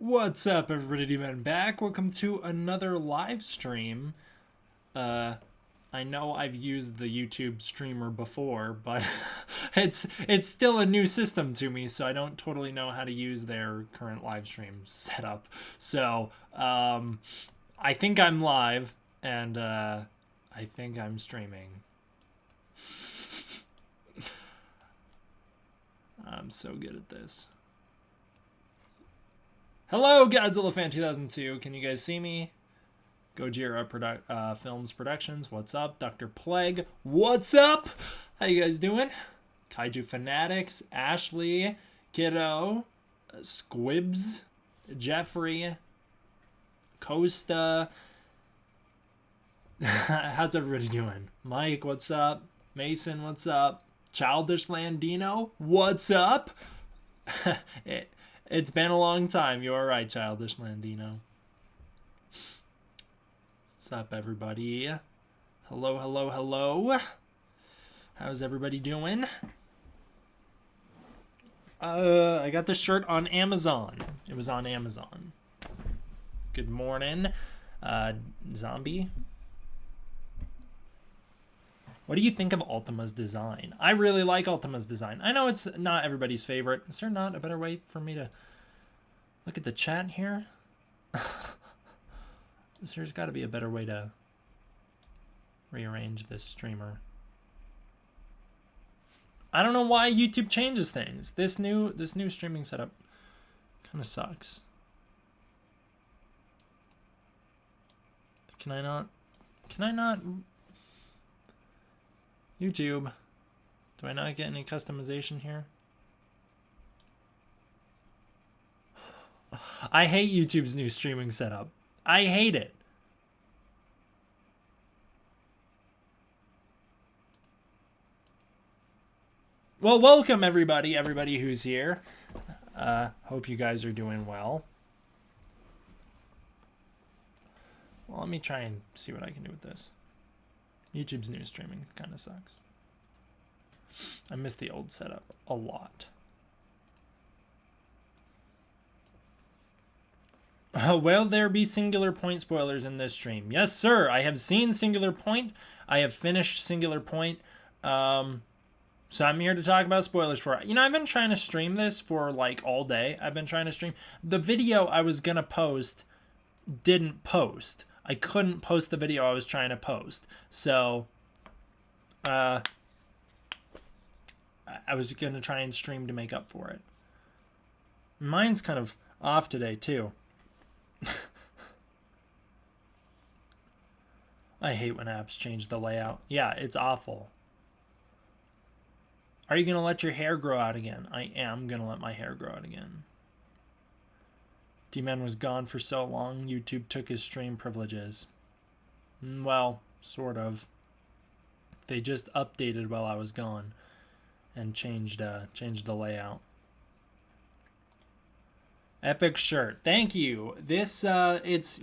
What's up, everybody? D-Man back. Welcome to another live stream. I know I've used the YouTube streamer before, but it's still a new system to me, so I don't totally know how to use their current live stream setup. So, I think I'm live, and I think I'm streaming. I'm so good at this. Hello, Godzilla Fan 2002. Can you guys see me? Gojira Films Productions. What's up? Dr. Plague. What's up? How you guys doing? Kaiju Fanatics. Ashley. Kiddo. Squibs. Jeffrey. Costa. How's everybody doing? Mike, what's up? Mason, what's up? Childish Landino, what's up? It's been a long time. You are right, Childish Landino. What's up, everybody? Hello, hello, hello. How's everybody doing? I got this shirt on Amazon. It was on Amazon. Good morning, Zombie. What do you think of Ultima's design? I really like Ultima's design. I know it's not everybody's favorite. Is there not a better way for me to look at the chat here? There's got to be a better way to rearrange this streamer. I don't know why YouTube changes things. This new streaming setup kind of sucks. Can I not? YouTube, do I not get any customization here? I hate YouTube's new streaming setup. I hate it. Well, welcome everybody who's here. Hope you guys are doing well. Well, let me try and see what I can do with this. YouTube's new streaming kind of sucks. I miss the old setup a lot. Will there be Singular Point spoilers in this stream? Yes, sir. I have seen Singular Point. I have finished Singular Point. So I'm here to talk about spoilers for it. You know, I've been trying to stream this for like all day. I've been trying to stream. The video I was going to post didn't post. I couldn't post the video I was trying to post. So, I was going to try and stream to make up for it. Mine's kind of off today, too. I hate when apps change the layout. Yeah, it's awful. Are you going to let your hair grow out again? I am going to let my hair grow out again. D-Man was gone for so long, YouTube took his stream privileges. Well, sort of. They just updated while I was gone and changed the layout. Epic shirt. Thank you. This it's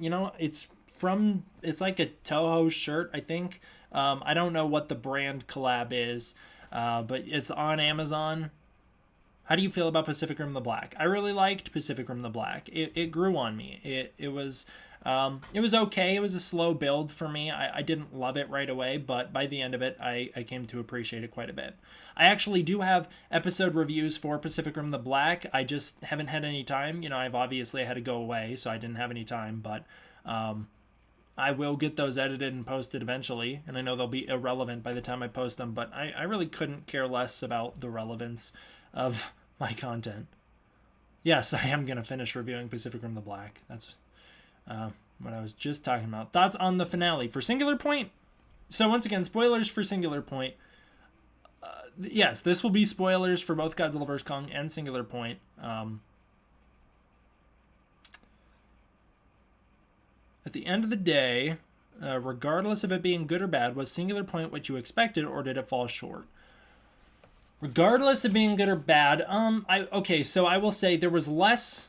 like a Toho shirt, I think. I don't know what the brand collab is, but it's on Amazon. How do you feel about Pacific Rim the Black? I really liked Pacific Rim the Black. It grew on me. It was okay. It was a slow build for me. I didn't love it right away, but by the end of it, I came to appreciate it quite a bit. I actually do have episode reviews for Pacific Rim the Black. I just haven't had any time. You know, I've obviously had to go away, so I didn't have any time, but I will get those edited and posted eventually, and I know they'll be irrelevant by the time I post them, but I really couldn't care less about the relevance of my content. Yes, I am going to finish reviewing Pacific Rim the Black. That's what I was just talking about. Thoughts on the finale for Singular Point? So once again, spoilers for Singular Point. Yes, this will be spoilers for both Godzilla vs. Kong and Singular Point. At the end of the day, regardless of it being good or bad, was Singular Point what you expected, or did it fall short? Regardless of being good or bad, so I will say there was less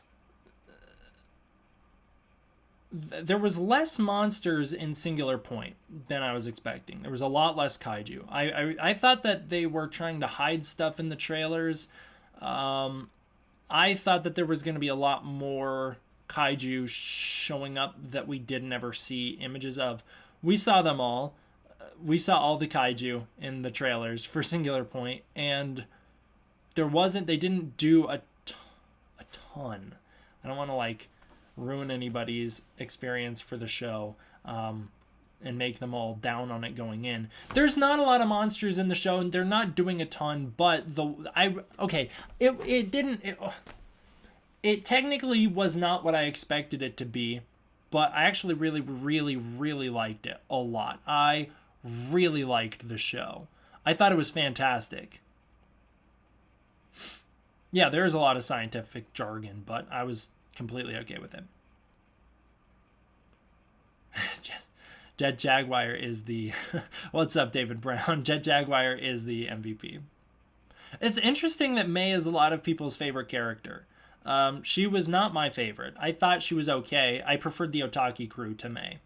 monsters in Singular Point than I was expecting. There was a lot less kaiju. I thought that they were trying to hide stuff in the trailers. I thought that there was going to be a lot more kaiju showing up that we didn't ever see images of. We saw them all. We saw all the kaiju in the trailers for Singular Point, and they didn't do a ton. I don't want to like ruin anybody's experience for the show and make them all down on it going in. There's not a lot of monsters in the show, and they're not doing a ton, but it technically was not what I expected it to be, but I actually really, really, really liked it a lot. I really liked the show. I thought it was fantastic. Yeah, there's a lot of scientific jargon, but I was completely okay with it. Jet Jaguar is the... What's up, David Brown? Jet Jaguar is the MVP. It's interesting that May is a lot of people's favorite character. She was not my favorite. I thought she was okay. I preferred the Otaki crew to May.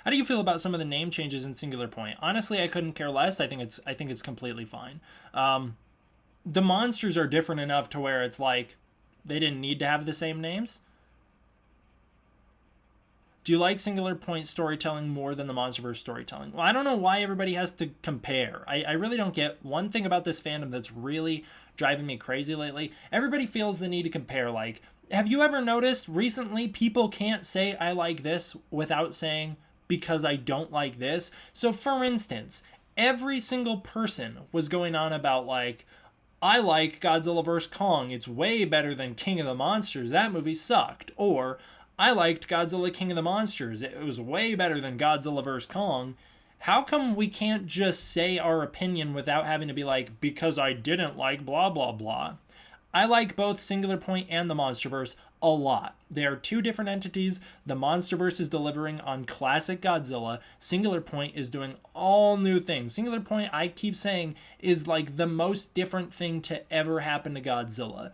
How do you feel about some of the name changes in Singular Point? Honestly, I couldn't care less. I think it's completely fine. The monsters are different enough to where it's like they didn't need to have the same names. Do you like Singular Point storytelling more than the Monsterverse storytelling? Well, I don't know why everybody has to compare. I really don't get one thing about this fandom that's really driving me crazy lately. Everybody feels the need to compare. Like, have you ever noticed recently people can't say I like this without saying because I don't like this? So for instance, every single person was going on about like, I like Godzilla vs. Kong. It's way better than King of the Monsters. That movie sucked. Or I liked Godzilla King of the Monsters. It was way better than Godzilla vs. Kong. How come we can't just say our opinion without having to be like, because I didn't like blah, blah, blah? I like both Singular Point and the Monsterverse a lot. They are two different entities. The Monsterverse is delivering on classic Godzilla. Singular Point is doing all new things. Singular Point, I keep saying, is like the most different thing to ever happen to Godzilla.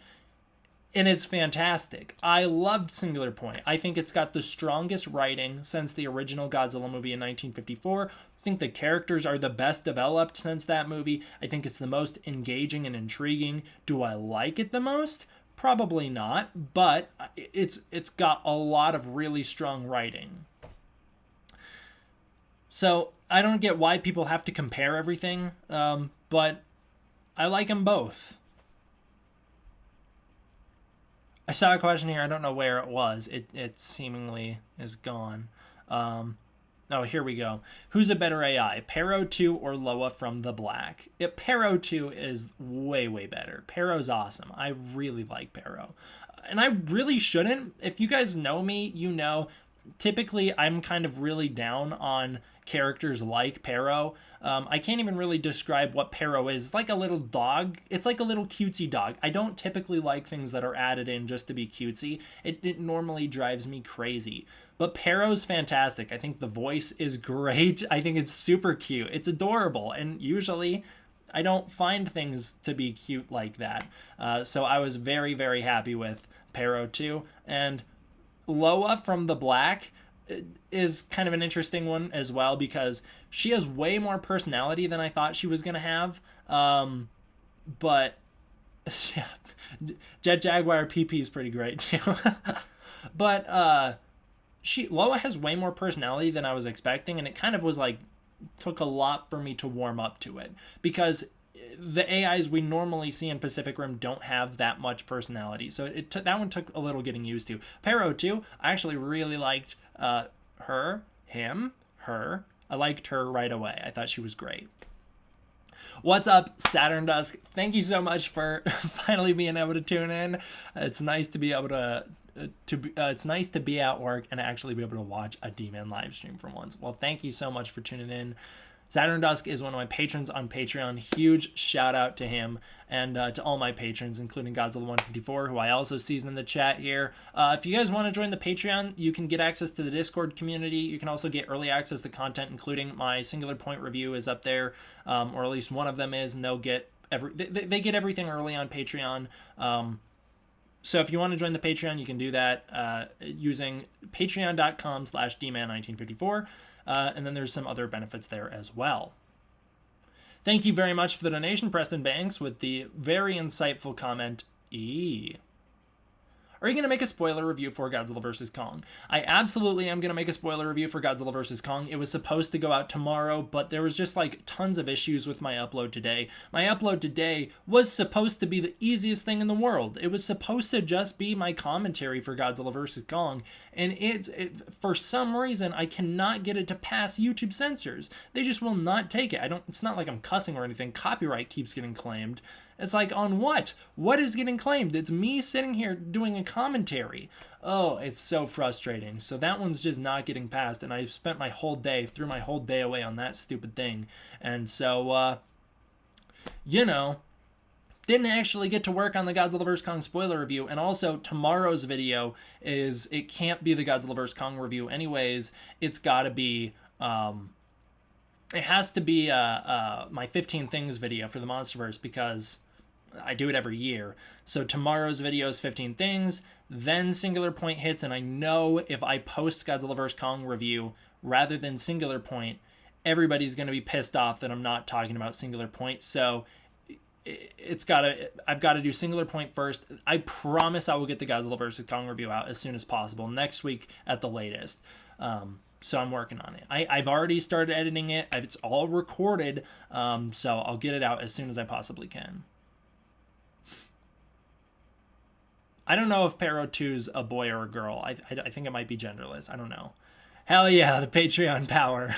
And it's fantastic. I loved Singular Point. I think it's got the strongest writing since the original Godzilla movie in 1954. I think the characters are the best developed since that movie. I think it's the most engaging and intriguing. Do I like it the most? Probably not, but it's got a lot of really strong writing. So I don't get why people have to compare everything, but I like them both. I saw a question here. I don't know where it was. It seemingly is gone. Oh, here we go. Who's a better AI, Pero 2 or Loa from The Black? Pero 2 is way, way better. Pero's awesome. I really like Pero. And I really shouldn't. If you guys know me, you know, typically I'm kind of really down on characters like Pero. I can't even really describe what Pero is. It's like a little dog. It's like a little cutesy dog. I don't typically like things that are added in just to be cutesy. It normally drives me crazy. But Pero's fantastic. I think the voice is great. I think it's super cute. It's adorable. And usually I don't find things to be cute like that. So I was very, very happy with Pero 2. And Loa from The Black is kind of an interesting one as well because she has way more personality than I thought she was going to have. But yeah, Jet Jaguar PP is pretty great too. But Loa has way more personality than I was expecting, and it kind of was like took a lot for me to warm up to it because the AIs we normally see in Pacific Rim don't have that much personality. So that one took a little getting used to. Pero 2, I actually really liked her. I liked her right away. I thought she was great. What's up, Saturn Dusk? Thank you so much for finally being able to tune in. It's nice to be able to it's nice to be at work and actually be able to watch a D-Man live stream for once. Well, thank you so much for tuning in. Saturn Dusk is one of my patrons on Patreon. Huge shout out to him and to all my patrons, including Godzilla 154, who I also see in the chat here. If you guys want to join the Patreon, you can get access to the Discord community. You can also get early access to content, including my Singular Point review is up there, or at least one of them is, and they'll get they get everything early on Patreon. So if you want to join the Patreon, you can do that using patreon.com/dman1954. And then there's some other benefits there as well. Thank you very much for the donation, Preston Banks, with the very insightful comment, are you going to make a spoiler review for Godzilla vs. Kong? I absolutely am going to make a spoiler review for Godzilla vs. Kong. It was supposed to go out tomorrow, but there was just like tons of issues with my upload today. My upload today was supposed to be the easiest thing in the world. It was supposed to just be my commentary for Godzilla vs. Kong, and for some reason I cannot get it to pass YouTube censors. They just will not take it. It's not like I'm cussing or anything. Copyright keeps getting claimed. It's like, on what? What is getting claimed? It's me sitting here doing a commentary. Oh, it's so frustrating. So that one's just not getting passed, and I spent my whole day, threw my whole day away on that stupid thing. And so, didn't actually get to work on the Godzilla vs. Kong spoiler review. And also, tomorrow's video it can't be the Godzilla vs. Kong review anyways. It's got to be, it has to be my 15 things video for the Monsterverse, because I do it every year. So tomorrow's video is 15 things, then Singular Point hits, and I know if I post Godzilla vs. Kong review rather than Singular Point, everybody's going to be pissed off that I'm not talking about Singular Point. So I've got to do Singular Point first. I promise I will get the Godzilla vs. Kong review out as soon as possible, next week at the latest. So I'm working on it. I've already started editing it. It's all recorded, so I'll get it out as soon as I possibly can. I don't know if Pero 2's a boy or a girl. I think it might be genderless. I don't know. Hell yeah, the Patreon power.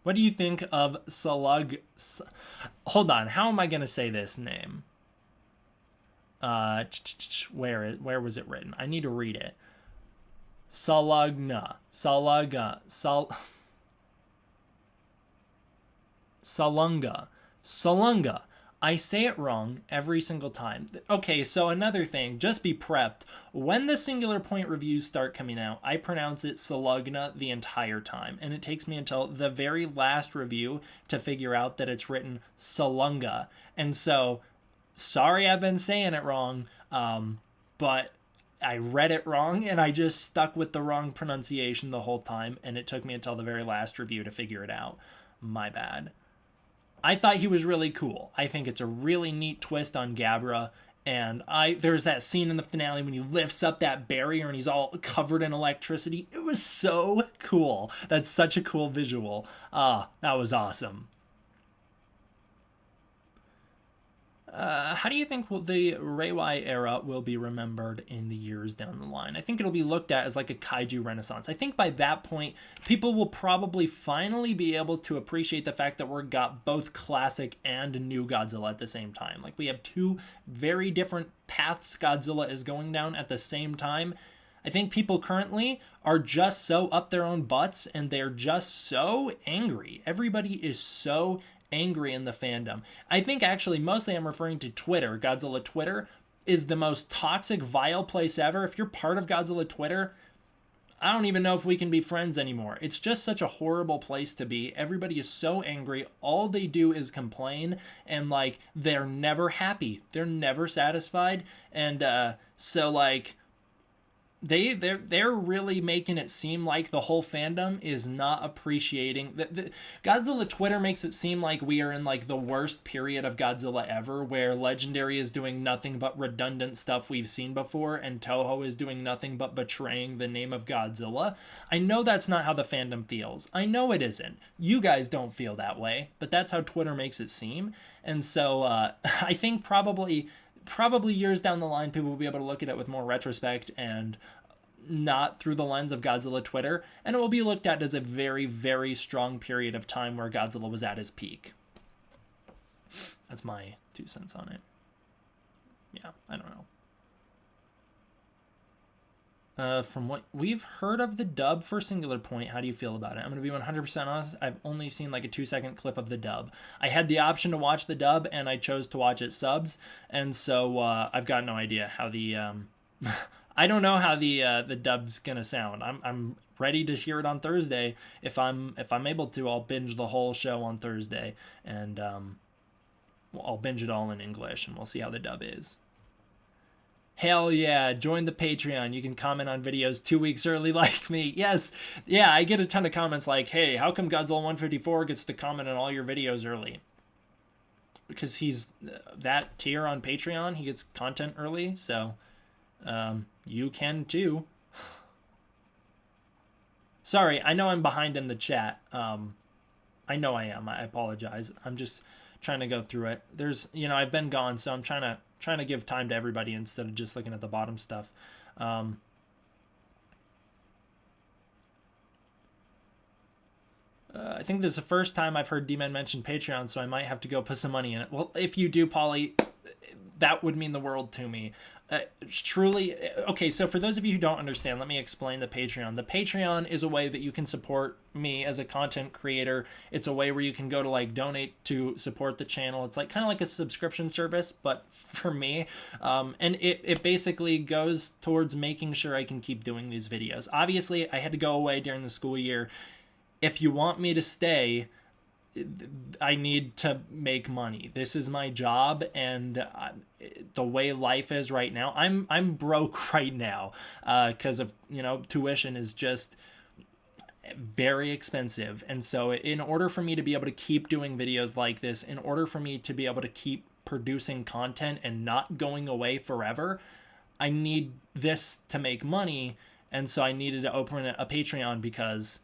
What do you think of Hold on, how am I going to say this name? Where was it written? I need to read it. Salunga. I say it wrong every single time. Okay, so another thing, just be prepped. When the Singular Point reviews start coming out, I pronounce it Salugna the entire time, and it takes me until the very last review to figure out that it's written Salunga. And so, sorry I've been saying it wrong, but I read it wrong, and I just stuck with the wrong pronunciation the whole time, and it took me until the very last review to figure it out. My bad. I thought he was really cool. I think it's a really neat twist on Gabra, and there's that scene in the finale when he lifts up that barrier and he's all covered in electricity. It was so cool. That's such a cool visual. That was awesome. How do you think the Reiwa era will be remembered in the years down the line? I think it'll be looked at as like a kaiju renaissance. I think by that point, people will probably finally be able to appreciate the fact that we've got both classic and new Godzilla at the same time. Like, we have two very different paths Godzilla is going down at the same time. I think people currently are just so up their own butts, and they're just so angry. Everybody is so angry in the fandom. I think actually mostly I'm referring to Twitter. Godzilla Twitter is the most toxic, vile place ever. If you're part of Godzilla Twitter, I don't even know if we can be friends anymore. It's just such a horrible place to be. Everybody is so angry. All they do is complain, and like, they're never happy. They're never satisfied. And so like, they're really making it seem like the whole fandom is not appreciating the Godzilla Twitter makes it seem like we are in like the worst period of Godzilla ever, where Legendary is doing nothing but redundant stuff we've seen before, and Toho is doing nothing but betraying the name of Godzilla. I know that's not how the fandom feels. I know it isn't. You guys don't feel that way, but that's how Twitter makes it seem. And so I think probably years down the line, people will be able to look at it with more retrospect and not through the lens of Godzilla Twitter, and it will be looked at as a very, very strong period of time where Godzilla was at his peak. That's my 2 cents on it. Yeah, I don't know. From what we've heard of the dub for Singular Point, how do you feel about it? I'm going to be 100% honest. I've only seen like a 2-second clip of the dub. I had the option to watch the dub, and I chose to watch it subs, and so I've got no idea how the I don't know how the dub's gonna sound. I'm ready to hear it on Thursday. If I'm able to, I'll binge the whole show on Thursday, and I'll binge it all in English, and we'll see how the dub is. Hell yeah, join the Patreon. You can comment on videos 2 weeks early like me. Yes, yeah, I get a ton of comments like, hey, how come Godzilla 154 gets to comment on all your videos early? because he's that tier on Patreon, he gets content early, so you can too. Sorry, I know I'm behind in the chat. I know I am. I apologize. I'm just trying to go through it. There's, I've been gone, so I'm trying to give time to everybody instead of just looking at the bottom stuff. I think this is the first time I've heard D-Man mention Patreon, so I might have to go put some money in it. Well, if you do, Polly, that would mean the world to me. Truly, okay, so for those of you who don't understand, let me explain the Patreon. The Patreon is a way that you can support me as a content creator. It's a way where you can go to like donate to support the channel. It's like kind of like a subscription service, but for me. And it basically goes towards making sure I can keep doing these videos. Obviously, I had to go away during the school year. If you want me to stay, I need to make money. This is my job, and the way life is right now, I'm broke right now because of tuition is just very expensive. And so in order for me to be able to keep doing videos like this, in order for me to be able to keep producing content and not going away forever, I need this to make money. And so I needed to open a Patreon because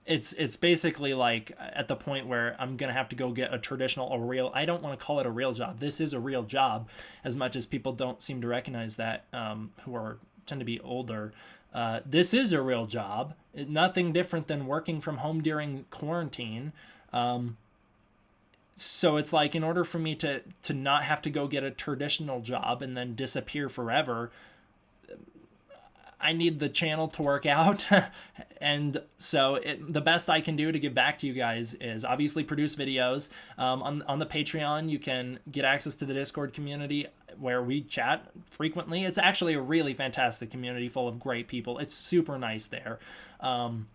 it's basically like at the point where I'm going to have to go get a real, I don't want to call it a real job. This is a real job, as much as people don't seem to recognize that, who tend to be older. This is a real job. Nothing different than working from home during quarantine. So it's like, in order for me to not have to go get a traditional job and then disappear forever, I need the channel to work out. And so the best I can do to give back to you guys is obviously produce videos. On the Patreon, you can get access to the Discord community where we chat frequently. It's actually a really fantastic community full of great people. It's super nice there. And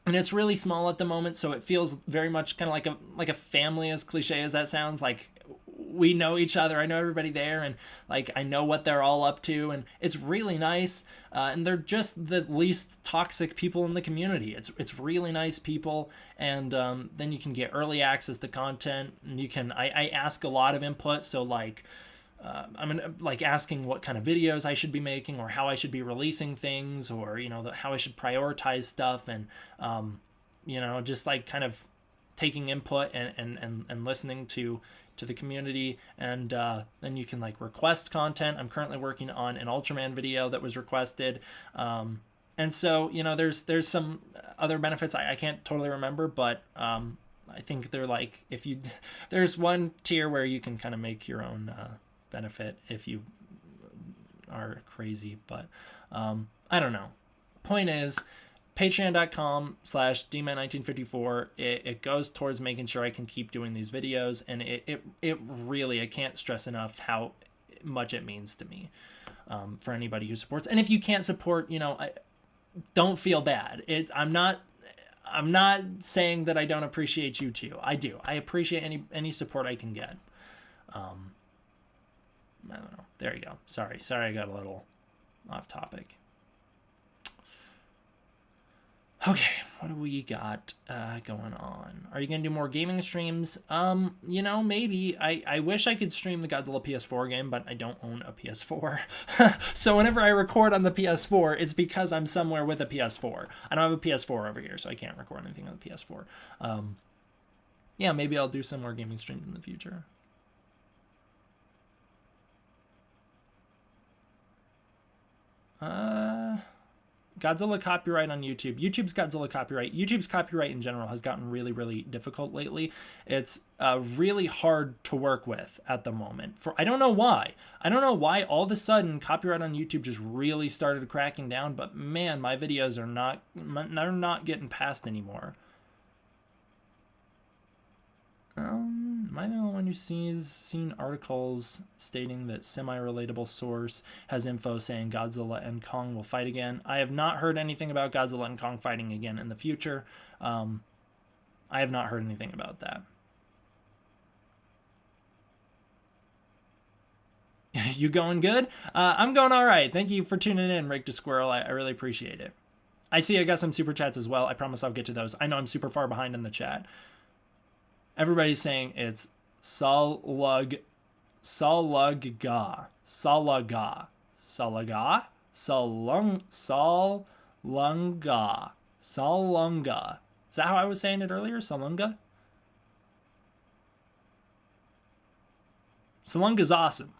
it's really small at the moment, so it feels very much kind of like a family, as cliche as that sounds. Like, we know each other. I know everybody there, and like I know what they're all up to, and it's really nice. And they're just the least toxic people in the community. It's really nice people, and then you can get early access to content. And you can I ask a lot of input, so like I'm like asking what kind of videos I should be making, or how I should be releasing things, or how I should prioritize stuff, and just like kind of taking input and listening to the community. And then you can like request content. I'm currently working on an Ultraman video that was requested, and so there's some other benefits I can't totally remember, but I think they're like, there's one tier where you can kind of make your own benefit if you are crazy, but I don't know. Point is, patreon.com/dman1954, it goes towards making sure I can keep doing these videos, and it really, I can't stress enough how much it means to me, for anybody who supports. And if you can't support, don't feel bad. I'm not saying that I don't appreciate you too. I do. I appreciate any support I can get. I don't know. There you go. Sorry I got a little off topic. Okay, what do we got going on? Are you going to do more gaming streams? Maybe. I wish I could stream the Godzilla PS4 game, but I don't own a PS4. So whenever I record on the PS4, it's because I'm somewhere with a PS4. I don't have a PS4 over here, so I can't record anything on the PS4. Yeah, maybe I'll do some more gaming streams in the future. Godzilla copyright on YouTube. YouTube's Godzilla copyright. YouTube's copyright in general has gotten really, really difficult lately. It's really hard to work with at the moment. I don't know why. I don't know why all of a sudden copyright on YouTube just really started cracking down, but man, my videos are not getting passed anymore. Am I the only one who's seen articles stating that semi-relatable source has info saying Godzilla and Kong will fight again? I have not heard anything about Godzilla and Kong fighting again in the future. I have not heard anything about that. You going good? I'm going all right. Thank you for tuning in, Rick to Squirrel. I really appreciate it. I see I got some super chats as well. I promise I'll get to those. I know I'm super far behind in the chat. Everybody's saying it's Salug, Salugga, Salaga, Salaga, Salunga, Salunga. Is that how I was saying it earlier? Salunga? Salunga's awesome.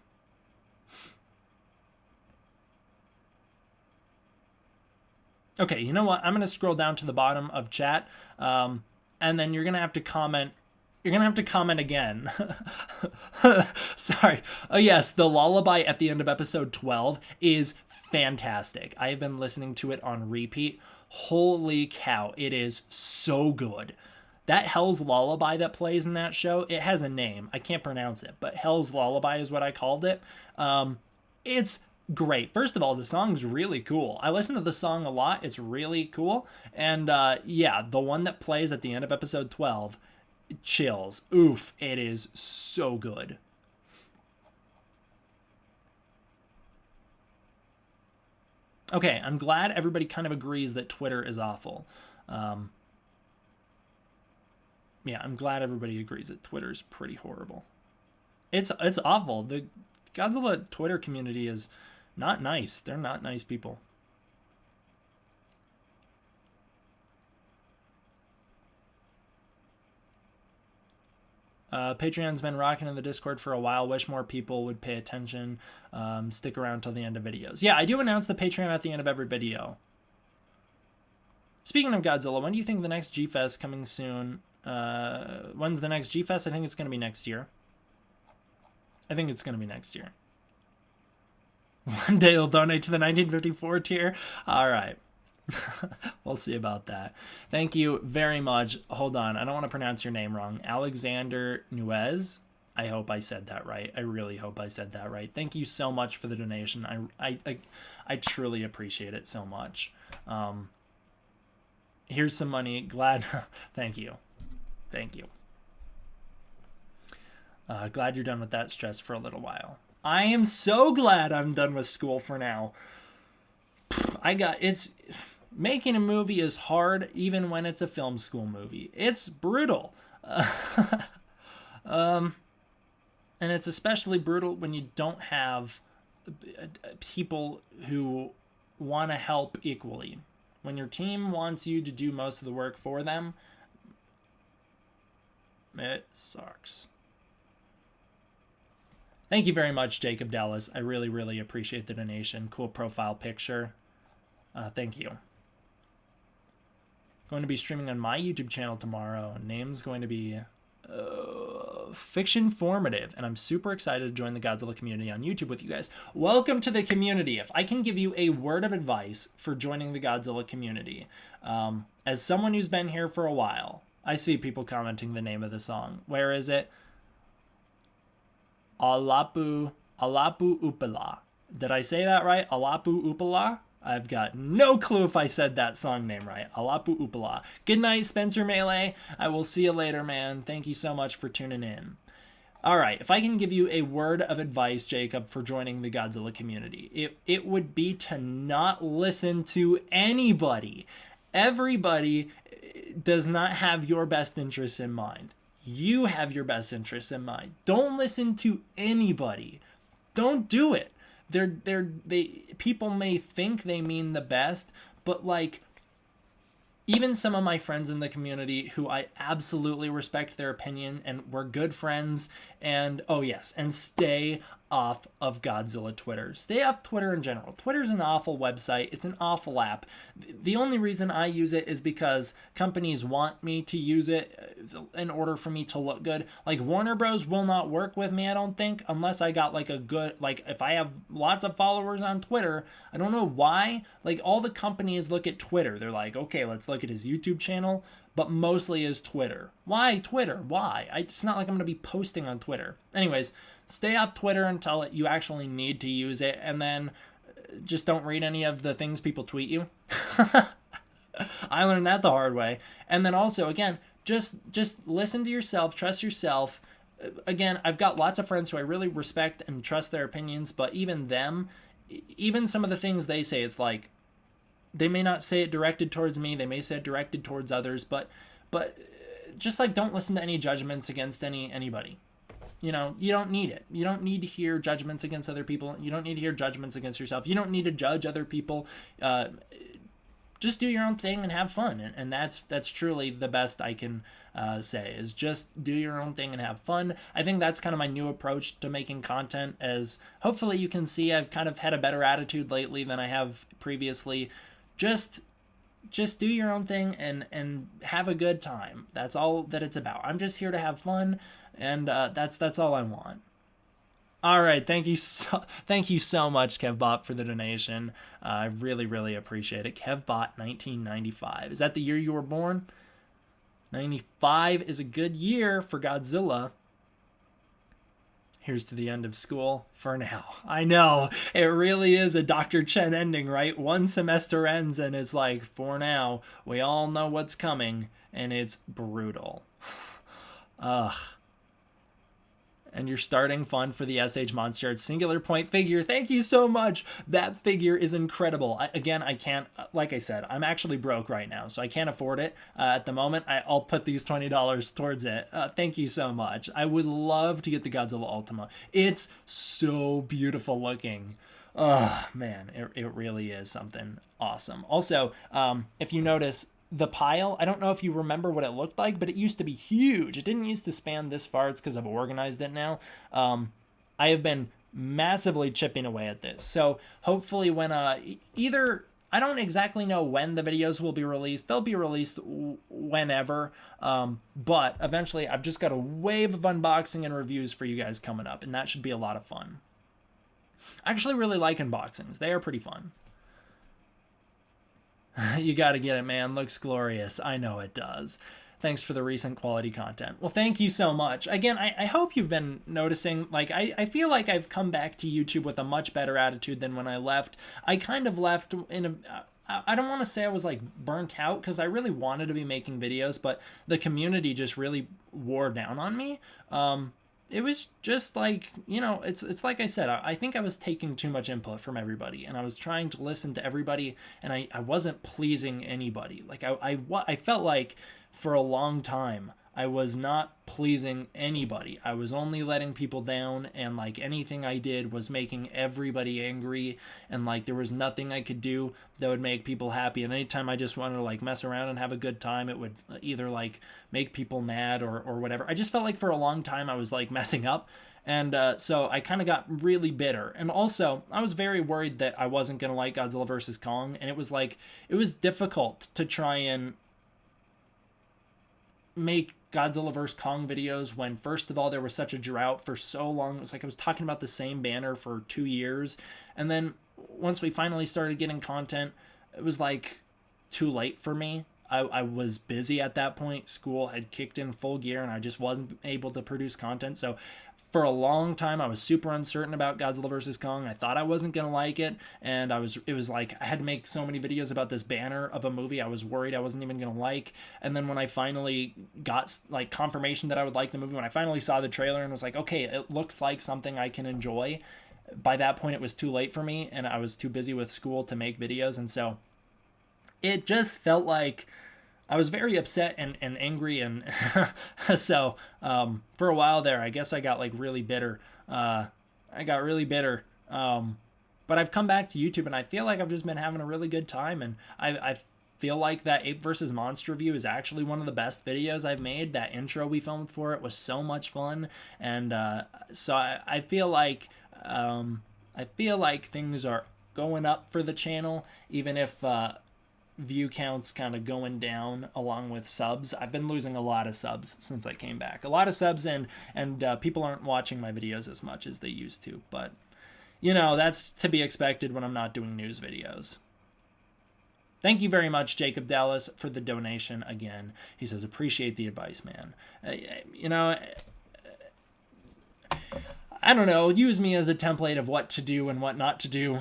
Okay, you know what? I'm going to scroll down to the bottom of chat, and then you're going to have to comment. You're going to have to comment again. Sorry. Oh, yes, the lullaby at the end of episode 12 is fantastic. I have been listening to it on repeat. Holy cow, it is so good. That Hell's Lullaby that plays in that show, it has a name. I can't pronounce it, but Hell's Lullaby is what I called it. It's great. First of all, the song's really cool. I listen to the song a lot. It's really cool. And yeah, the one that plays at the end of episode 12, chills. Oof, it is so good. Okay, I'm glad everybody kind of agrees that Twitter is awful. Yeah, I'm glad everybody agrees that Twitter's pretty horrible. It's awful. The Godzilla Twitter community is not nice. They're not nice people. Patreon's been rocking in the Discord for a while. Wish more people would pay attention. Stick around till the end of videos. Yeah, I do announce the Patreon at the end of every video. Speaking of Godzilla, when do you think the next G-Fest coming soon? When's the next G-Fest? I think it's going to be next year. I think it's going to be next year. One day you'll donate to the 1954 tier. All right. We'll see about that. Thank you very much. Hold on. I don't want to pronounce your name wrong. Alexander Nuez. I hope I said that right. I really hope I said that right. Thank you so much for the donation. I truly appreciate it so much. Here's some money. Glad. Thank you. Thank you. Glad you're done with that stress for a little while. I am so glad I'm done with school for now. Making a movie is hard even when it's a film school movie. It's brutal. And it's especially brutal when you don't have people who want to help equally. When your team wants you to do most of the work for them, it sucks. Thank you very much, Jacob Dallas. I really, really appreciate the donation. Cool profile picture. Thank you. Going to be streaming on my YouTube channel tomorrow. Name's going to be Fiction Formative, and I'm super excited to join the Godzilla community on YouTube with you guys. Welcome to the community. If I can give you a word of advice for joining the Godzilla community, as someone who's been here for a while, I see people commenting the name of the song. Where is it? Alapu Upala. Did I say that right? Alapu Upala? I've got no clue if I said that song name right. Alapu Upala. Good night, Spencer Melee. I will see you later, man. Thank you so much for tuning in. All right, if I can give you a word of advice, Jacob, for joining the Godzilla community, it would be to not listen to anybody. Everybody does not have your best interests in mind. You have your best interests in mind. Don't listen to anybody. Don't do it. People may think they mean the best, but like, even some of my friends in the community who I absolutely respect their opinion and we're good friends, and oh yes, and stay off of Godzilla Twitter. Stay off Twitter in general. Twitter's an awful website. It's an awful app. The only reason I use it is because companies want me to use it in order for me to look good. Like Warner Bros. Will not work with me, I don't think, unless I got like a good, like if I have lots of followers on Twitter. I don't know why. Like all the companies look at Twitter. They're like, okay, let's look at his YouTube channel, but mostly is Twitter. Why Twitter? Why? It's not like I'm going to be posting on Twitter. Anyways, stay off Twitter until you actually need to use it, and then just don't read any of the things people tweet you. I learned that the hard way. And then also, again, just listen to yourself, trust yourself. Again, I've got lots of friends who I really respect and trust their opinions, but even them, even some of the things they say, it's like, they may not say it directed towards me, they may say it directed towards others, but just like don't listen to any judgments against anybody. you don't need it. You don't need to hear judgments against other people. You don't need to hear judgments against yourself. You don't need to judge other people. Just do your own thing and have fun. And that's truly the best I can say, is just do your own thing and have fun. I think that's kind of my new approach to making content, as hopefully you can see I've kind of had a better attitude lately than I have previously. Just do your own thing and have a good time. That's all that it's about. I'm just here to have fun, and that's all I want. All right, thank you so much, KevBot, for the donation. I really, really appreciate it. KevBot 1995. Is that the year you were born? 95 is a good year for Godzilla. Here's to the end of school for now. I know, it really is a Dr. Chen ending, right? One semester ends and it's like, for now, we all know what's coming, and it's brutal. Ugh. And you're starting fund for the SH Monster Singular Point figure. Thank you so much. That figure is incredible. I can't, like I said, I'm actually broke right now, so I can't afford it at the moment. I'll put these $20 towards it. Thank you so much. I would love to get the Godzilla Ultima. It's so beautiful looking. Oh, man, it really is something awesome. Also, if you notice, the pile, I don't know if you remember what it looked like, but it used to be huge. It didn't used to span this far. It's because I've organized it now. I have been massively chipping away at this. So hopefully when either, I don't exactly know when the videos will be released. They'll be released whenever. But eventually I've just got a wave of unboxing and reviews for you guys coming up, and that should be a lot of fun. I actually really like unboxings. They are pretty fun. You gotta get it, man. Looks glorious. I know it does. Thanks for the recent quality content. Well, thank you so much. Again, I hope you've been noticing, like, I feel like I've come back to YouTube with a much better attitude than when I left. I kind of left in a... I don't want to say I was, like, burnt out, because I really wanted to be making videos, but the community just really wore down on me. It was just like, it's like I said, I think I was taking too much input from everybody, and I was trying to listen to everybody, and I wasn't pleasing anybody. Like, I felt like for a long time I was not pleasing anybody. I was only letting people down, and like anything I did was making everybody angry, and like there was nothing I could do that would make people happy. And anytime I just wanted to like mess around and have a good time, it would either like make people mad or whatever. I just felt like for a long time I was like messing up. And so I kind of got really bitter. And also, I was very worried that I wasn't going to like Godzilla vs. Kong. And it was difficult to try and make Godzilla vs. Kong videos when, first of all, there was such a drought for so long. It was like I was talking about the same banner for 2 years. And then once we finally started getting content, it was like too late for me. I was busy at that point. School had kicked in full gear and I just wasn't able to produce content. So for a long time, I was super uncertain about Godzilla vs. Kong. I thought I wasn't going to like it. And it was like I had to make so many videos about this banner of a movie I was worried I wasn't even going to like. And then when I finally got like confirmation that I would like the movie, when I finally saw the trailer and was like, okay, it looks like something I can enjoy. By that point, it was too late for me and I was too busy with school to make videos. And so it just felt like I was very upset and angry, and so for a while there, I guess I got like really bitter. But I've come back to YouTube, and I feel like I've just been having a really good time, and I feel like that Ape vs. Monster review is actually one of the best videos I've made. That intro we filmed for it was so much fun, and so I feel like things are going up for the channel, even if view counts kind of going down along with subs. I've been losing a lot of subs since I came back. A lot of subs, and people aren't watching my videos as much as they used to. But, that's to be expected when I'm not doing news videos. Thank you very much, Jacob Dallas, for the donation again. He says, appreciate the advice, man. I don't know, use me as a template of what to do and what not to do.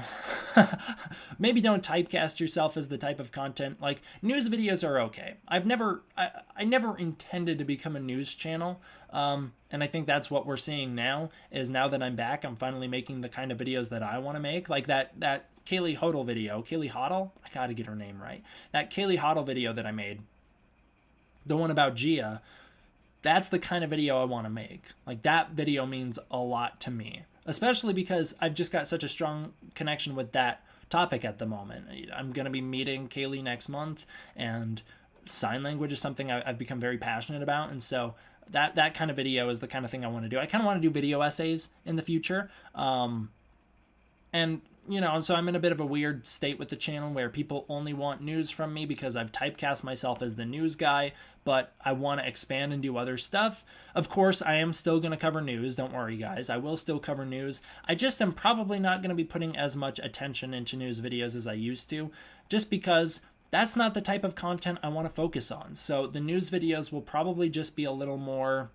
Maybe don't typecast yourself as the type of content. Like, news videos are okay. I never intended to become a news channel. And I think that's what we're seeing now, is now that I'm back, I'm finally making the kind of videos that I want to make. Like that Kaylee Hodel video. Kaylee Hodel? I gotta get her name right. That Kaylee Hodel video that I made, the one about Gia, that's the kind of video I want to make. Like, that video means a lot to me, especially because I've just got such a strong connection with that topic at the moment. I'm going to be meeting Kaylee next month, and sign language is something I've become very passionate about. And so that kind of video is the kind of thing I want to do. I kind of want to do video essays in the future. And, you know, so I'm in a bit of a weird state with the channel where people only want news from me because I've typecast myself as the news guy, but I want to expand and do other stuff. Of course, I am still going to cover news. Don't worry, guys. I will still cover news. I just am probably not going to be putting as much attention into news videos as I used to, just because that's not the type of content I want to focus on. So the news videos will probably just be a little more,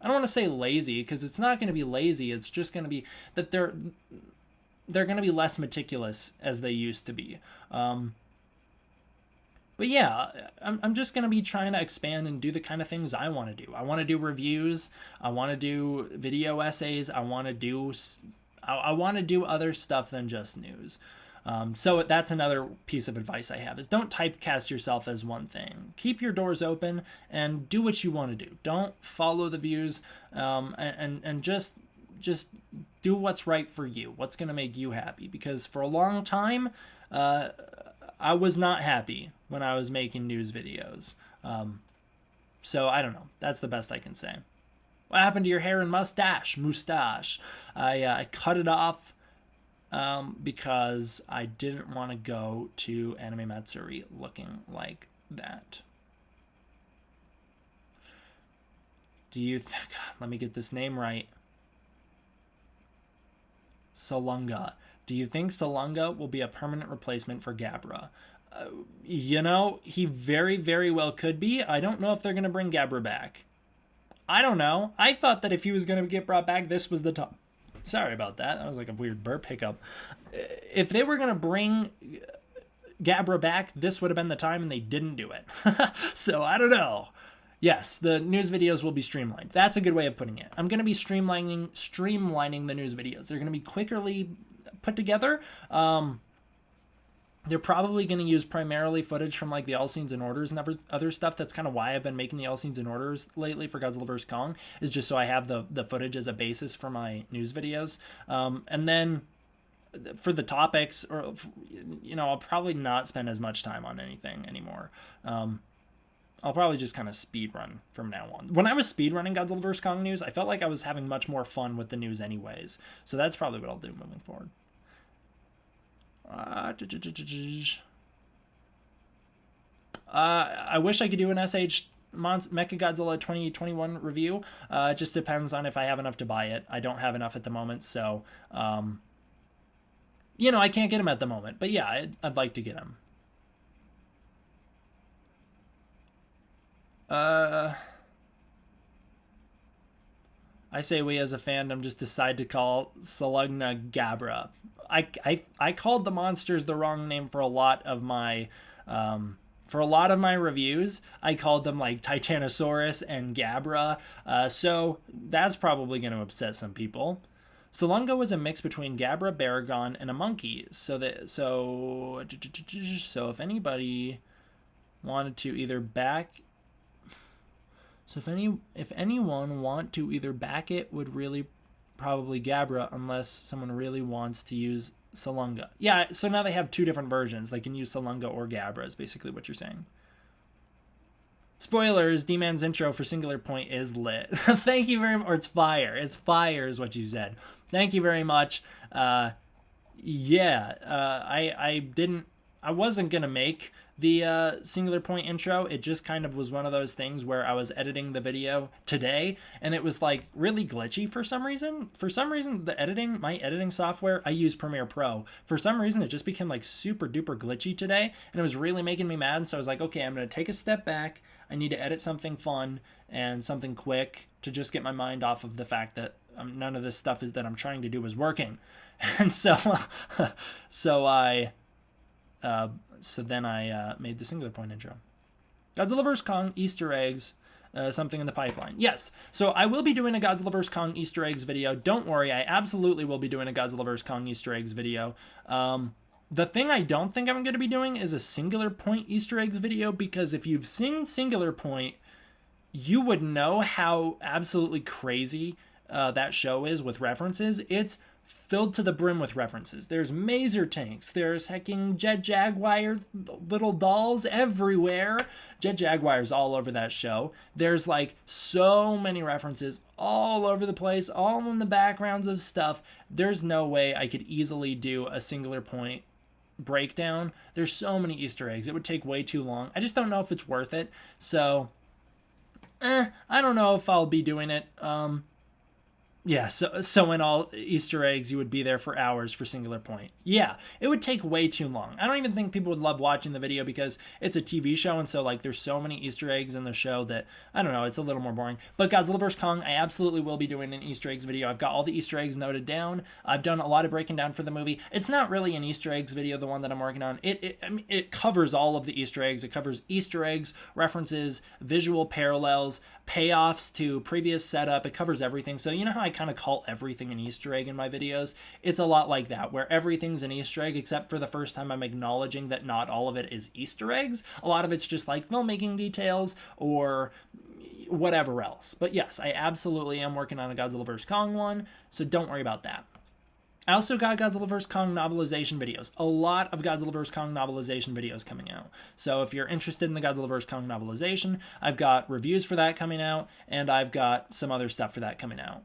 I don't want to say lazy, because it's not going to be lazy. It's just going to be that they're going to be less meticulous as they used to be. But yeah, I'm just going to be trying to expand and do the kind of things I want to do. I want to do reviews. I want to do video essays. I want to do other stuff than just news. So that's another piece of advice I have, is don't typecast yourself as one thing. Keep your doors open and do what you want to do. Don't follow the views, and just do what's right for you, what's going to make you happy. Because for a long time, I was not happy when I was making news videos. So I don't know. That's the best I can say. What happened to your hair and mustache? I cut it off because I didn't want to go to Anime Matsuri looking like that. Do you think... Let me get this name right. Salunga. Do you think Salunga will be a permanent replacement for Gabra? You know, he very, very well could be. I don't know if they're going to bring Gabra back. I don't know. I thought that if he was going to get brought back, this was the top. Sorry about that. That was like a weird burp hiccup. If they were going to bring Gabra back, this would have been the time, and they didn't do it. So I don't know. Yes, the news videos will be streamlined. That's a good way of putting it. I'm going to be streamlining the news videos. They're going to be quickly put together. They're probably going to use primarily footage from like the all scenes and orders and other stuff. That's kind of why I've been making the all scenes and orders lately for Godzilla vs. Kong, is just so I have the footage as a basis for my news videos. And then for the topics, or, you know, I'll probably not spend as much time on anything anymore. I'll probably just kind of speed run from now on. When I was speed running Godzilla vs. Kong news, I felt like I was having much more fun with the news anyways. So that's probably what I'll do moving forward. I wish I could do an Mechagodzilla 2021 review. It just depends on if I have enough to buy it. I don't have enough at the moment, so you know, I can't get them at the moment. But yeah, I'd like to get them. I say we as a fandom just decide to call Salugna Gabra. I called the monsters the wrong name for a lot of my reviews. I called them like Titanosaurus and Gabra. So that's probably going to upset some people. Salunga was a mix between Gabra, Baragon, and a monkey. So if anybody wanted to either back... So if anyone want to either back it, would really probably Gabra, unless someone really wants to use Salunga. Yeah, so now they have two different versions. They can use Salunga or Gabra, is basically what you're saying. Spoilers, D-Man's intro for Singular Point is lit. Thank you very much. Or it's fire. It's fire is what you said. Thank you very much. I wasn't going to make the Singular Point intro. It just kind of was one of those things where I was editing the video today, and it was like really glitchy for some reason. For some reason, my editing software, I use Premiere Pro. For some reason, it just became like super duper glitchy today, and it was really making me mad. And so I was like, okay, I'm going to take a step back. I need to edit something fun and something quick to just get my mind off of the fact that none of this stuff that I'm trying to do is working. And so then I made the Singular Point intro. Godzilla vs. Kong Easter eggs, something in the pipeline. Yes, so I will be doing a Godzilla vs. Kong Easter eggs video. Don't worry, I absolutely will be doing a Godzilla vs. Kong Easter eggs video. The thing I don't think I'm going to be doing is a Singular Point Easter eggs video, because if you've seen Singular Point, you would know how absolutely crazy that show is with references. It's filled to the brim with references. There's maser tanks. There's hecking Jet Jaguar little dolls everywhere. Jet Jaguar's all over that show. There's like so many references all over the place, all in the backgrounds of stuff. There's no way I could easily do a Singular Point breakdown. There's so many Easter eggs. It would take way too long. I just don't know if it's worth it. So, I don't know if I'll be doing it. Yeah, so in all Easter eggs, you would be there for hours for Singular Point. Yeah, it would take way too long. I don't even think people would love watching the video because it's a TV show, and so like there's so many Easter eggs in the show that, I don't know, it's a little more boring. But Godzilla vs. Kong, I absolutely will be doing an Easter eggs video. I've got all the Easter eggs noted down. I've done a lot of breaking down for the movie. It's not really an Easter eggs video, the one that I'm working on. It covers all of the Easter eggs. It covers Easter eggs, references, visual parallels, payoffs to previous setup. It covers everything. So you know how I kind of call everything an Easter egg in my videos? It's a lot like that, where everything's an Easter egg, except for the first time I'm acknowledging that not all of it is Easter eggs. A lot of it's just like filmmaking details or whatever else. But yes, I absolutely am working on a Godzilla vs. Kong one, so don't worry about that. I also got Godzilla vs. Kong novelization videos. A lot of Godzilla vs. Kong novelization videos coming out. So if you're interested in the Godzilla vs. Kong novelization, I've got reviews for that coming out, and I've got some other stuff for that coming out.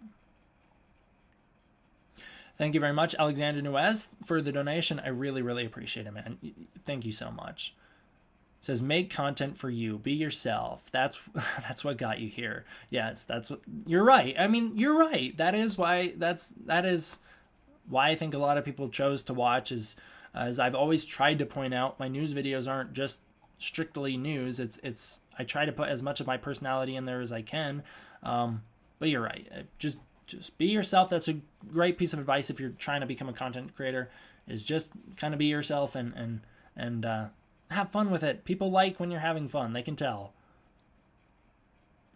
Thank you very much, Alexander Nuez, for the donation. I really, really appreciate it, man. Thank you so much. It says, make content for you. Be yourself. That's what got you here. Yes, that's what... You're right. I mean, you're right. That is why I think a lot of people chose to watch, is as I've always tried to point out, my news videos aren't just strictly news. It's I try to put as much of my personality in there as I can. But you're right. Just be yourself. That's a great piece of advice if you're trying to become a content creator, is just kind of be yourself and have fun with it. People like when you're having fun. They can tell.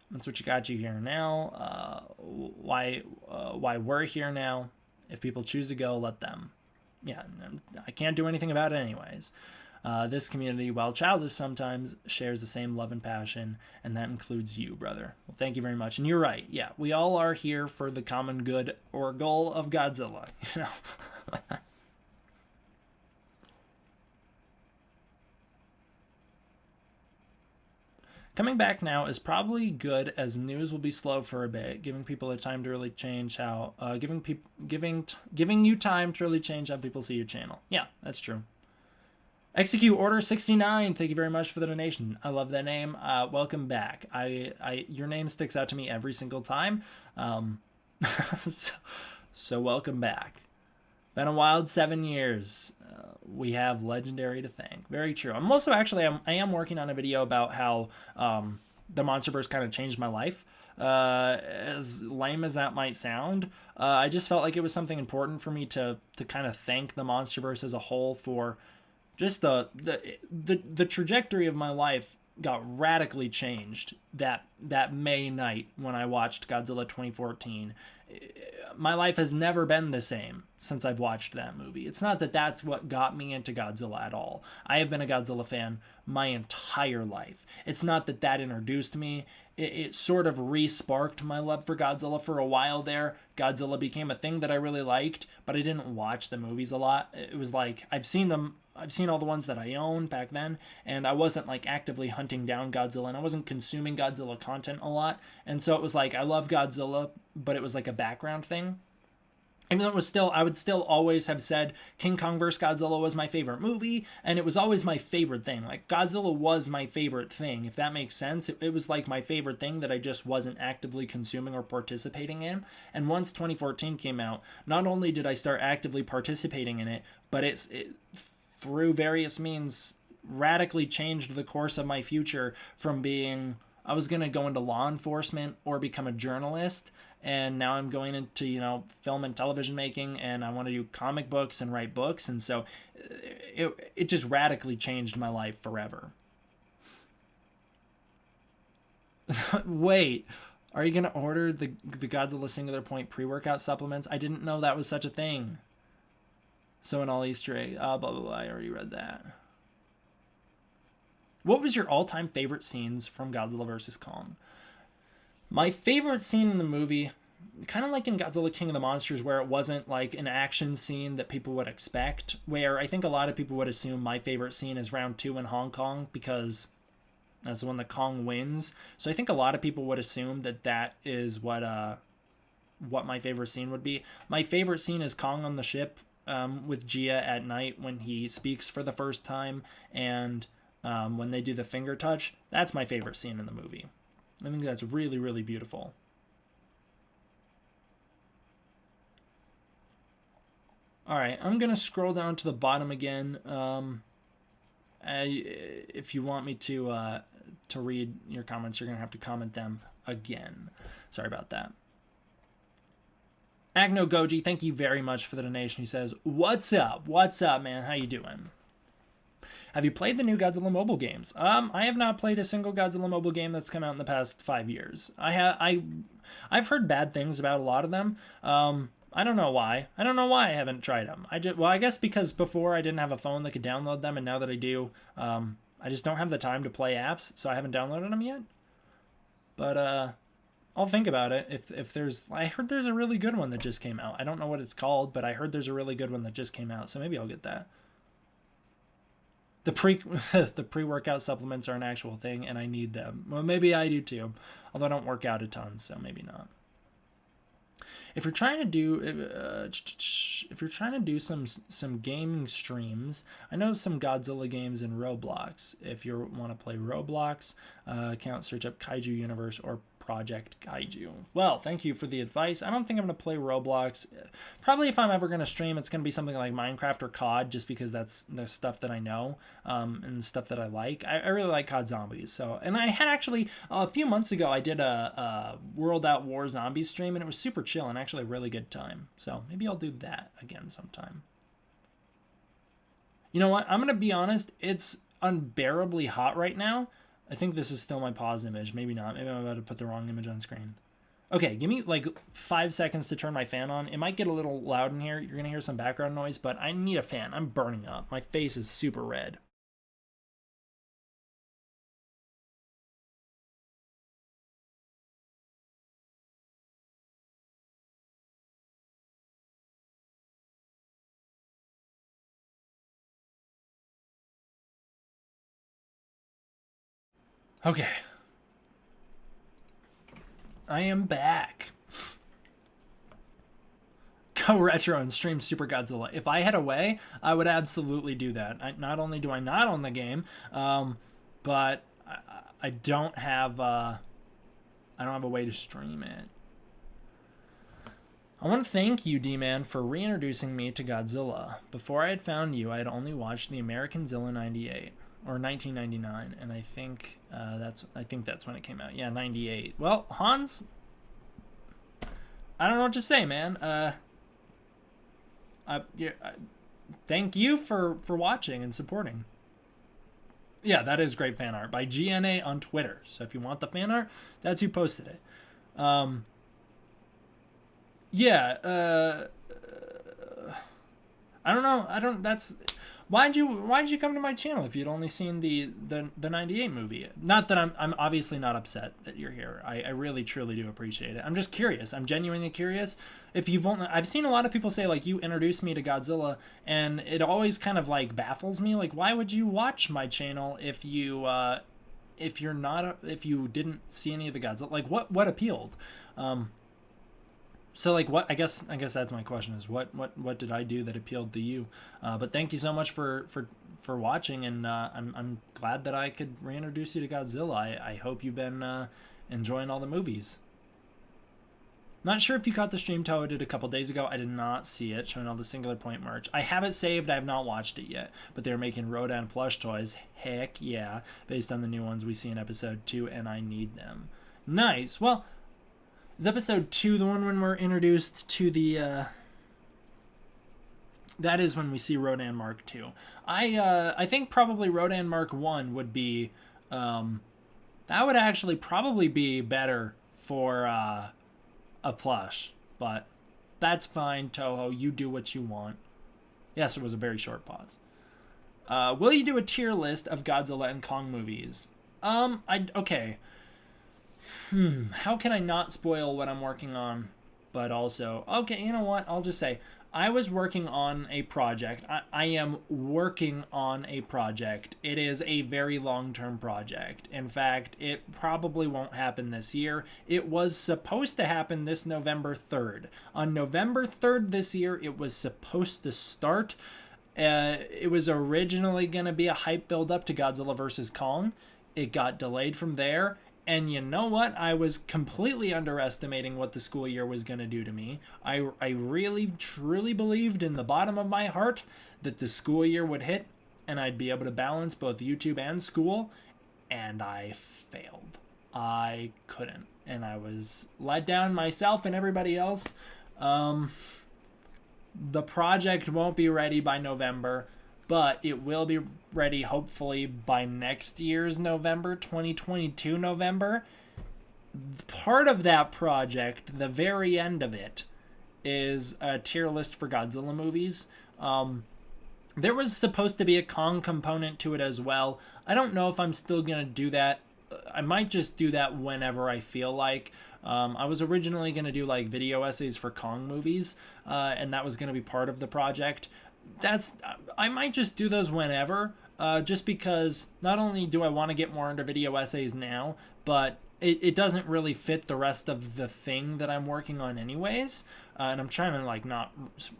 That's what got you here now. Why we're here now. If people choose to go, let them. Yeah, I can't do anything about it anyways. This community, while childish sometimes, shares the same love and passion, and that includes you, brother. Well, thank you very much. And you're right. Yeah, we all are here for the common good or goal of Godzilla. You know. Coming back now is probably good, as news will be slow for a bit, giving people a time to really change how giving you time to really change how people see your channel. Yeah, that's true. Execute Order 69. Thank you very much for the donation. I love that name. Welcome back. Your name sticks out to me every single time. So welcome back. Been a wild 7 years. We have legendary to thank. Very true. I'm also actually, I am working on a video about how the Monsterverse kind of changed my life. As lame as that might sound, I just felt like it was something important for me to kind of thank the Monsterverse as a whole for just the trajectory of my life got radically changed that May night when I watched Godzilla 2014. My life has never been the same since I've watched that movie. It's not that that's what got me into Godzilla at all. I have been a Godzilla fan my entire life. It's not that that introduced me. It sort of re-sparked my love for Godzilla for a while there. Godzilla became a thing that I really liked, but I didn't watch the movies a lot. It was like, I've seen all the ones that I owned back then, and I wasn't like actively hunting down Godzilla, and I wasn't consuming Godzilla content a lot. And so it was like, I love Godzilla, but it was like a background thing. Even though I would still always have said King Kong vs. Godzilla was my favorite movie, and it was always my favorite thing. Like, Godzilla was my favorite thing, if that makes sense. It was like my favorite thing that I just wasn't actively consuming or participating in. And once 2014 came out, not only did I start actively participating in it, but it through various means radically changed the course of my future from being, I was going to go into law enforcement or become a journalist, and now I'm going into, film and television making, and I want to do comic books and write books, and so it just radically changed my life forever. Wait, are you going to order the Godzilla Singular Point pre-workout supplements? I didn't know that was such a thing. So in all Easter egg, blah, blah, blah, I already read that. What was your all-time favorite scenes from Godzilla vs. Kong? My favorite scene in the movie, kind of like in Godzilla King of the Monsters, where it wasn't like an action scene that people would expect, where I think a lot of people would assume my favorite scene is round 2 in Hong Kong, because that's the one that Kong wins. So I think a lot of people would assume that that is what my favorite scene would be. My favorite scene is Kong on the ship with Gia at night when he speaks for the first time, and when they do the finger touch. That's my favorite scene in the movie. I think that's really, really beautiful. All right, I'm going to scroll down to the bottom again. If you want me to read your comments, you're going to have to comment them again. Sorry about that. Agno Goji, thank you very much for the donation. He says, "What's up? What's up, man? How you doing? Have you played the new Godzilla mobile games?" I have not played a single Godzilla mobile game that's come out in the past 5 years. I've heard bad things about a lot of them. I don't know why. I haven't tried them. I guess because before I didn't have a phone that could download them, and now that I do, I just don't have the time to play apps, so I haven't downloaded them yet. But I'll think about it. If there's, I heard there's a really good one that just came out. I don't know what it's called, but I heard there's a really good one that just came out, so maybe I'll get that. The pre-workout supplements are an actual thing, and I need them. Well, maybe I do too, although I don't work out a ton, so maybe not. If you're trying to do some gaming streams, I know some Godzilla games in Roblox. If you want to play Roblox, account, search up Kaiju Universe or Project Kaiju. Well, thank you for the advice. I don't think I'm going to play Roblox. Probably if I'm ever going to stream, it's going to be something like Minecraft or COD, just because that's the stuff that I know and stuff that I like. I really like COD Zombies. So, and I had actually, a few months ago, I did a World at War Zombies stream, and it was super chill and actually a really good time. So maybe I'll do that again sometime. You know what? I'm going to be honest. It's unbearably hot right now. I think this is still my pause image. Maybe not. Maybe I'm about to put the wrong image on screen. Okay, give me like 5 seconds to turn my fan on. It might get a little loud in here. You're going to hear some background noise, but I need a fan. I'm burning up. My face is super red. Okay. I am back. Go retro and stream Super Godzilla. If I had a way, I would absolutely do that. Not only do I not own the game, but I don't have a way to stream it. I want to thank you, D-Man, for reintroducing me to Godzilla. Before I had found you, I had only watched the American Zilla 98. Or 1999, and I think that's when it came out. Yeah, 98. Well, Hans, I don't know what to say, man. Thank you for watching and supporting. Yeah, that is great fan art by GNA on Twitter. So if you want the fan art, that's who posted it. Yeah. I don't know. Why'd you come to my channel if you'd only seen the 98 movie? Not that I'm obviously not upset that you're here. I really truly do appreciate it. I'm just curious. I'm genuinely curious. I've seen a lot of people say like you introduced me to Godzilla, and it always kind of like baffles me. Like, why would you watch my channel if you didn't see any of the Godzilla? Like, what appealed? So like what I guess that's my question is what did I do that appealed to you? But thank you so much for watching, and I'm glad that I could reintroduce you to Godzilla. I hope you've been enjoying all the movies. Not sure if you caught the stream Toho did a couple days ago. I did not see it, showing all the Singular Point merch. I have it saved. I have not watched it yet, but they're making Rodan plush toys. Heck yeah, based on the new ones we see in episode 2, and I need them. Nice. Well, is episode 2 the one when we're introduced to the that is when we see Rodan Mark 2. I think probably Rodan Mark 1 would be that would actually probably be better for a plush, but that's fine, Toho. You do what you want. Yes, it was a very short pause. Will you do a tier list of Godzilla and Kong movies? Okay. How can I not spoil what I'm working on? But also, okay, you know what? I'll just say I was working on a project. I am working on a project. It is a very long-term project. In fact, it probably won't happen this year. It was supposed to happen this November 3rd. On November 3rd this year, it was supposed to start. It was originally going to be a hype build-up to Godzilla vs. Kong. It got delayed from there. And you know what? I was completely underestimating what the school year was going to do to me. I really, truly believed in the bottom of my heart that the school year would hit and I'd be able to balance both YouTube and school. And I failed. I couldn't. And I was let down myself and everybody else. The project won't be ready by November, but it will be ready hopefully by next year's November, 2022 November. Part of that project, the very end of it, is a tier list for Godzilla movies. There was supposed to be a Kong component to it as well. I don't know if I'm still going to do that. I might just do that whenever I feel like. I was originally going to do like video essays for Kong movies, and that was going to be part of the project. I might just do those whenever, just because not only do I want to get more into video essays now, but it doesn't really fit the rest of the thing that I'm working on anyways, and I'm trying to like not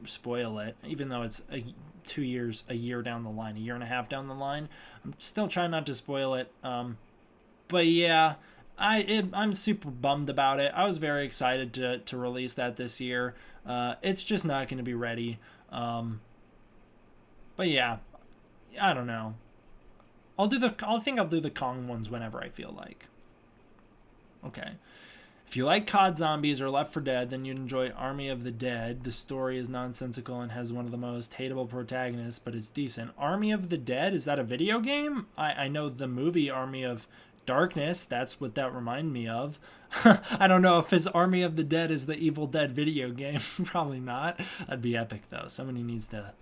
spoil it, even though it's a year down the line, a year and a half down the line. I'm still trying not to spoil it, but yeah, I'm super bummed about it. I was very excited to release that this year. It's just not going to be ready. But yeah, I don't know. I think I'll do the Kong ones whenever I feel like. Okay. If you like COD Zombies or Left 4 Dead, then you'd enjoy Army of the Dead. The story is nonsensical and has one of the most hateable protagonists, but it's decent. Army of the Dead? Is that a video game? I know the movie Army of Darkness. That's what that reminded me of. I don't know if it's Army of the Dead is the Evil Dead video game. Probably not. That'd be epic, though. Somebody needs to...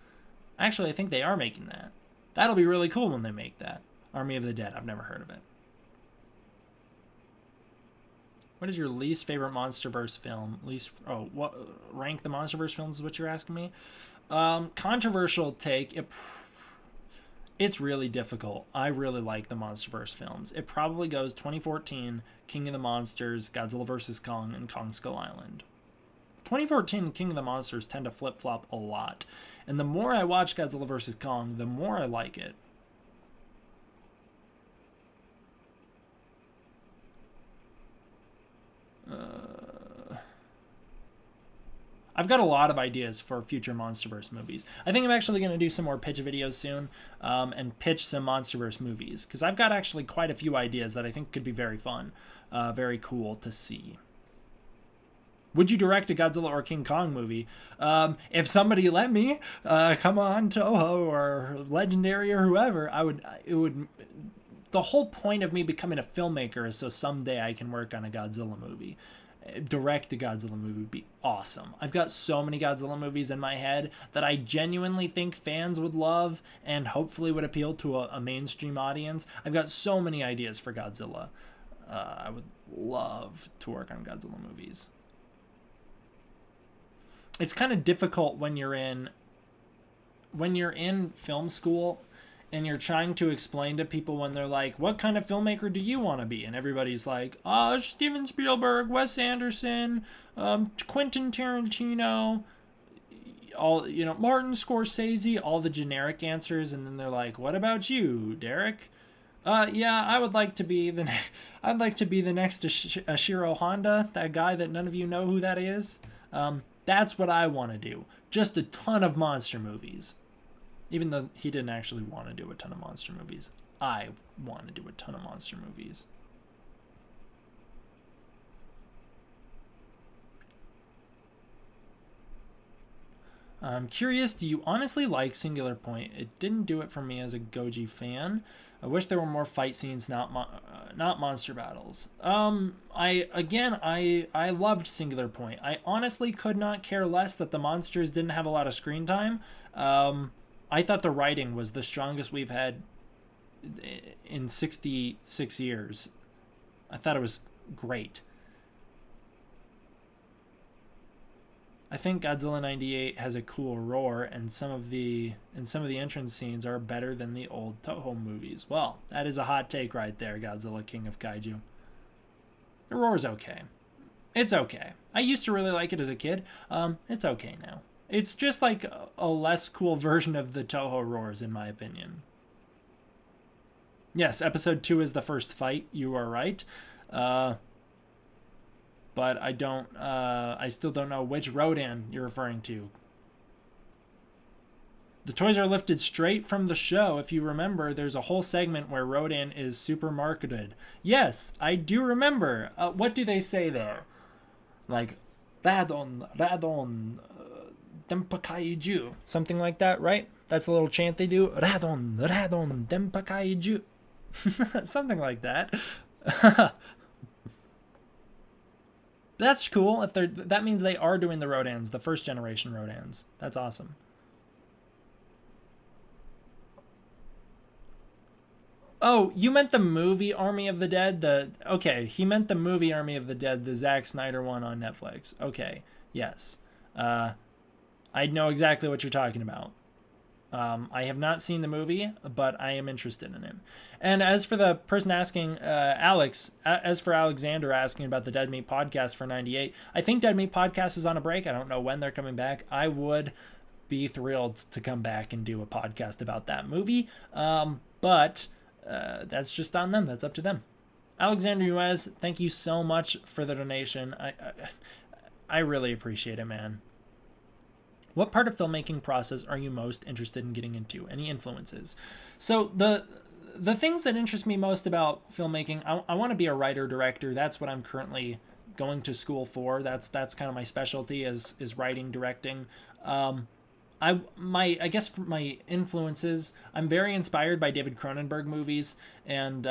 Actually, I think they are making that. That'll be really cool when they make that. Army of the Dead. I've never heard of it. What is your least favorite Monsterverse film? Rank the Monsterverse films is what you're asking me? Controversial take. It's really difficult. I really like the Monsterverse films. It probably goes 2014, King of the Monsters, Godzilla vs. Kong, and Kong Skull Island. 2014 King of the Monsters tend to flip-flop a lot. And the more I watch Godzilla vs. Kong, the more I like it. I've got a lot of ideas for future Monsterverse movies. I think I'm actually going to do some more pitch videos soon and pitch some Monsterverse movies. Because I've got actually quite a few ideas that I think could be very fun. Very cool to see. Would you direct a Godzilla or King Kong movie? If somebody let me, come on, Toho or Legendary or whoever, the whole point of me becoming a filmmaker is so someday I can work on a Godzilla movie. Direct a Godzilla movie would be awesome. I've got so many Godzilla movies in my head that I genuinely think fans would love and hopefully would appeal to a mainstream audience. I've got so many ideas for Godzilla. I would love to work on Godzilla movies. It's kind of difficult when you're in film school and you're trying to explain to people when they're like, what kind of filmmaker do you want to be? And everybody's like, Steven Spielberg, Wes Anderson, Quentin Tarantino, Martin Scorsese, all the generic answers. And then they're like, what about you, Derek? Yeah, I would like to be the next Ashiro Honda, that guy that none of you know who that is. That's what I want to do. Just a ton of monster movies. Even though he didn't actually want to do a ton of monster movies. I want to do a ton of monster movies. I'm curious, do you honestly like Singular Point? It didn't do it for me as a Goji fan. I wish there were more fight scenes, not monster battles. I loved Singular Point. I honestly could not care less that the monsters didn't have a lot of screen time. I thought the writing was the strongest we've had in 66 years. I thought it was great. I think Godzilla 98 has a cool roar, and some of the entrance scenes are better than the old Toho movies. Well, that is a hot take right there, Godzilla King of Kaiju. The roar's okay. It's okay. I used to really like it as a kid. It's okay now. It's just like a less cool version of the Toho roars, in my opinion. Yes, episode 2 is the first fight. You are right. But I still don't know which Rodan you're referring to. The toys are lifted straight from the show. If you remember, there's a whole segment where Rodan is super marketed. Yes, I do remember. What do they say there? Like, Radon, Dempa Kaiju. Something like that, right? That's a little chant they do. Radon, Dempa Kaiju. Something like that. That's cool. If that means they are doing the Rodans, the first generation Rodans. That's awesome. Oh, you meant the movie Army of the Dead? Okay, he meant the movie Army of the Dead, the Zack Snyder one on Netflix. Okay, yes. I know exactly what you're talking about. I have not seen the movie, but I am interested in it. And as for the person asking, as for Alexander asking about the Dead Meat Podcast for 98, I think Dead Meat Podcast is on a break. I don't know when they're coming back. I would be thrilled to come back and do a podcast about that movie. But that's just on them. That's up to them. Alexander Uez, thank you so much for the donation. I really appreciate it, man. What part of filmmaking process are you most interested in getting into? Any influences? So the things that interest me most about filmmaking, I want to be a writer-director. That's what I'm currently going to school for. That's kind of my specialty is writing, directing. I guess for my influences, I'm very inspired by David Cronenberg movies, and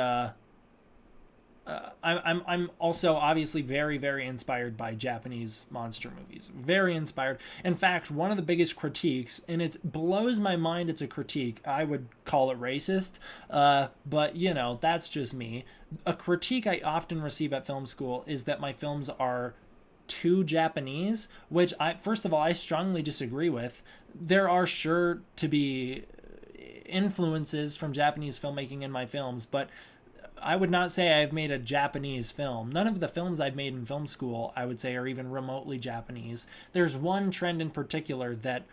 I'm also obviously very, very inspired by Japanese monster movies. Very inspired. In fact, one of the biggest critiques, and it blows my mind it's a critique, I would call it racist, but you know, that's just me. A critique I often receive at film school is that my films are too Japanese, which first of all, I strongly disagree with. There are sure to be influences from Japanese filmmaking in my films, but I would not say I've made a Japanese film. None of the films I've made in film school, I would say, are even remotely Japanese. There's one trend in particular that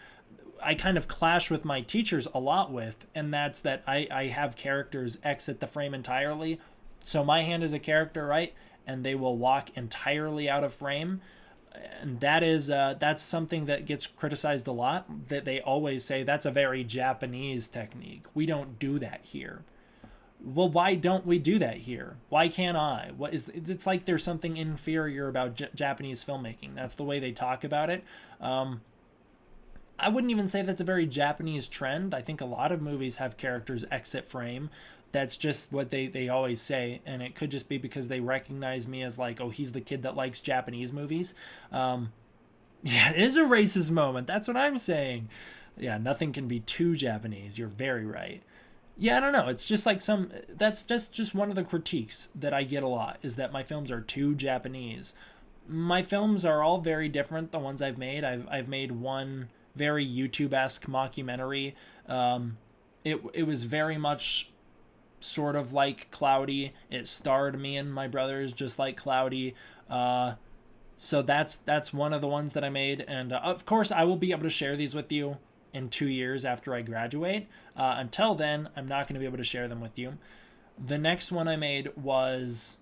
I kind of clash with my teachers a lot with, and that's that I have characters exit the frame entirely. So my hand is a character, right? And they will walk entirely out of frame. And that's something that gets criticized a lot, that they always say that's a very Japanese technique. We don't do that here. Well, why don't we do that here? Why can't I? It's like there's something inferior about Japanese filmmaking. That's the way they talk about it. I wouldn't even say that's a very Japanese trend. I think a lot of movies have characters exit frame. That's just what they always say, and it could just be because they recognize me as like, oh, he's the kid that likes Japanese movies. Yeah, it is a racist moment. That's what I'm saying. Yeah, nothing can be too Japanese. You're very right. Yeah, I don't know. It's just like that's just one of the critiques that I get a lot, is that my films are too Japanese. My films are all very different, the ones I've made. I've made one very YouTube-esque mockumentary. It was very much sort of like Cloudy. It starred me and my brothers just like Cloudy. So that's one of the ones that I made. And of course, I will be able to share these with you in 2 years after I graduate. Until then, I'm not going to be able to share them with you. The next one I made was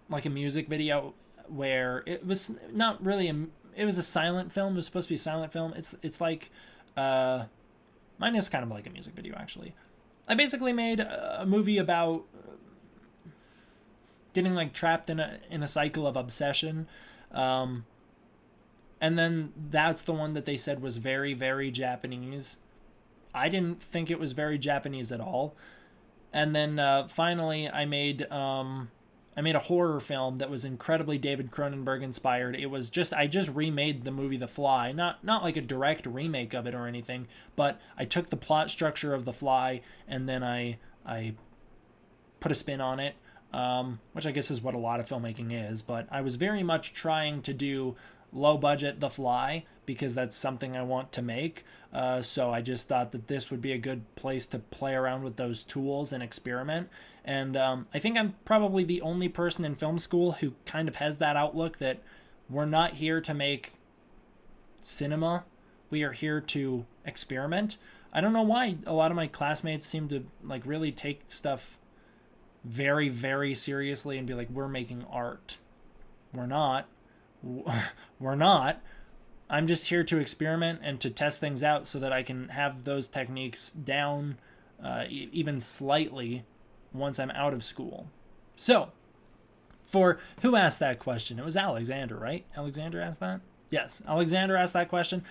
like a music video where it was not really it was a silent film. It was supposed to be a silent film. It's like mine is kind of like a music video, actually. I basically made a movie about getting like trapped in a cycle of obsession. And then that's the one that they said was very, very Japanese. I didn't think it was very Japanese at all. And then finally, I made a horror film that was incredibly David Cronenberg inspired. It was I just remade the movie The Fly, not like a direct remake of it or anything, but I took the plot structure of The Fly and then I put a spin on it. which I guess is what a lot of filmmaking is, but I was very much trying to do low budget The Fly because that's something I want to make. So I just thought that this would be a good place to play around with those tools and experiment. And I think I'm probably the only person in film school who kind of has that outlook that we're not here to make cinema. We are here to experiment. I don't know why a lot of my classmates seem to like really take stuff very, very seriously and be like, we're making art. We're not. We're not. I'm just here to experiment and to test things out so that I can have those techniques down even slightly once I'm out of school. So, for who asked that question? It was Alexander, right? Alexander asked that? Yes, Alexander asked that question.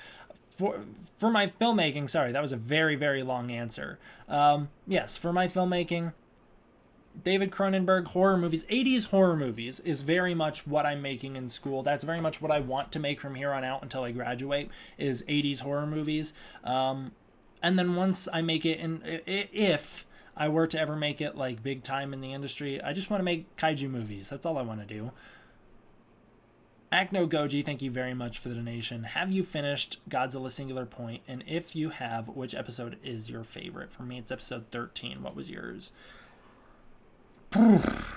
For my filmmaking, sorry, that was a very, very long answer. Yes, for my filmmaking, David Cronenberg horror movies, 80s horror movies is very much what I'm making in school. That's very much what I want to make from here on out until I graduate, is 80s horror movies. And then once I make it, if I were to ever make it like big time in the industry, I just want to make kaiju movies. That's all I want to do. Acno Goji, thank you very much for the donation. Have you finished Godzilla Singular Point? And if you have, which episode is your favorite? For me, it's episode 13. What was yours?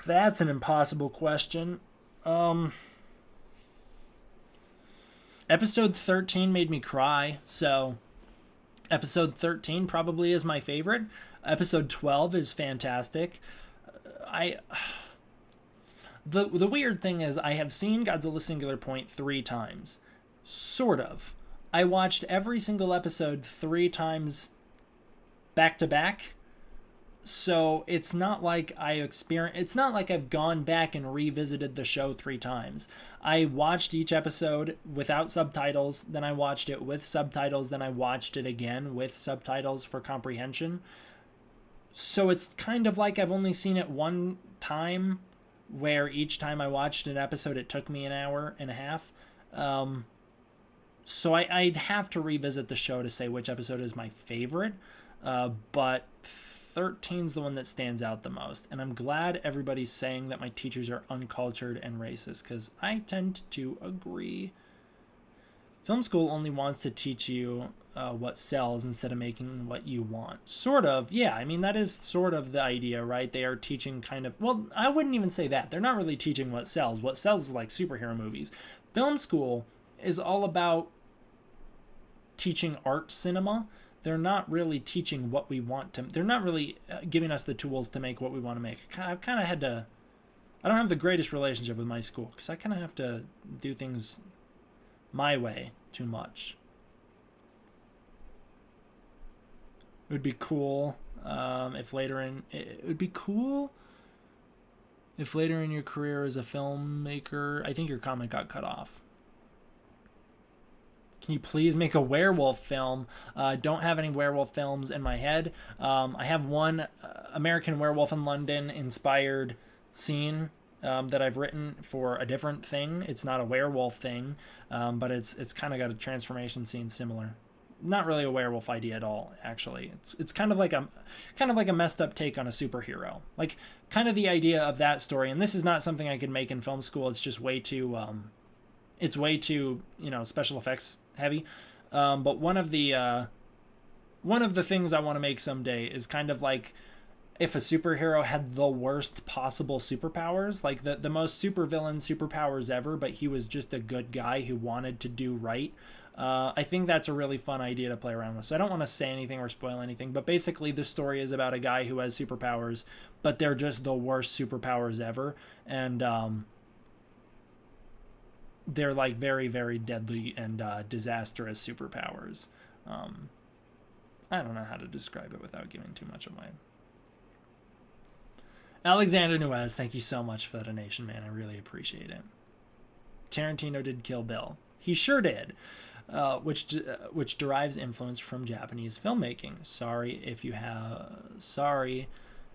That's an impossible question. Episode 13 made me cry, so episode 13 probably is my favorite. Episode 12 is fantastic. The weird thing is I have seen Godzilla Singular Point 3 times. Sort of. I watched every single episode 3 times back to back. So it's not like it's not like I've gone back and revisited the show 3 times. I watched each episode without subtitles, then I watched it with subtitles, then I watched it again with subtitles for comprehension. So it's kind of like I've only seen it one time, where each time I watched an episode it took me an hour and a half. So I'd have to revisit the show to say which episode is my favorite, but 13's the one that stands out the most, and I'm glad everybody's saying that my teachers are uncultured and racist, because I tend to agree. Film school only wants to teach you what sells instead of making what you want. Sort of, yeah, I mean, that is sort of the idea, right? They are teaching kind of, well, I wouldn't even say that. They're not really teaching what sells. What sells is like superhero movies. Film school is all about teaching art cinema. They're not really teaching what we want to. They're not really giving us the tools to make what we want to make. I've kind of had to. I don't have the greatest relationship with my school because I kind of have to do things my way too much. It would be cool if later in your career as a filmmaker. I think your comment got cut off. Can you please make a werewolf film? Don't have any werewolf films in my head. I have one American Werewolf in London inspired scene that I've written for a different thing. It's not a werewolf thing, but it's kind of got a transformation scene similar. Not really a werewolf idea at all, actually. It's kind of like a messed up take on a superhero. Like kind of the idea of that story. And this is not something I could make in film school. It's just way too special effects heavy. But one of the things I want to make someday is kind of like if a superhero had the worst possible superpowers, like the most supervillain superpowers ever, but he was just a good guy who wanted to do right. I think that's a really fun idea to play around with. So I don't want to say anything or spoil anything, but basically the story is about a guy who has superpowers, but they're just the worst superpowers ever. And they're like very, very deadly and disastrous superpowers. I don't know how to describe it without giving too much away. Alexander Nuez, thank you so much for the donation, man. I really appreciate it. Tarantino did Kill Bill. He sure did. Which derives influence from Japanese filmmaking. Sorry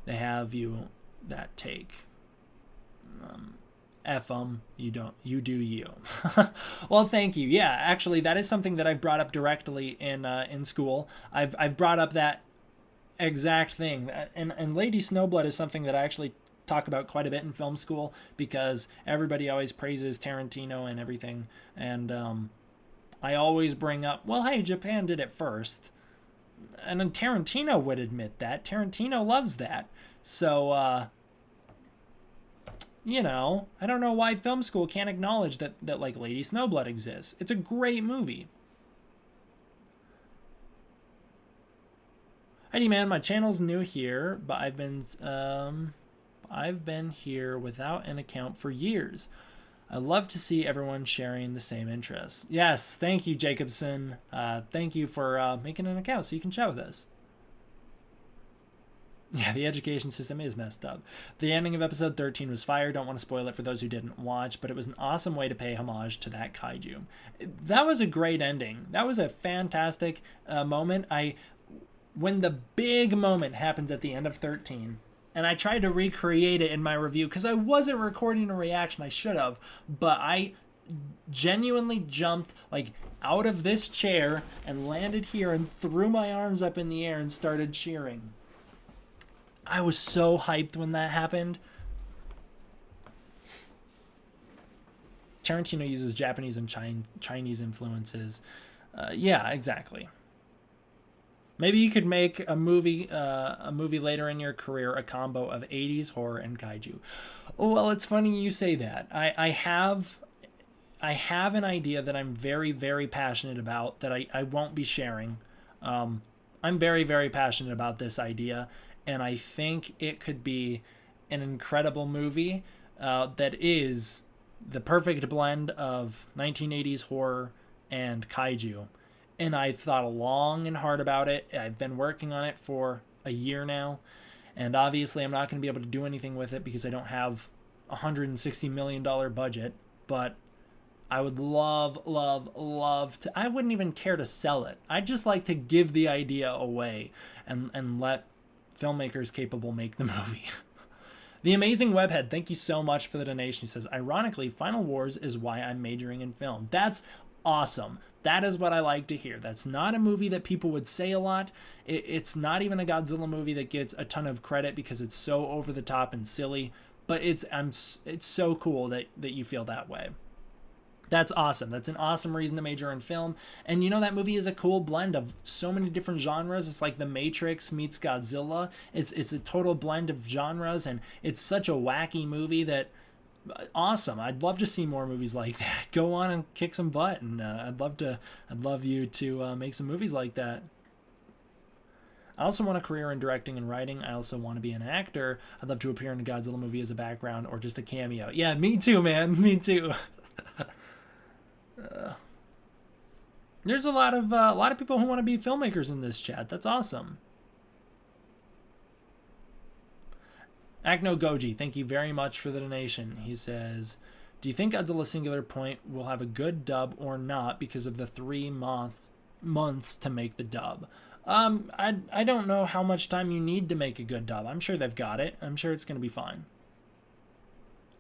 they have you that take. F 'em, you do you. Well, thank you. Yeah, actually, that is something that I've brought up directly in school. I've brought up that exact thing, and Lady Snowblood is something that I actually talk about quite a bit in film school because everybody always praises Tarantino and everything. And I always bring up, well, hey, Japan did it first. And then Tarantino would admit that. Tarantino loves that. So, I don't know why film school can't acknowledge that like Lady Snowblood exists. It's a great movie. Heidi man, my channel's new here, but I've been here without an account for years. I love to see everyone sharing the same interests. Yes, thank you, Jacobson. Thank you for making an account so you can chat with us. Yeah, the education system is messed up. The ending of episode 13 was fire. Don't want to spoil it for those who didn't watch, but it was an awesome way to pay homage to that kaiju. That was a great ending. That was a fantastic moment. When the big moment happens at the end of 13, and I tried to recreate it in my review because I wasn't recording a reaction. I should have, but I genuinely jumped like out of this chair and landed here and threw my arms up in the air and started cheering. I was so hyped when that happened. Tarantino uses Japanese and Chinese influences. Yeah, exactly. Maybe you could make a movie later in your career, a combo of 80s horror and kaiju. Oh, well, it's funny you say that. I have an idea that I'm very, very passionate about that I won't be sharing. I'm very, very passionate about this idea, and I think it could be an incredible movie that is the perfect blend of 1980s horror and kaiju. And I thought long and hard about it. I've been working on it for a year now. And obviously I'm not going to be able to do anything with it because I don't have a $160 million budget. But I would love to. I wouldn't even care to sell it. I'd just like to give the idea away and let filmmakers capable make the movie. The Amazing Webhead, thank you so much for the donation. He says, ironically, Final Wars is why I'm majoring in film. That's awesome. That is what I like to hear. That's not a movie that people would say a lot. It's not even a Godzilla movie that gets a ton of credit because it's so over the top and silly. But it's so cool that you feel that way. That's awesome. That's an awesome reason to major in film. And that movie is a cool blend of so many different genres. It's like The Matrix meets Godzilla. It's a total blend of genres, and it's such a wacky movie that awesome. I'd love to see more movies like that. Go on and kick some butt, and I'd love you to make some movies like that. I also want a career in directing and writing. I also want to be an actor. I'd love to appear in a Godzilla movie as a background or just a cameo. Yeah, me too, man. Me too. There's a lot of people who want to be filmmakers in this chat. That's awesome. Acno Goji, thank you very much for the donation. He says, do you think Godzilla Singular Point will have a good dub or not because of the 3 months to make the dub? I don't know how much time you need to make a good dub. I'm sure they've got it. I'm sure it's going to be fine.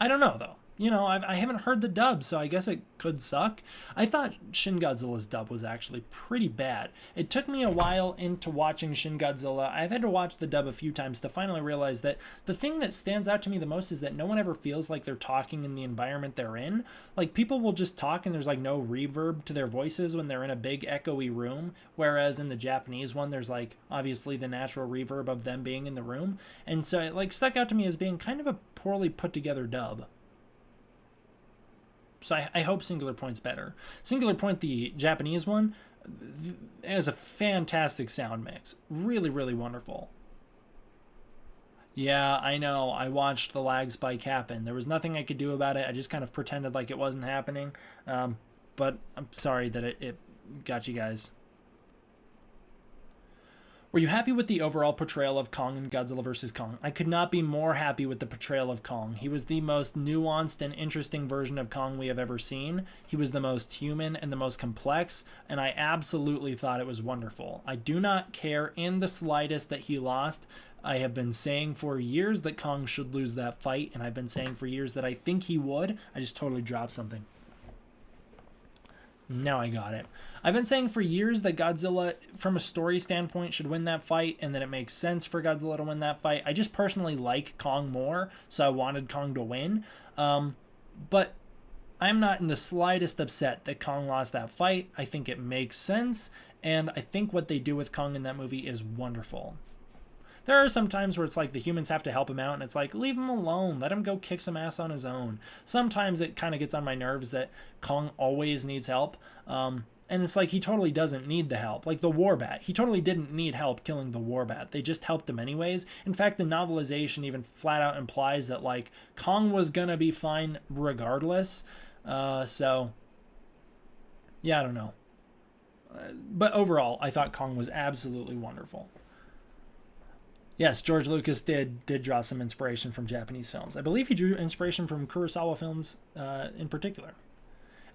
I don't know, though. I haven't heard the dub, so I guess it could suck. I thought Shin Godzilla's dub was actually pretty bad. It took me a while into watching Shin Godzilla. I've had to watch the dub a few times to finally realize that the thing that stands out to me the most is that no one ever feels like they're talking in the environment they're in. Like, people will just talk and there's like no reverb to their voices when they're in a big echoey room, whereas in the Japanese one there's like obviously the natural reverb of them being in the room. And so it like stuck out to me as being kind of a poorly put together dub. So I hope Singular Point's better. Singular Point, the Japanese one, has a fantastic sound mix. Really, really wonderful. Yeah, I know. I watched the lag spike happen. There was nothing I could do about it. I just kind of pretended like it wasn't happening. But I'm sorry that it got you guys. Were you happy with the overall portrayal of Kong in Godzilla vs. Kong? I could not be more happy with the portrayal of Kong. He was the most nuanced and interesting version of Kong we have ever seen. He was the most human and the most complex, and I absolutely thought it was wonderful. I do not care in the slightest that he lost. I have been saying for years that Kong should lose that fight, and I've been saying for years that I think he would. I just totally dropped something. Now I got it. I've been saying for years that Godzilla, from a story standpoint, should win that fight, and that it makes sense for Godzilla to win that fight. I just personally like Kong more, so I wanted Kong to win. But I'm not in the slightest upset that Kong lost that fight. I think it makes sense, and I think what they do with Kong in that movie is wonderful. There are some times where it's like the humans have to help him out, and it's like, leave him alone. Let him go kick some ass on his own. Sometimes it kind of gets on my nerves that Kong always needs help. And it's like he totally doesn't need the help. Like the Warbat. He totally didn't need help killing the Warbat. They just helped him anyways. In fact, the novelization even flat out implies that like Kong was going to be fine regardless. So, yeah, I don't know. But overall, I thought Kong was absolutely wonderful. Yes, George Lucas did draw some inspiration from Japanese films. I believe he drew inspiration from Kurosawa films in particular.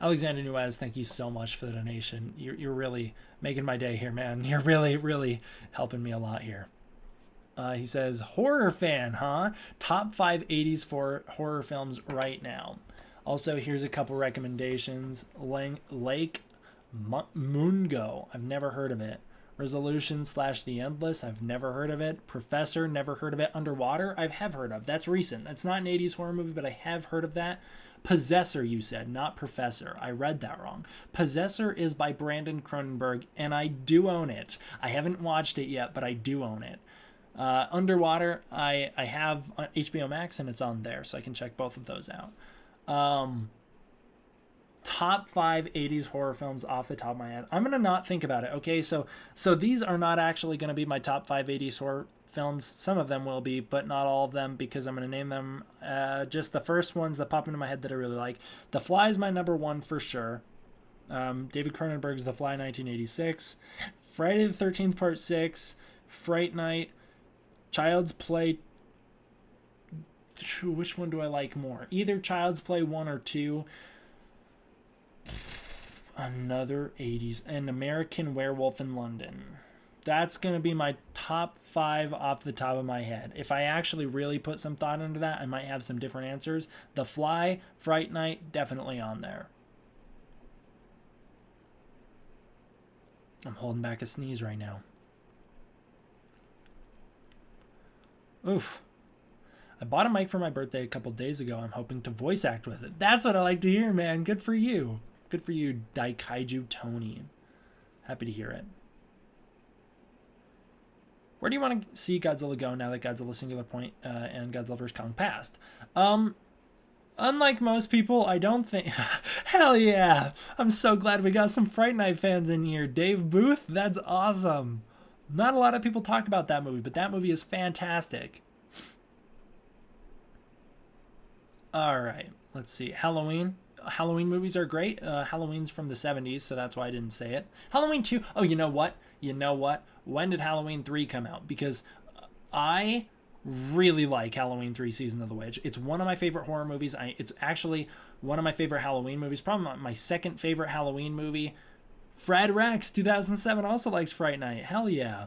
Alexander Nuez, thank you so much for the donation. You're really making my day here, man. You're really, really helping me a lot here. He says, horror fan, huh? Top 5 80s for horror films right now. Also, here's a couple recommendations. Lake Mungo. I've never heard of it. Resolution / The Endless. I've never heard of it. Professor. Never heard of it. Underwater. I have heard of. That's recent. That's not an 80s horror movie, but I have heard of that. Possessor, you said, not Professor. I read that wrong. Possessor is by Brandon Cronenberg, and I do own it. I haven't watched it yet, but I do own it. Underwater, I have HBO Max, and it's on there, so I can check both of those out. Top 5 80s horror films off the top of my head. I'm going to not think about it, okay? So these are not actually going to be my top 5 80s horror films. Some of them will be, but not all of them, because I'm going to name them just the first ones that pop into my head that I really like. The Fly is my number 1 for sure. David Cronenberg's The Fly 1986. Friday the 13th Part 6. Fright Night. Child's Play. Which one do I like more? Either Child's Play 1 or 2. Another 80s. An American Werewolf in London. That's going to be my top 5 off the top of my head. If I actually really put some thought into that, I might have some different answers. The Fly, Fright Night, definitely on there. I'm holding back a sneeze right now. Oof. I bought a mic for my birthday a couple days ago. I'm hoping to voice act with it. That's what I like to hear, man. Good for you. Good for you, Kaiju Tony. Happy to hear it. Where do you want to see Godzilla go now that Godzilla Singular Point and Godzilla vs. Kong passed? Unlike most people, I don't think... Hell yeah! I'm so glad we got some Fright Night fans in here. Dave Booth, that's awesome. Not a lot of people talk about that movie, but that movie is fantastic. All right, let's see. Halloween. Halloween movies are great. Halloween's from the 70s, so that's why I didn't say it. Halloween 2. Oh, you know what? When did Halloween 3 come out? Because I really like Halloween 3 Season of the Witch. It's one of my favorite horror movies. It's actually one of my favorite Halloween movies. Probably my second favorite Halloween movie. Fred Rex, 2007, also likes Fright Night. Hell yeah.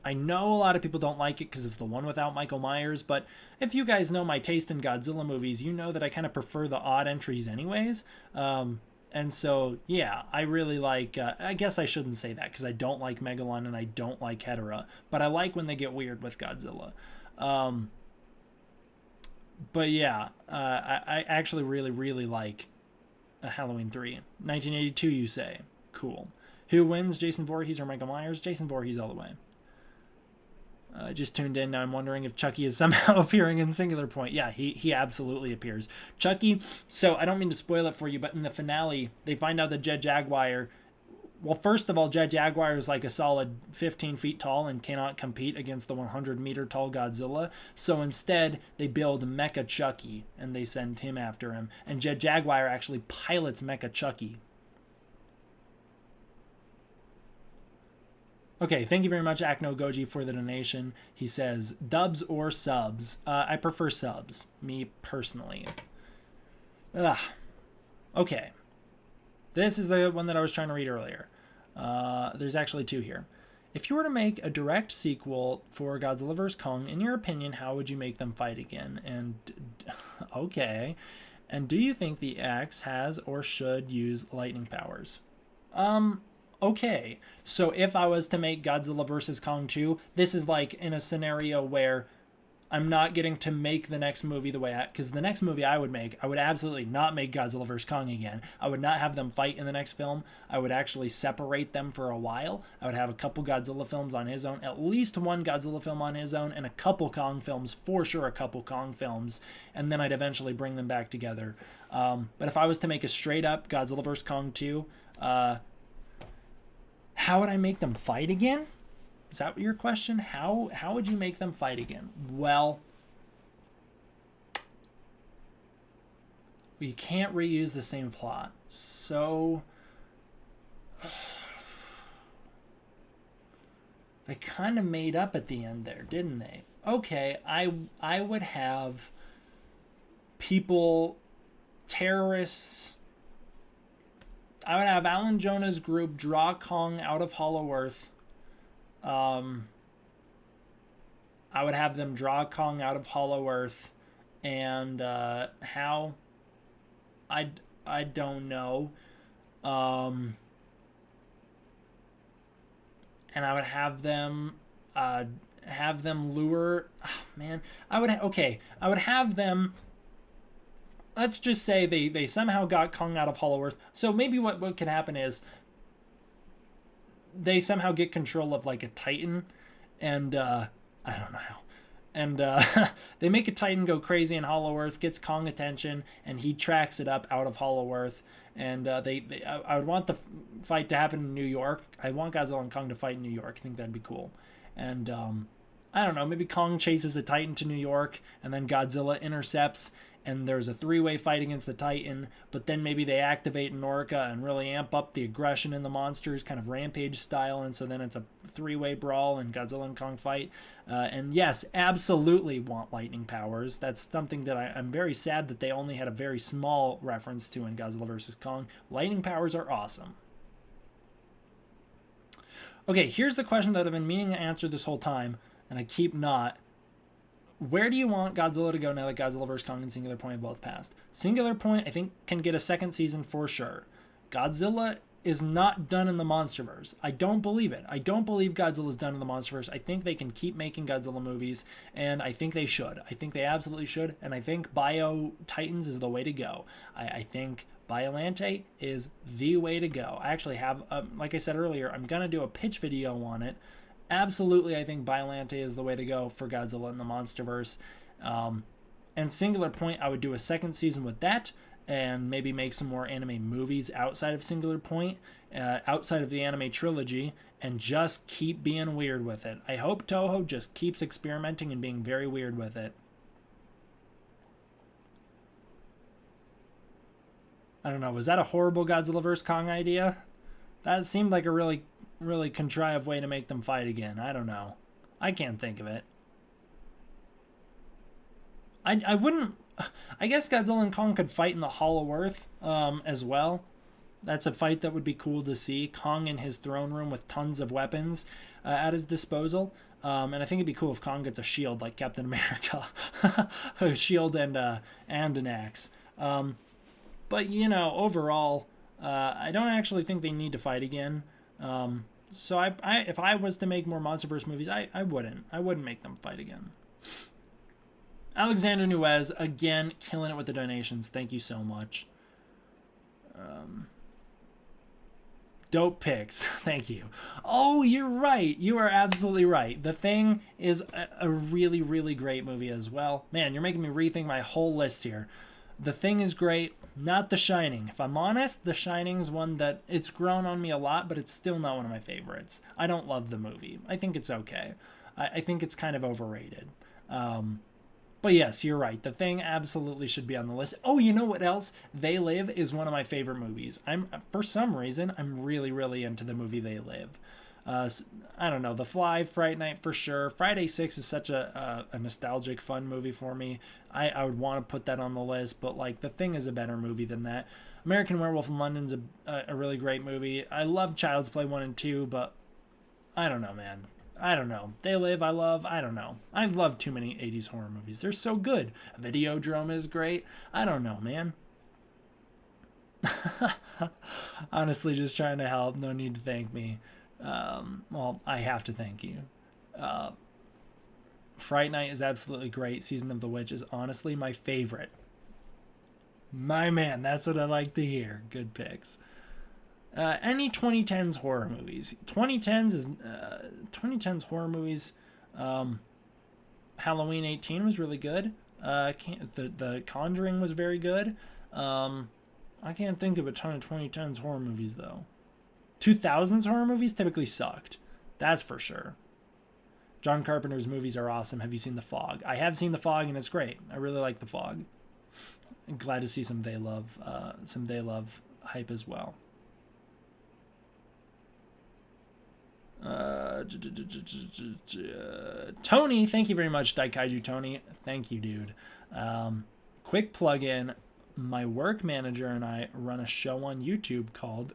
I know a lot of people don't like it because it's the one without Michael Myers, but if you guys know my taste in Godzilla movies, you know that I kind of prefer the odd entries anyways. And so, yeah, I really like... I guess I shouldn't say that because I don't like Megalon and I don't like Hedorah, but I like when they get weird with Godzilla. But yeah, I actually really, really like Halloween 3. 1982, you say. Cool. Who wins, Jason Voorhees or Michael Myers? Jason Voorhees all the way. Just tuned in. Now I'm wondering if Chucky is somehow appearing in Singular Point. Yeah, he absolutely appears. Chucky, so I don't mean to spoil it for you, but in the finale, they find out that Jet Jaguar... Well, first of all, Jet Jaguar is like a solid 15 feet tall and cannot compete against the 100-meter tall Godzilla. So instead, they build Mecha Chucky, and they send him after him. And Jet Jaguar actually pilots Mecha Chucky. Okay, thank you very much, Akno Goji, for the donation. He says, dubs or subs? I prefer subs, me personally. Okay. This is the one that I was trying to read earlier. There's actually 2 here. If you were to make a direct sequel for Godzilla vs. Kong, in your opinion, how would you make them fight again? And, okay. And do you think the X has or should use lightning powers? Okay, so if I was to make Godzilla vs. Kong 2, this is like in a scenario where I'm not getting to make the next movie the way because the next movie I would make, I would absolutely not make Godzilla vs. Kong again. I would not have them fight in the next film. I would actually separate them for a while. I would have a couple Godzilla films on his own, at least one Godzilla film on his own, and a couple Kong films, for sure a couple Kong films, and then I'd eventually bring them back together. But if I was to make a straight up Godzilla vs. Kong 2, how would I make them fight again? Is that your question? How would you make them fight again? Well, you can't reuse the same plot. So they kind of made up at the end there, didn't they? Okay, I would have people, terrorists. I would have Alan Jonah's group draw Kong out of Hollow Earth. I would have them draw Kong out of Hollow Earth, and how? I don't know. And I would have them lure. Oh, man, I would have them. Let's just say they somehow got Kong out of Hollow Earth. So maybe what could happen is they somehow get control of like a Titan, and I don't know how. And they make a Titan go crazy in Hollow Earth, gets Kong attention, and he tracks it up out of Hollow Earth. And I would want the fight to happen in New York. I want Godzilla and Kong to fight in New York. I think that'd be cool. And I don't know, maybe Kong chases a Titan to New York, and then Godzilla intercepts, and there's a three-way fight against the Titan, but then maybe they activate Norca and really amp up the aggression in the monsters, kind of Rampage style, and so then it's a three-way brawl and Godzilla and Kong fight. And yes, absolutely want lightning powers. That's something that I'm very sad that they only had a very small reference to in Godzilla vs. Kong. Lightning powers are awesome. Okay, here's the question that I've been meaning to answer this whole time, and I keep not. Where do you want Godzilla to go now that Godzilla vs. Kong and Singular Point have both passed? Singular Point, I think, can get a second season for sure. Godzilla is not done in the Monsterverse. I don't believe it. I don't believe Godzilla is done in the Monsterverse. I think they can keep making Godzilla movies, and I think they should. I think they absolutely should, and I think Bio Titans is the way to go. I think Biollante is the way to go. I actually have, like I said earlier, I'm going to do a pitch video on it. Absolutely, I think Biollante is the way to go for Godzilla in the Monsterverse. And Singular Point, I would do a second season with that, and maybe make some more anime movies outside of Singular Point, outside of the anime trilogy, and just keep being weird with it. I hope Toho just keeps experimenting and being very weird with it. I don't know, was that a horrible Godzilla vs. Kong idea? That seemed like a really contrived way to make them fight again. I don't know. I can't think of it. I wouldn't. I guess Godzilla and Kong could fight in the Hollow Earth as well. That's a fight that would be cool to see. Kong in his throne room with tons of weapons at his disposal. And I think it'd be cool if Kong gets a shield like Captain America. A shield and an axe. But, you know, overall, I don't actually think they need to fight again. So if I was to make more Monsterverse movies, I wouldn't make them fight again. Alexander Nuez, again, killing it with the donations. Thank you so much. Dope picks. Thank you. Oh, you're right. You are absolutely right. The Thing is a really, really great movie as well. Man, you're making me rethink my whole list here. The Thing is great. Not The Shining. If I'm honest, The Shining's one that it's grown on me a lot, but it's still not one of my favorites. I don't love the movie. I think it's okay. I think it's kind of overrated. But yes, you're right. The Thing absolutely should be on the list. Oh, you know what else? They Live is one of my favorite movies. For some reason, I'm really, really into the movie They Live. I don't know, The Fly, Fright Night for sure. Friday 6 is such a nostalgic, fun movie for me. I would want to put that on the list, but like The Thing is a better movie than that. American Werewolf in London's a really great movie. I love Child's Play 1 and 2, but I don't know, man. I don't know. They Live, I love. I don't know. I've loved too many 80s horror movies. They're so good. Videodrome is great. I don't know, man. Honestly, just trying to help. No need to thank me. Well, I have to thank you. Uh, Fright Night is absolutely great. Season of the Witch is honestly my favorite. My man, that's what I like to hear. Good picks. Any 2010s horror movies? 2010s horror movies. Halloween 18 was really good. The Conjuring was very good. I can't think of a ton of 2010s horror movies though. 2000s horror movies typically sucked. That's for sure. John Carpenter's movies are awesome. Have you seen The Fog? I have seen The Fog and it's great. I really like The Fog. I'm glad to see some They Love hype as well. Tony, thank you very much, Daikaiju Tony. Thank you, dude. Quick plug-in. My work manager and I run a show on YouTube called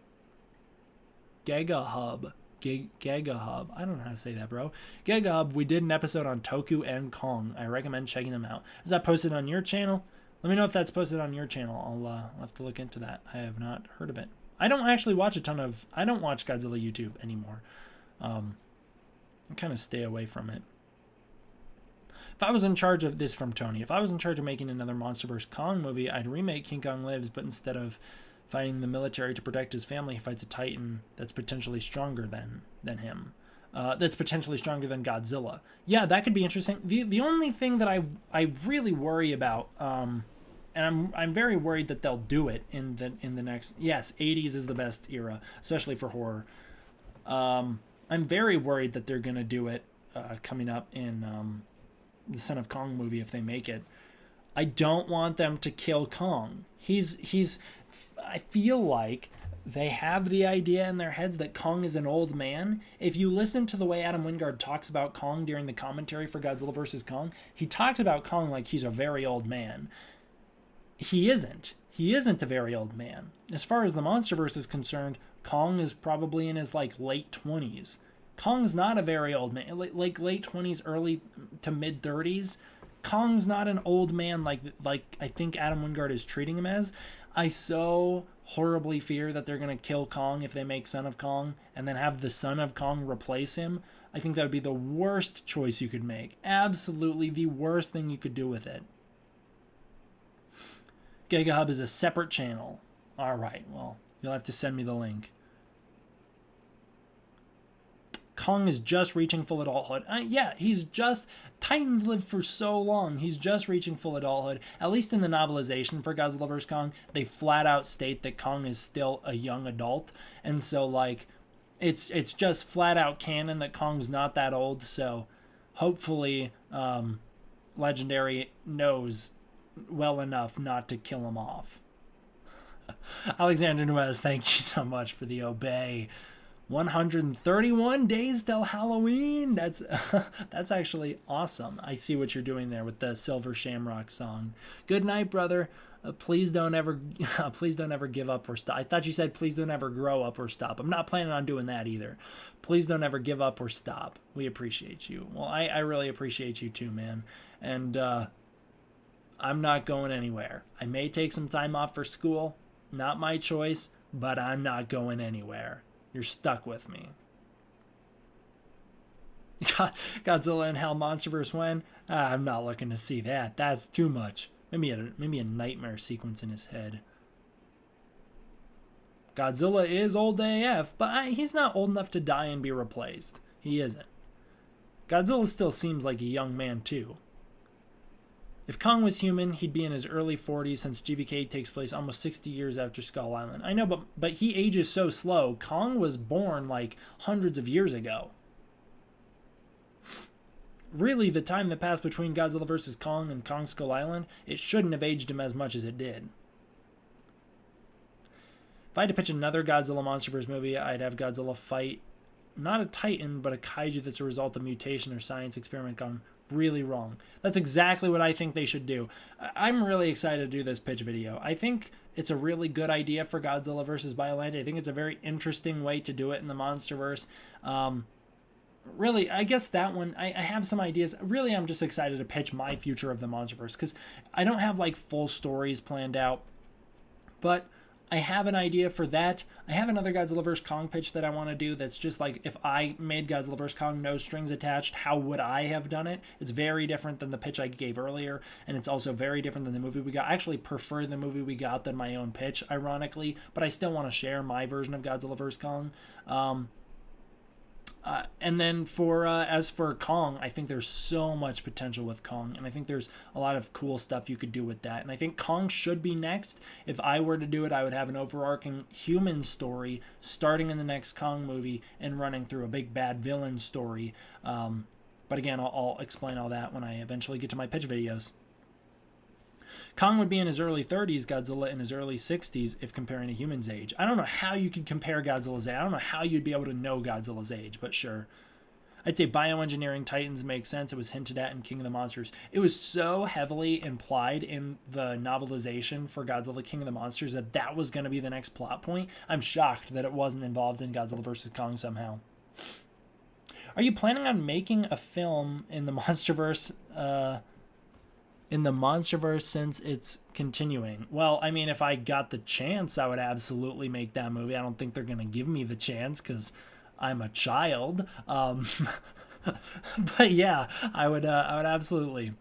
GigaHub. GigaHub. I don't know how to say that, bro. GigaHub. We did an episode on Toku and Kong. I recommend checking them out. Is that posted on your channel? Let me know if that's posted on your channel. I'll have to look into that. I have not heard of it. I don't actually watch I don't watch Godzilla YouTube anymore. I kind of stay away from it. If I was in charge of this from Tony, if I was in charge of making another Monsterverse Kong movie, I'd remake King Kong Lives, but instead of fighting the military to protect his family, he fights a Titan that's potentially stronger than him. That's potentially stronger than Godzilla. Yeah, that could be interesting. The only thing that I really worry about, and I'm very worried that they'll do it in the next. Yes, 80s is the best era, especially for horror. I'm very worried that they're gonna do it coming up in the Son of Kong movie if they make it. I don't want them to kill Kong. I feel like they have the idea in their heads that Kong is an old man. If you listen to the way Adam Wingard talks about Kong during the commentary for Godzilla vs. Kong, he talks about Kong like he's a very old man. He isn't. He isn't a very old man. As far as the Monsterverse is concerned, Kong is probably in his late 20s. Kong's not a very old man. Like late 20s, early to mid 30s. Kong's not an old man like I think Adam Wingard is treating him as. I so horribly fear that they're going to kill Kong if they make Son of Kong and then have the Son of Kong replace him. I think that would be the worst choice you could make. Absolutely the worst thing you could do with it. GigaHub is a separate channel. Alright, well, you'll have to send me the link. Kong is just reaching full adulthood. Yeah, Titans live for so long. He's just reaching full adulthood. At least in the novelization for Godzilla vs. Kong, they flat out state that Kong is still a young adult. And so, it's just flat out canon that Kong's not that old. So, hopefully, Legendary knows well enough not to kill him off. Alexander Nuez, thank you so much for the obey. 131 days till Halloween. That's actually awesome. I see what you're doing there with the Silver Shamrock song. Good night, brother. Please don't ever give up or stop. I thought you said please don't ever grow up or stop. I'm not planning on doing that either. Please don't ever give up or stop. We appreciate you. Well, I really appreciate you too, man. And I'm not going anywhere. I may take some time off for school. Not my choice, but I'm not going anywhere. You're stuck with me. Godzilla and Hell Monsterverse when? I'm not looking to see that. That's too much. Maybe a nightmare sequence in his head. Godzilla is old AF, but he's not old enough to die and be replaced. He isn't. Godzilla still seems like a young man too. If Kong was human, he'd be in his early 40s since GVK takes place almost 60 years after Skull Island. I know, but he ages so slow. Kong was born hundreds of years ago. Really, the time that passed between Godzilla vs. Kong and Kong Skull Island, it shouldn't have aged him as much as it did. If I had to pitch another Godzilla Monsterverse movie, I'd have Godzilla fight not a Titan, but a Kaiju that's a result of mutation or science experiment gone really wrong. That's exactly what I think they should do. I'm really excited to do this pitch video. I think it's a really good idea for Godzilla vs. Biollante. I think it's a very interesting way to do it in the Monsterverse. Really, I guess that one, I have some ideas. Really, I'm just excited to pitch my future of the Monsterverse because I don't have full stories planned out. But I have an idea for that. I have another Godzilla vs. Kong pitch that I want to do that's just like, if I made Godzilla vs. Kong no strings attached, how would I have done it? It's very different than the pitch I gave earlier, and it's also very different than the movie we got. I actually prefer the movie we got than my own pitch, ironically, but I still want to share my version of Godzilla vs. Kong. And then as for Kong, I think there's so much potential with Kong, and I think there's a lot of cool stuff you could do with that. And I think Kong should be next. If I were to do it, I would have an overarching human story starting in the next Kong movie and running through a big bad villain story. But again, I'll explain all that when I eventually get to my pitch videos. Kong would be in his early 30s, Godzilla in his early 60s, if comparing to human's age. I don't know how you could compare Godzilla's age. I don't know how you'd be able to know Godzilla's age, but sure. I'd say bioengineering Titans makes sense. It was hinted at in King of the Monsters. It was so heavily implied in the novelization for Godzilla King of the Monsters that was going to be the next plot point. I'm shocked that it wasn't involved in Godzilla vs. Kong somehow. Are you planning on making a film in the Monsterverse? Since it's continuing? Well, I mean, if I got the chance, I would absolutely make that movie. I don't think they're going to give me the chance because I'm a child. But yeah, I would absolutely.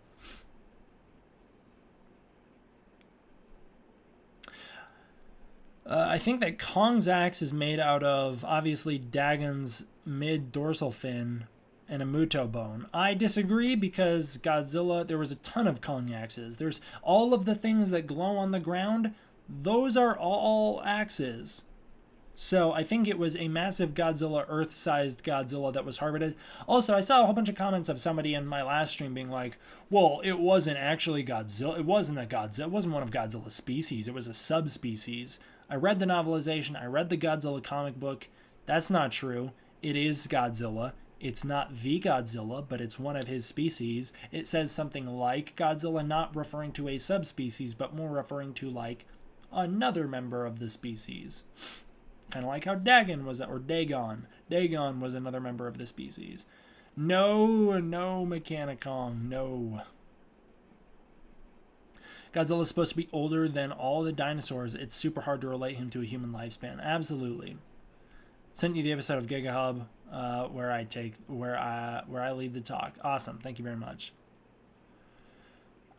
I think that Kong's axe is made out of, obviously, Dagon's mid-dorsal fin and a Muto bone. I disagree because Godzilla, there was a ton of Kong axes. There's all of the things that glow on the ground. Those are all axes. So I think it was a massive Godzilla, Earth-sized Godzilla that was harvested. Also, I saw a whole bunch of comments of somebody in my last stream being like, well, it wasn't actually Godzilla. It wasn't a Godzilla. It wasn't one of Godzilla's species. It was a subspecies. I read the novelization. I read the Godzilla comic book. That's not true. It is Godzilla. It's not the Godzilla, but it's one of his species. It says something like Godzilla, not referring to a subspecies, but more referring to like another member of the species. Kind of like how Dagon was, or Dagon. Dagon was another member of the species. No, Mechanicon, no. Godzilla's supposed to be older than all the dinosaurs. It's super hard to relate him to a human lifespan. Absolutely. Sent you the episode of GigaHub where I lead the talk. Awesome. Thank you very much.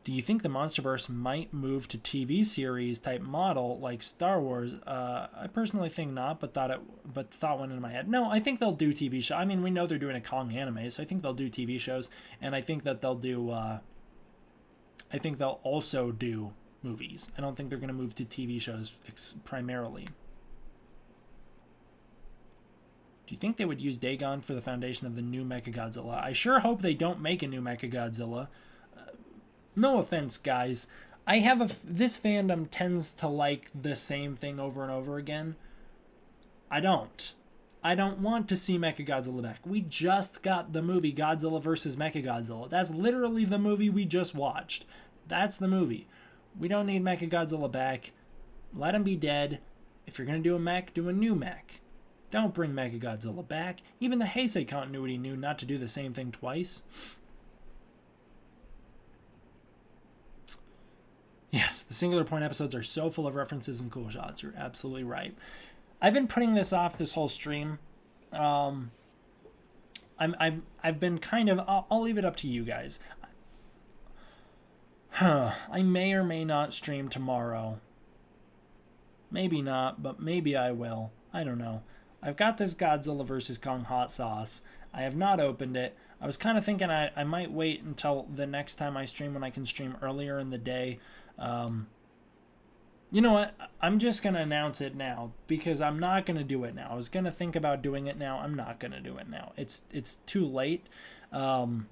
Do you think the Monsterverse might move to TV series type model like Star Wars? I personally think not, but thought went into my head. No, I think they'll do TV shows. I mean, we know they're doing a Kong anime, so I think they'll do TV shows, and I think that they'll do. I think they'll also do movies. I don't think they're going to move to TV shows primarily. Do you think they would use Dagon for the foundation of the new Mechagodzilla? I sure hope they don't make a new Mechagodzilla. No offense, guys. This fandom tends to like the same thing over and over again. I don't want to see Mechagodzilla back. We just got the movie Godzilla vs. Mechagodzilla. That's literally the movie we just watched. That's the movie. We don't need Mechagodzilla back. Let him be dead. If you're going to do a mech, do a new mech. Don't bring Mechagodzilla back. Even the Heisei continuity knew not to do the same thing twice. Yes, the Singular Point episodes are so full of references and cool shots. You're absolutely right. I've been putting this off this whole stream. I've been kind of. I'll leave it up to you guys. I may or may not stream tomorrow. Maybe not, but maybe I will. I don't know. I've got this Godzilla vs. Kong hot sauce. I have not opened it. I was kind of thinking I might wait until the next time I stream when I can stream earlier in the day. You know what? I'm just going to announce it now because I'm not going to do it now. I was going to think about doing it now. I'm not going to do it now. It's too late. I'd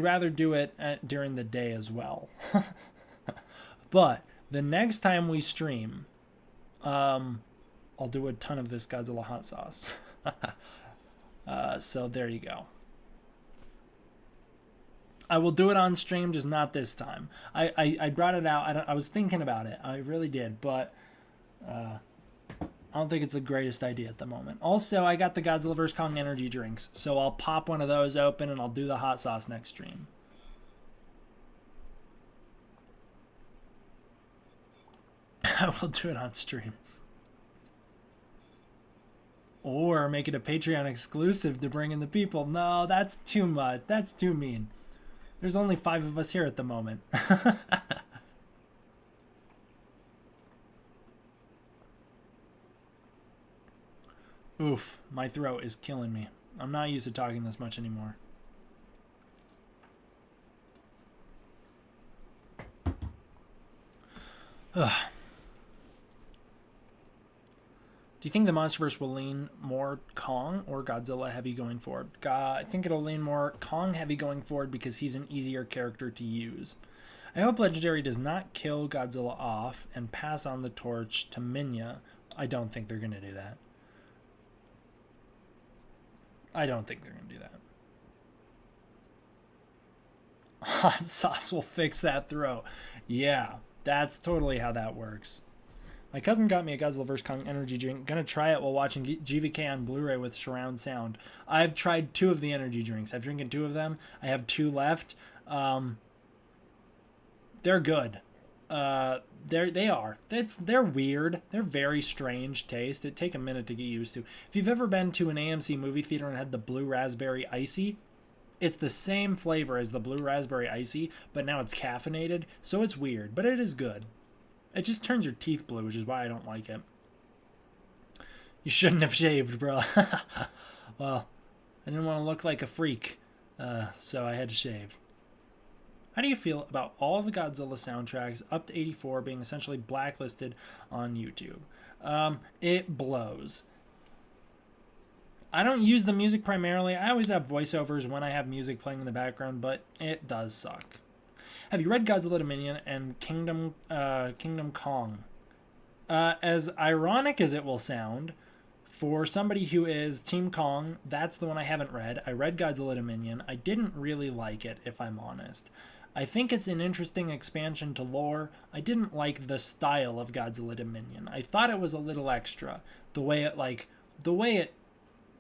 rather do it during the day as well. But the next time we stream, I'll do a ton of this Godzilla hot sauce. So there you go. I will do it on stream, just not this time. I brought it out. I was thinking about it. I really did, but I don't think it's the greatest idea at the moment. Also, I got the Godzilla vs. Kong energy drinks, so I'll pop one of those open and I'll do the hot sauce next stream. I will do it on stream. Or make it a Patreon exclusive to bring in the people. No, that's too much. That's too mean. There's only 5 of us here at the moment. Oof, my throat is killing me. I'm not used to talking this much anymore. Ugh. Do you think the Monsterverse will lean more Kong or Godzilla heavy going forward? I think it'll lean more Kong heavy going forward because he's an easier character to use. I hope Legendary does not kill Godzilla off and pass on the torch to Minya. I don't think they're going to do that. I don't think they're going to do that. Hot sauce will fix that throat. Yeah, that's totally how that works. My cousin got me a Godzilla vs. Kong energy drink. Gonna try it while watching GVK on Blu-ray with surround sound. I've tried 2 of the energy drinks. I've drinking 2 of them. I have 2 left. They're good. They are. They're weird. They're very strange taste. It take a minute to get used to. If you've ever been to an AMC movie theater and had the blue raspberry icy, it's the same flavor as the blue raspberry icy, but now it's caffeinated, so it's weird, but it is good. It just turns your teeth blue, which is why I don't like it. You shouldn't have shaved, bro. Well, I didn't want to look like a freak, so I had to shave. How do you feel about all the Godzilla soundtracks up to 84 being essentially blacklisted on YouTube? It blows. I don't use the music primarily. I always have voiceovers when I have music playing in the background, but it does suck. Have you read Godzilla Dominion and Kingdom Kong? As ironic as it will sound, for somebody who is Team Kong, that's the one I haven't read. I read Godzilla Dominion. I didn't really like it, if I'm honest. I think it's an interesting expansion to lore. I didn't like the style of Godzilla Dominion. I thought it was a little extra. The way it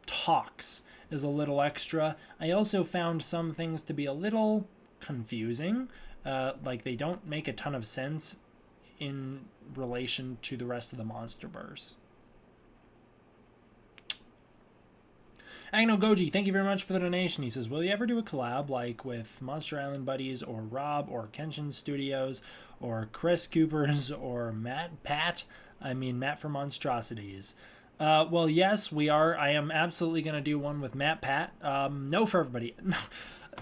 talks is a little extra. I also found some things to be a little confusing. Like they don't make a ton of sense in relation to the rest of the Monsterverse. Agno Goji, thank you very much for the donation. He says, will you ever do a collab like with Monster Island Buddies or Rob or Kenshin Studios or Chris Coopers or Matt for Monstrosities? Well, yes, we are. I am absolutely going to do one with Matt Pat. No for everybody.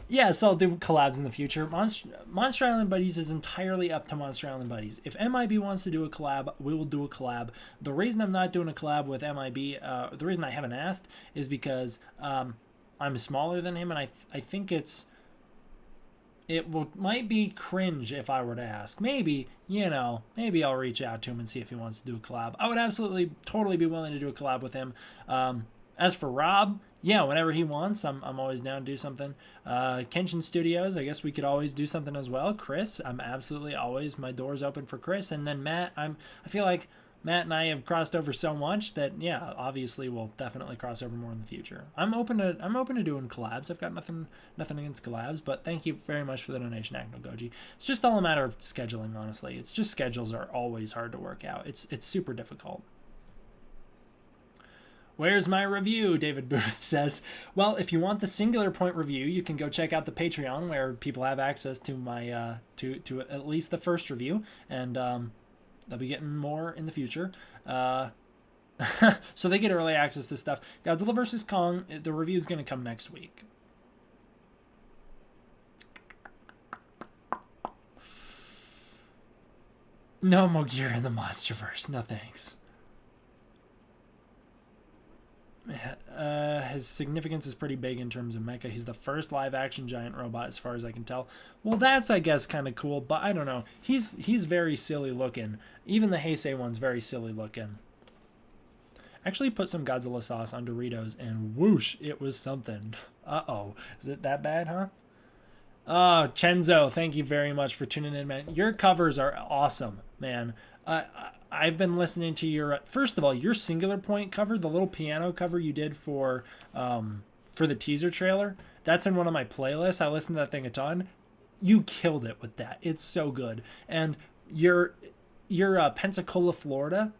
Yes, I'll do collabs in the future. Monster Island Buddies is entirely up to Monster Island Buddies. If MIB wants to do a collab, we will do a collab. The reason I'm not doing a collab with MIB, the reason I haven't asked, is because I'm smaller than him, and I think might be cringe if I were to ask. Maybe I'll reach out to him and see if he wants to do a collab. I would absolutely, totally be willing to do a collab with him. As for Rob, yeah, whenever he wants, I'm always down to do something. Kenshin Studios, I guess we could always do something as well. Chris, I'm absolutely always, my door's open for Chris. And then Matt, I feel like Matt and I have crossed over so much that, yeah, obviously we'll definitely cross over more in the future. I'm open to doing collabs. I've got nothing against collabs, but thank you very much for the donation, Agno Goji. It's just all a matter of scheduling, honestly. It's just schedules are always hard to work out. It's super difficult. Where's my review? David Booth says. Well, if you want the Singular Point review, you can go check out the Patreon where people have access to my to at least the first review, and they'll be getting more in the future. So they get early access to stuff. Godzilla vs. Kong, the review is going to come next week. No Mogira in the Monsterverse. No thanks. His significance is pretty big in terms of mecha. He's the first live-action giant robot, as far as I can tell. Well, that's, I guess, kind of cool, but I don't know. He's very silly looking. Even the Heisei one's very silly looking. Actually put some Godzilla sauce on Doritos, and whoosh, it was something. Uh-oh. Is it that bad, huh? Oh, Chenzo, thank you very much for tuning in, man. Your covers are awesome, man. I've been listening to your, first of all, your Singular Point cover, the little piano cover you did for the teaser trailer. That's in one of my playlists. I listen to that thing a ton. You killed it with that. It's so good. And your Pensacola, Florida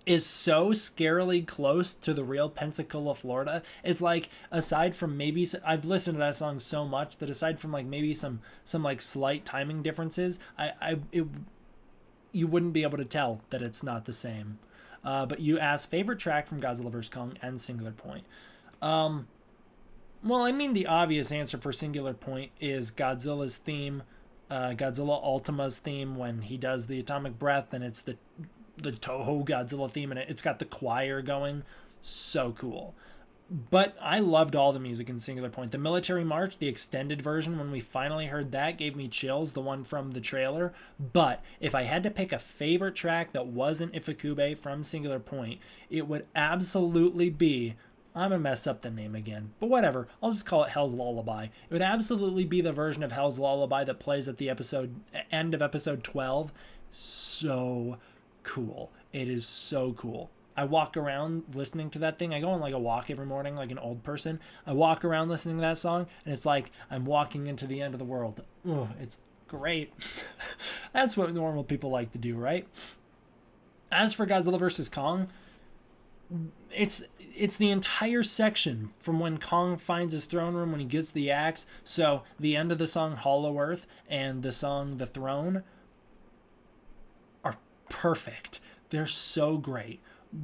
is so scarily close to the real Pensacola, Florida. It's like, aside from maybe, I've listened to that song so much that aside from like maybe some like slight timing differences, you wouldn't be able to tell that it's not the same. But you asked favorite track from Godzilla vs. Kong and Singular Point. Well, I mean, the obvious answer for Singular Point is Godzilla's theme, Godzilla Ultima's theme when he does the atomic breath, and it's the Toho Godzilla theme, and it's got the choir going. So cool. But I loved all the music in Singular Point. The Military March, the extended version, when we finally heard that, gave me chills, the one from the trailer. But if I had to pick a favorite track that wasn't Ifukube from Singular Point, it would absolutely be, I'm going to mess up the name again, but whatever, I'll just call it Hell's Lullaby. It would absolutely be the version of Hell's Lullaby that plays at the end of episode 12. So cool. It is so cool. I walk around listening to that thing. I go on like a walk every morning like an old person. I walk around listening to that song, and it's like I'm walking into the end of the world. Ugh, it's great. That's what normal people like to do, right? As for Godzilla vs. Kong, it's the entire section from when Kong finds his throne room when he gets the axe. So the end of the song Hollow Earth and the song The Throne are perfect. They're so great.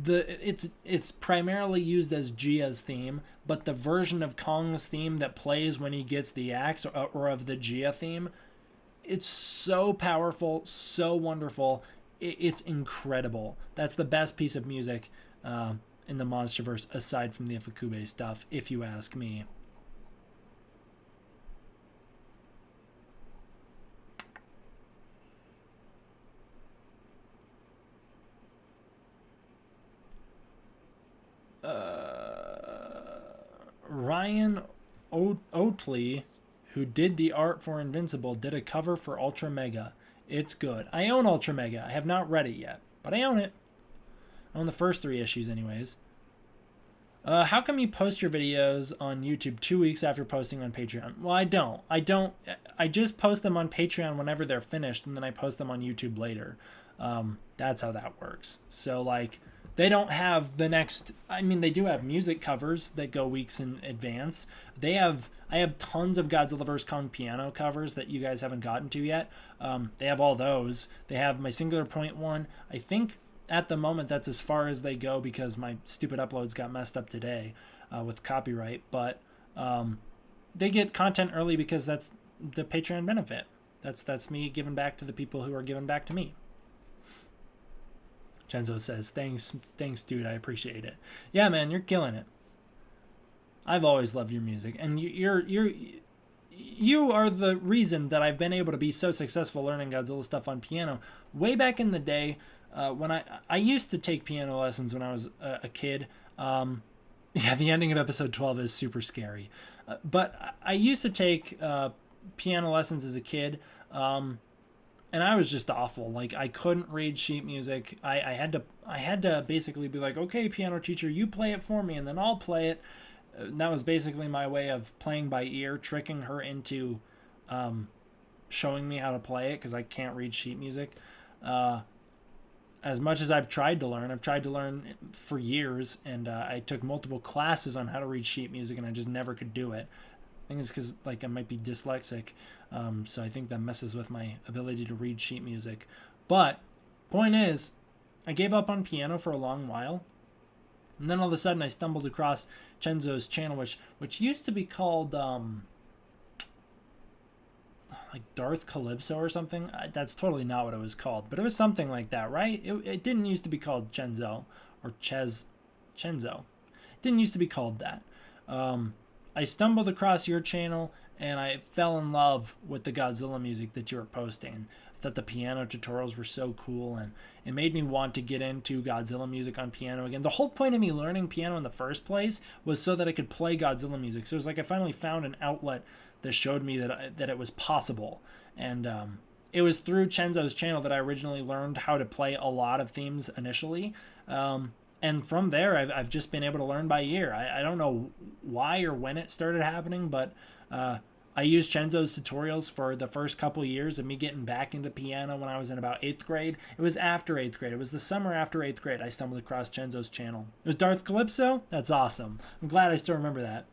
It's primarily used as Gia's theme, but the version of Kong's theme that plays when he gets the axe, or of the Gia theme, it's so powerful, so wonderful. It's incredible. That's the best piece of music in the Monsterverse aside from the Ifukube stuff, if you ask me. Ryan Oatley, who did the art for Invincible, did a cover for Ultra Mega. It's good. I own Ultra Mega. I have not read it yet, but I own it. I own the first 3 issues anyways. How come you post your videos on YouTube 2 weeks after posting on Patreon? Well, I don't. I just post them on Patreon whenever they're finished, and then I post them on YouTube later. That's how that works. So, like, they don't have the next... I mean, they do have music covers that go weeks in advance. I have tons of Godzilla vs. Kong piano covers that you guys haven't gotten to yet. They have all those. They have my Singular Point one. I think at the moment that's as far as they go because my stupid uploads got messed up today with copyright. But they get content early because that's the Patreon benefit. That's me giving back to the people who are giving back to me. Chenzo says, thanks, dude. I appreciate it. Yeah, man, you're killing it. I've always loved your music, and you are the reason that I've been able to be so successful learning Godzilla stuff on piano. Way back in the day, when I used to take piano lessons when I was a kid. Yeah, the ending of episode 12 is super scary. But I used to take piano lessons as a kid. And I was just awful. Like, I couldn't read sheet music. I had to basically be like, okay, piano teacher, you play it for me, and then I'll play it. And that was basically my way of playing by ear, tricking her into showing me how to play it, because I can't read sheet music. As much as I've tried to learn for years, and I took multiple classes on how to read sheet music, and I just never could do it. I think it's because, like, I might be dyslexic, so I think that messes with my ability to read sheet music. But point is, I gave up on piano for a long while, and then all of a sudden I stumbled across Chenzo's channel, which used to be called like Darth Calypso or something. That's totally not what it was called, but it was something like that, right? It didn't used to be called Chenzo or Chenzo. It didn't used to be called that. I stumbled across your channel, and I fell in love with the Godzilla music that you were posting. I thought the piano tutorials were so cool, and it made me want to get into Godzilla music on piano again. The whole point of me learning piano in the first place was so that I could play Godzilla music. So it was like I finally found an outlet that showed me that it was possible. And it was through Chenzo's channel that I originally learned how to play a lot of themes initially. And from there, I've just been able to learn by ear. I don't know why or when it started happening, but I used Chenzo's tutorials for the first couple years of me getting back into piano when I was in about 8th grade. It was after 8th grade. It was the summer after 8th grade I stumbled across Chenzo's channel. It was Darth Calypso? That's awesome. I'm glad I still remember that.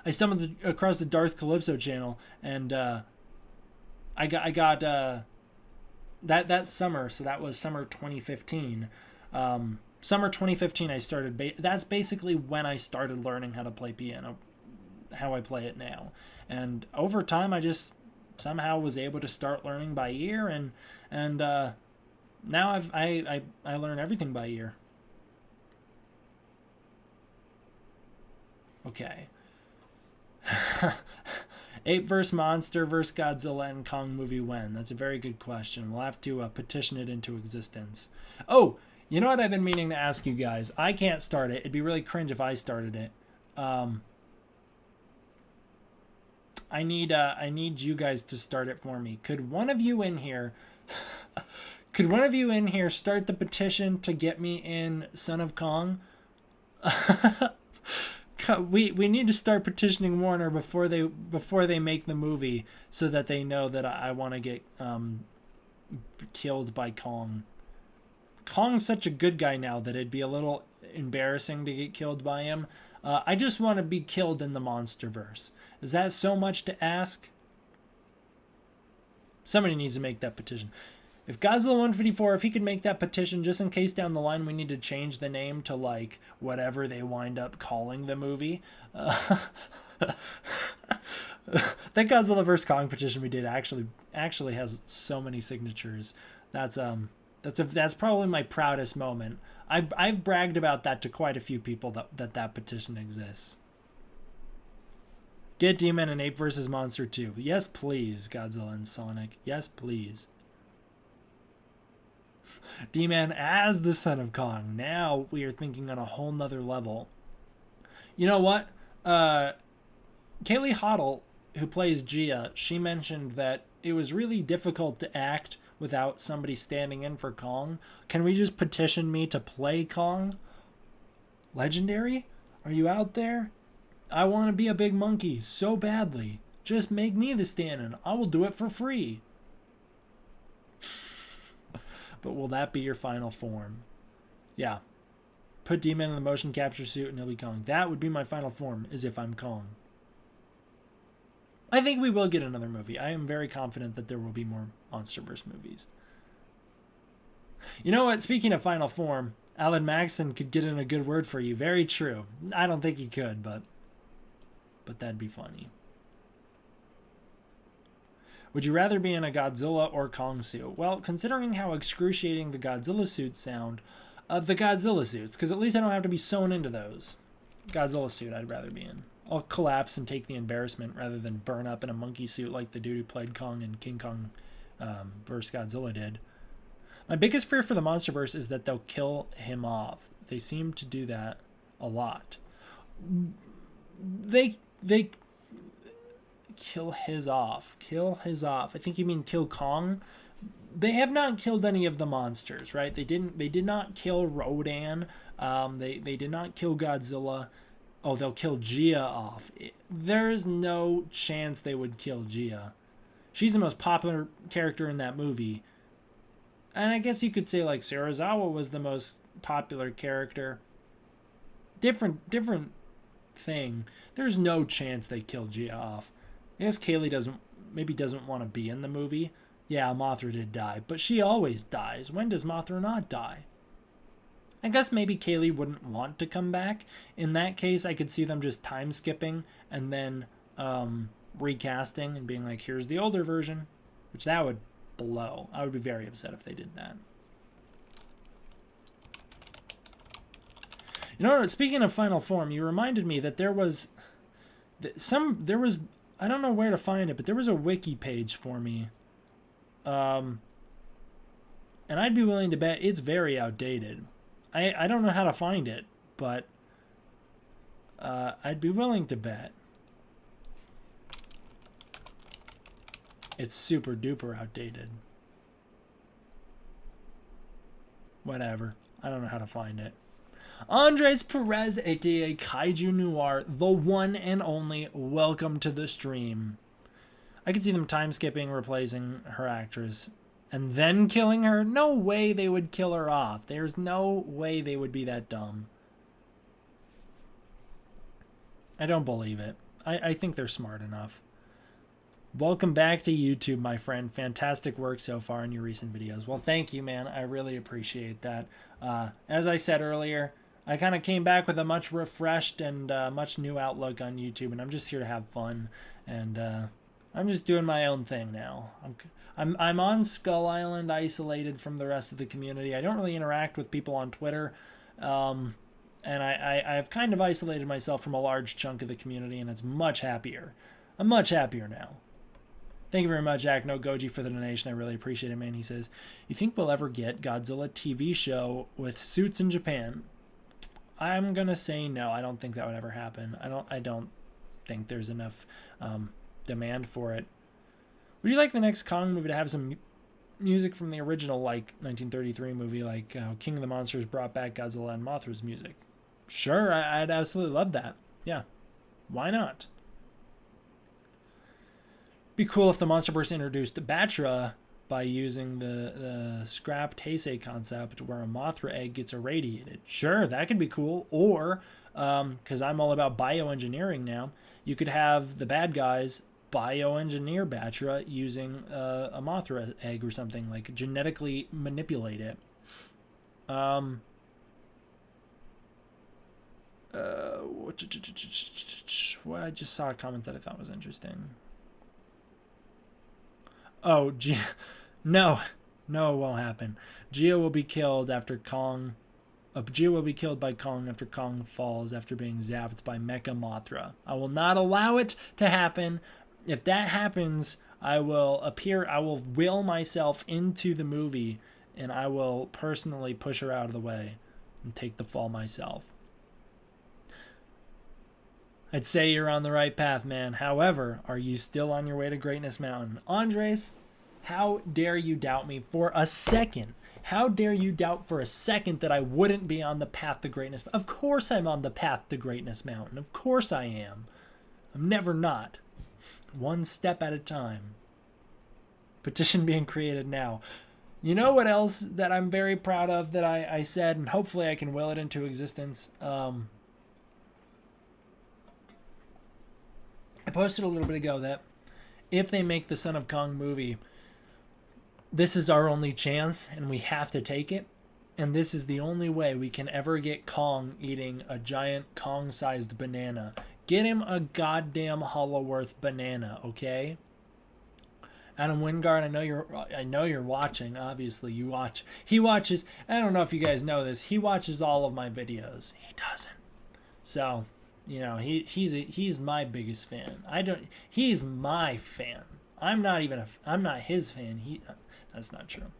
I stumbled across the Darth Calypso channel, and I got that summer, so that was summer 2015. Summer 2015 I started, that's basically when I started learning how to play piano, how I play it now. And over time I just somehow was able to start learning by ear, and now I learn everything by ear. Okay. Ape vs. Monster vs. Godzilla and Kong movie when? That's a very good question. We'll have to petition it into existence. Oh, you know what I've been meaning to ask you guys? I can't start it. It'd be really cringe if I started it. I need you guys to start it for me. Could one of you in here start the petition to get me in Son of Kong? We need to start petitioning Warner before they make the movie, so that they know that I want to get killed by Kong. Kong's such a good guy now that it'd be a little embarrassing to get killed by him. I just want to be killed in the Monsterverse. Is that so much to ask? Somebody needs to make that petition. If Godzilla 154, if he could make that petition, just in case down the line we need to change the name to like whatever they wind up calling the movie. That Godzilla vs. Kong petition we did actually has so many signatures. That's probably my proudest moment. I've bragged about that to quite a few people that petition exists. Get Demon and Ape vs. Monster 2. Yes, please, Godzilla and Sonic. Yes, please. D-Man as the Son of Kong. Now we are thinking on a whole nother level. You know what? Kaylee Hoddle, who plays Gia, she mentioned that it was really difficult to act without somebody standing in for Kong. Can we just petition me to play Kong? Legendary? Are you out there? I want to be a big monkey so badly. Just make me the stand-in. I will do it for free. But will that be your final form? Yeah. Put Demon in the motion capture suit and he'll be Kong. That would be my final form, is if I'm Kong. I think we will get another movie. I am very confident that there will be more Monsterverse movies. You know what? Speaking of final form, Alan Maxson could get in a good word for you. Very true. I don't think he could, but that'd be funny. Would you rather be in a Godzilla or Kong suit? Well, considering how excruciating the Godzilla suits sound, the Godzilla suits, because at least I don't have to be sewn into those. Godzilla suit I'd rather be in. I'll collapse and take the embarrassment rather than burn up in a monkey suit like the dude who played Kong and King Kong vs. Godzilla did. My biggest fear for the Monsterverse is that they'll kill him off. They seem to do that a lot. They kill his off. Kill his off. I think you mean kill Kong. They have not killed any of the monsters, right? They did not kill Rodan. They did not kill Godzilla. Oh, they'll kill Gia off. There's no chance they would kill Gia. She's the most popular character in that movie. And I guess you could say like Serizawa was the most popular character. Different thing. There's no chance they kill Gia off. I guess Kaylee doesn't want to be in the movie. Yeah, Mothra did die, but she always dies. When does Mothra not die? I guess maybe Kaylee wouldn't want to come back. In that case, I could see them just time skipping and then recasting and being like, here's the older version, which that would blow. I would be very upset if they did that. You know what? Speaking of final form, you reminded me that there was I don't know where to find it, but there was a wiki page for me. And I'd be willing to bet it's very outdated. I don't know how to find it, but I'd be willing to bet it's super duper outdated. Whatever. I don't know how to find it. Andres Perez, aka Kaiju Noir, the one and only, welcome to the stream. I could see them time skipping, replacing her actress, and then killing her. No way they would kill her off. There's no way they would be that dumb. I don't believe it. I think they're smart enough. Welcome back to YouTube, my friend. Fantastic work so far in your recent videos. Well, thank you, man. I really appreciate that. As I said earlier, I kind of came back with a much refreshed and much new outlook on YouTube, and I'm just here to have fun. And I'm just doing my own thing now. I'm on Skull Island, isolated from the rest of the community. I don't really interact with people on Twitter. And I've kind of isolated myself from a large chunk of the community, and it's much happier. I'm much happier now. Thank you very much, Acno Goji, for the donation. I really appreciate it, man. He says, you think we'll ever get Godzilla TV show with suits in Japan? I'm going to say no. I don't think that would ever happen. I don't think there's enough demand for it. Would you like the next Kong movie to have some music from the original, like 1933 movie, like King of the Monsters brought back Godzilla and Mothra's music? Sure, I'd absolutely love that. Yeah, why not? Be cool if the Monsterverse introduced Batra by using the scrap Heisei concept where a Mothra egg gets irradiated. Sure, that could be cool. Or, because I'm all about bioengineering now, you could have the bad guys bioengineer Batra using a Mothra egg or something, like genetically manipulate it. Well, I just saw a comment that I thought was interesting. Oh, no, it won't happen. Geo will be killed after Kong. Geo will be killed by Kong after Kong falls after being zapped by Mecha Mothra. I will not allow it to happen. If that happens, I will will myself into the movie, and I will personally push her out of the way and take the fall myself. I'd say you're on the right path, man. However, are you still on your way to Greatness Mountain? Andres, how dare you doubt me for a second? How dare you doubt for a second that I wouldn't be on the path to greatness? Of course I'm on the path to Greatness Mountain. Of course I am. I'm never not. One step at a time. Petition being created now. You know what else that I'm very proud of that I said, and hopefully I can will it into existence? I posted a little bit ago that if they make the Son of Kong movie, this is our only chance and we have to take it. And this is the only way we can ever get Kong eating a giant Kong-sized banana. Get him a goddamn Hollow-Earth banana, okay? Adam Wingard, I know you're watching. Obviously, you watch. He watches. I don't know if you guys know this. He watches all of my videos. He doesn't. So, you know, he's my biggest fan. He's my fan. I'm not his fan. That's not true.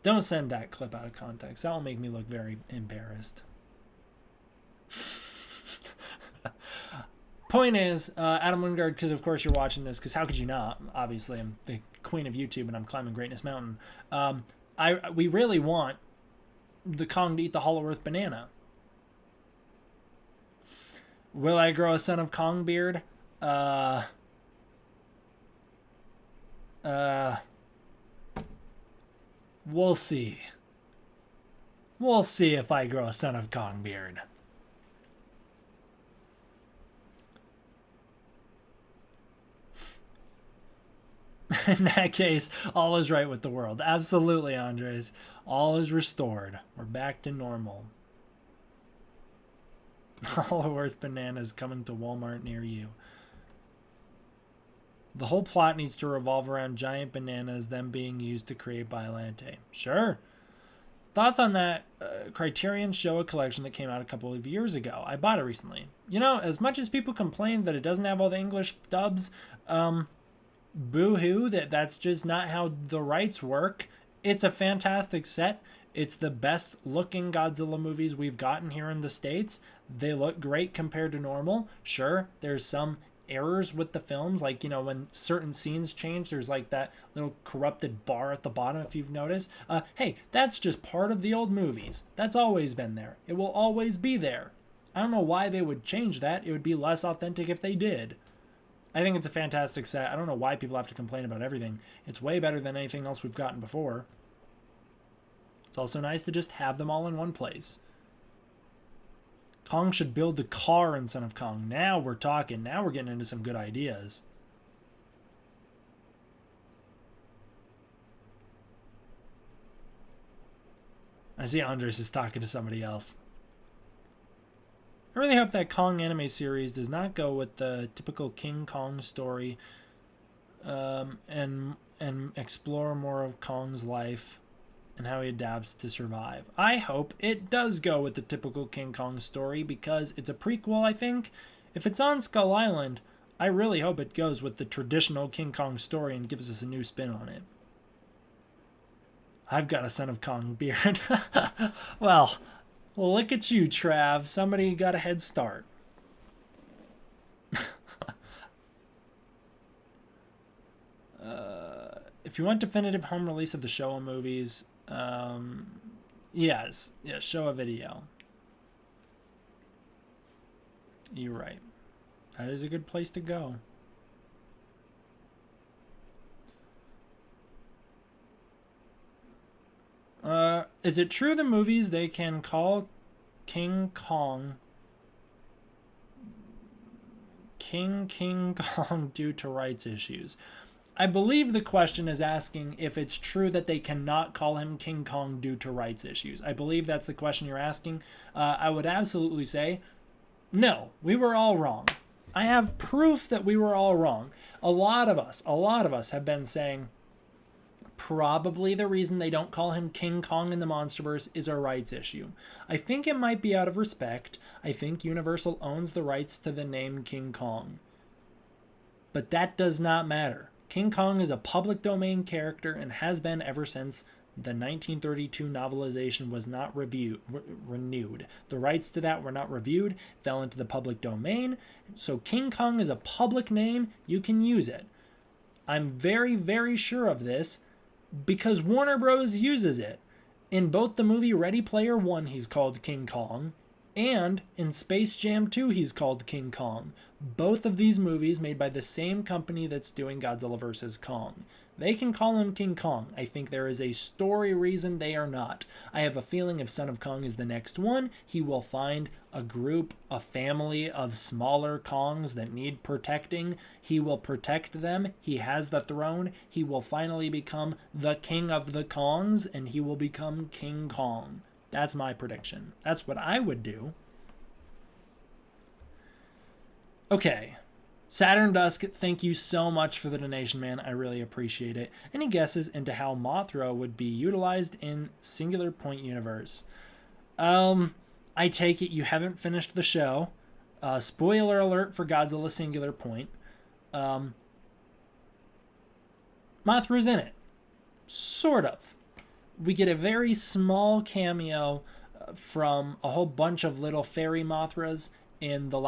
Don't send that clip out of context. That will make me look very embarrassed. Point is, Adam Wingard, because of course you're watching this, because how could you not? Obviously, I'm the queen of YouTube and I'm climbing Greatness Mountain. We really want the Kong to eat the Hollow Earth banana. Will I grow a Son of Kong beard? We'll see. We'll see if I grow a Son of Kong beard. In that case, all is right with the world. Absolutely, Andres. All is restored. We're back to normal. Hollow Earth bananas coming to Walmart near you. The whole plot needs to revolve around giant bananas, them being used to create Biollante. Sure. Thoughts on that Criterion Showa collection that came out a couple of years ago? I bought it recently. You know, as much as people complain that it doesn't have all the English dubs, boo-hoo, that's just not how the rights work. It's a fantastic set. It's the best looking Godzilla movies we've gotten here in the States. They look great compared to normal. Sure, there's some errors with the films. Like, you know, when certain scenes change, there's like that little corrupted bar at the bottom, if you've noticed. Hey, that's just part of the old movies. That's always been there. It will always be there. I don't know why they would change that. It would be less authentic if they did. I think it's a fantastic set. I don't know why people have to complain about everything. It's way better than anything else we've gotten before. It's also nice to just have them all in one place. Kong should build the car in Son of Kong. Now we're talking. Now we're getting into some good ideas. I see Andres is talking to somebody else. I really hope that Kong anime series does not go with the typical King Kong story, and explore more of Kong's life and how he adapts to survive. I hope it does go with the typical King Kong story because it's a prequel, I think. If it's on Skull Island, I really hope it goes with the traditional King Kong story and gives us a new spin on it. I've got a Son of Kong beard. Well, look at you, Trav. Somebody got a head start. If you want definitive home release of the Showa movies, yes, show a video. You're right. That is a good place to go. Is it true the movies they can call King Kong King Kong due to rights issues? I believe the question is asking if it's true that they cannot call him King Kong due to rights issues. I believe that's the question you're asking. I would absolutely say, no, we were all wrong. I have proof that we were all wrong. A lot of us have been saying probably the reason they don't call him King Kong in the Monsterverse is a rights issue. I think it might be out of respect. I think Universal owns the rights to the name King Kong. But that does not matter. King Kong is a public domain character and has been ever since the 1932 novelization was not renewed. The rights to that were not reviewed, fell into the public domain. So King Kong is a public name. You can use it. I'm very, very sure of this because Warner Bros. Uses it. In both the movie Ready Player One, he's called King Kong, and in Space Jam 2, he's called King Kong. Both of these movies made by the same company that's doing Godzilla vs. Kong. They can call him King Kong. I think there is a story reason they are not. I have a feeling if Son of Kong is the next one, he will find a group, a family of smaller Kongs that need protecting. He will protect them. He has the throne. He will finally become the king of the Kongs, and he will become King Kong. That's my prediction. That's what I would do. Okay. Saturn Dusk, thank you so much for the donation, man. I really appreciate it. Any guesses into how Mothra would be utilized in Singular Point universe? I take it you haven't finished the show. Spoiler alert for Godzilla Singular Point. Mothra's in it. Sort of. We get a very small cameo from a whole bunch of little fairy Mothras in the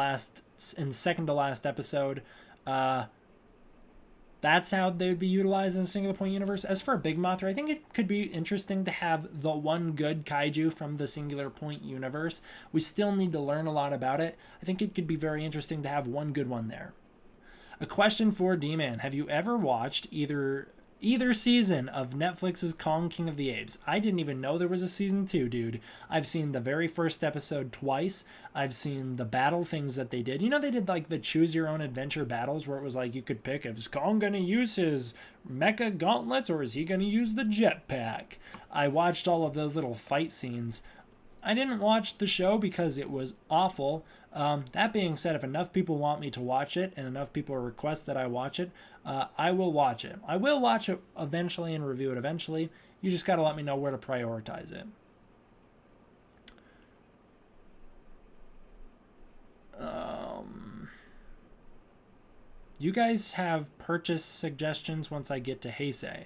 second to last episode. That's how they would be utilized in the Singular Point universe. As for a big Mothra, I think it could be interesting to have the one good kaiju from the Singular Point universe. We still need to learn a lot about it. I think it could be very interesting to have one good one there. A question for D-Man. Have you ever watched either season of Netflix's Kong King of the Apes? I didn't even know there was a season 2, dude. I've seen the very first episode twice. I've seen the battle things that they did. You know, they did like the choose your own adventure battles where it was like you could pick, is Kong going to use his mecha gauntlets or is he going to use the jetpack? I watched all of those little fight scenes. I didn't watch the show because it was awful. That being said, if enough people want me to watch it and enough people request that I watch it, I will watch it. I will watch it eventually and review it eventually. You just got to let me know where to prioritize it. You guys have purchase suggestions once I get to Heisei.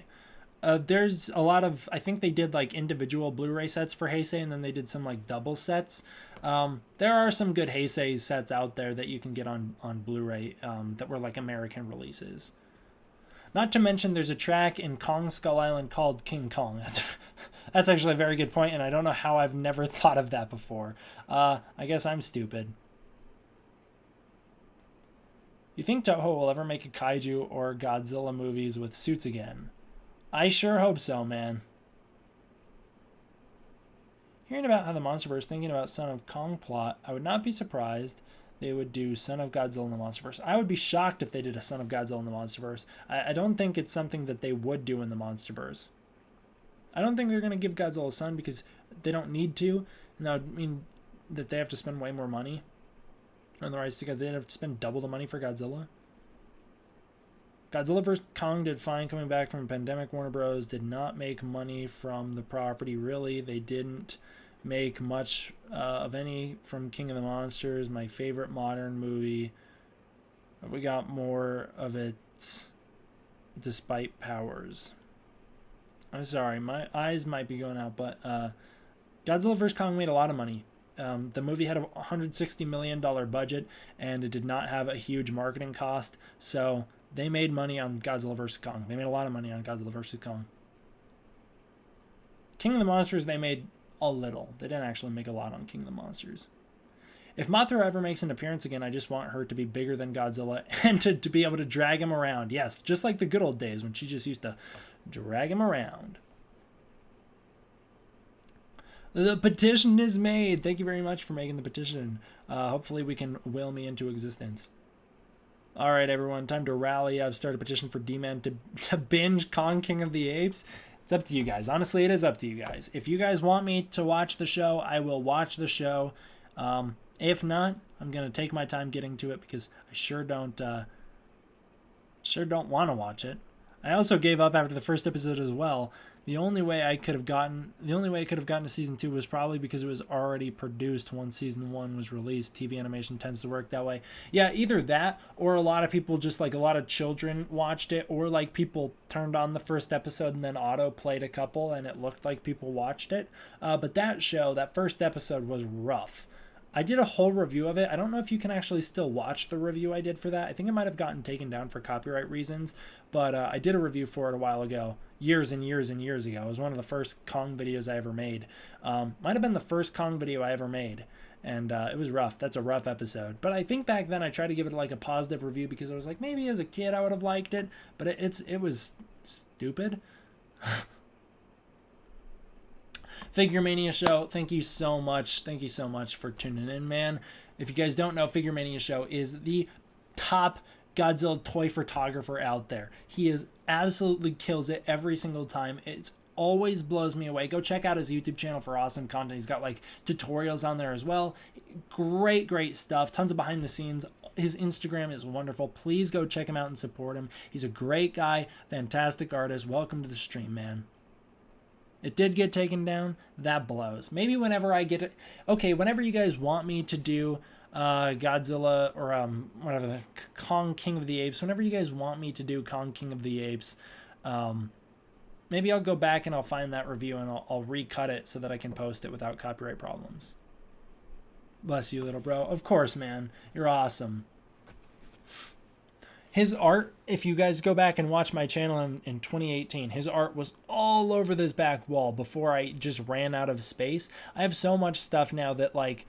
There's a lot of, I think they did like individual Blu-ray sets for Heisei, and then they did some like double sets. There are some good Heisei sets out there that you can get on Blu-ray that were like American releases. Not to mention there's a track in Kong Skull Island called King Kong. That's actually a very good point, and I don't know how I've never thought of that before. I guess I'm stupid. You think Toho will ever make a Kaiju or Godzilla movies with suits again? I sure hope so, man. Hearing about how the Monsterverse thinking about Son of Kong plot, I would not be surprised they would do Son of Godzilla in the Monsterverse. I would be shocked if they did a Son of Godzilla in the Monsterverse. I don't think it's something that they would do in the Monsterverse. I don't think they're going to give Godzilla a son because they don't need to. And that would mean that they have to spend way more money on the rights to Godzilla. They'd have to spend double the money for Godzilla. Godzilla vs. Kong did fine coming back from a pandemic. Warner Bros. Did not make money from the property, really. They didn't make much of any from King of the Monsters, my favorite modern movie. We got more of it despite powers. I'm sorry, my eyes might be going out, but Godzilla vs. Kong made a lot of money. The movie had a $160 million budget, and it did not have a huge marketing cost, so they made money on Godzilla vs. Kong. They made a lot of money on Godzilla vs. Kong. King of the Monsters, they made a little. They didn't actually make a lot on King of the Monsters. If Mothra ever makes an appearance again, I just want her to be bigger than Godzilla and to be able to drag him around. Yes, just like the good old days when she just used to drag him around. The petition is made. Thank you very much for making the petition. Hopefully we can will me into existence. All right, everyone, time to rally. I've started a petition for D-Man to binge Kong King of the Apes. It's up to you guys. Honestly, it is up to you guys. If you guys want me to watch the show, I will watch the show. If not, I'm going to take my time getting to it because I sure don't want to watch it. I also gave up after the first episode as well. The only way I could have gotten to season 2 was probably because it was already produced once season 1 was released. TV animation tends to work that way. Yeah, either that or a lot of people, just like a lot of children, watched it, or like people turned on the first episode and then auto played a couple and it looked like people watched it. But that first episode was rough. I did a whole review of it. I don't know if you can actually still watch the review I did for that. I think it might have gotten taken down for copyright reasons, but I did a review for it a while ago, years and years and years ago. It was one of the first Kong videos I ever made. Might have been the first Kong video I ever made, and it was rough. That's a rough episode. But I think back then I tried to give it like a positive review because I was like, maybe as a kid I would have liked it, but it was stupid. Figure Mania Show, thank you so much. Thank you so much for tuning in, man. If you guys don't know, Figure Mania Show is the top Godzilla toy photographer out there. He absolutely kills it every single time. It always blows me away. Go check out his YouTube channel for awesome content. He's got like tutorials on there as well. Great stuff. Tons of behind the scenes. His Instagram is wonderful. Please go check him out and support him. He's a great guy, fantastic artist. Welcome to the stream, man. It did get taken down. That blows. Maybe whenever I get it. Okay, whenever you guys want me to do Godzilla or whatever, the Kong King of the Apes, whenever you guys want me to do Kong King of the Apes, maybe I'll go back and I'll find that review and I'll recut it so that I can post it without copyright problems. Bless you, little bro. Of course, man. You're awesome. His art, if you guys go back and watch my channel in 2018, his art was all over this back wall before I just ran out of space. I have so much stuff now that, like,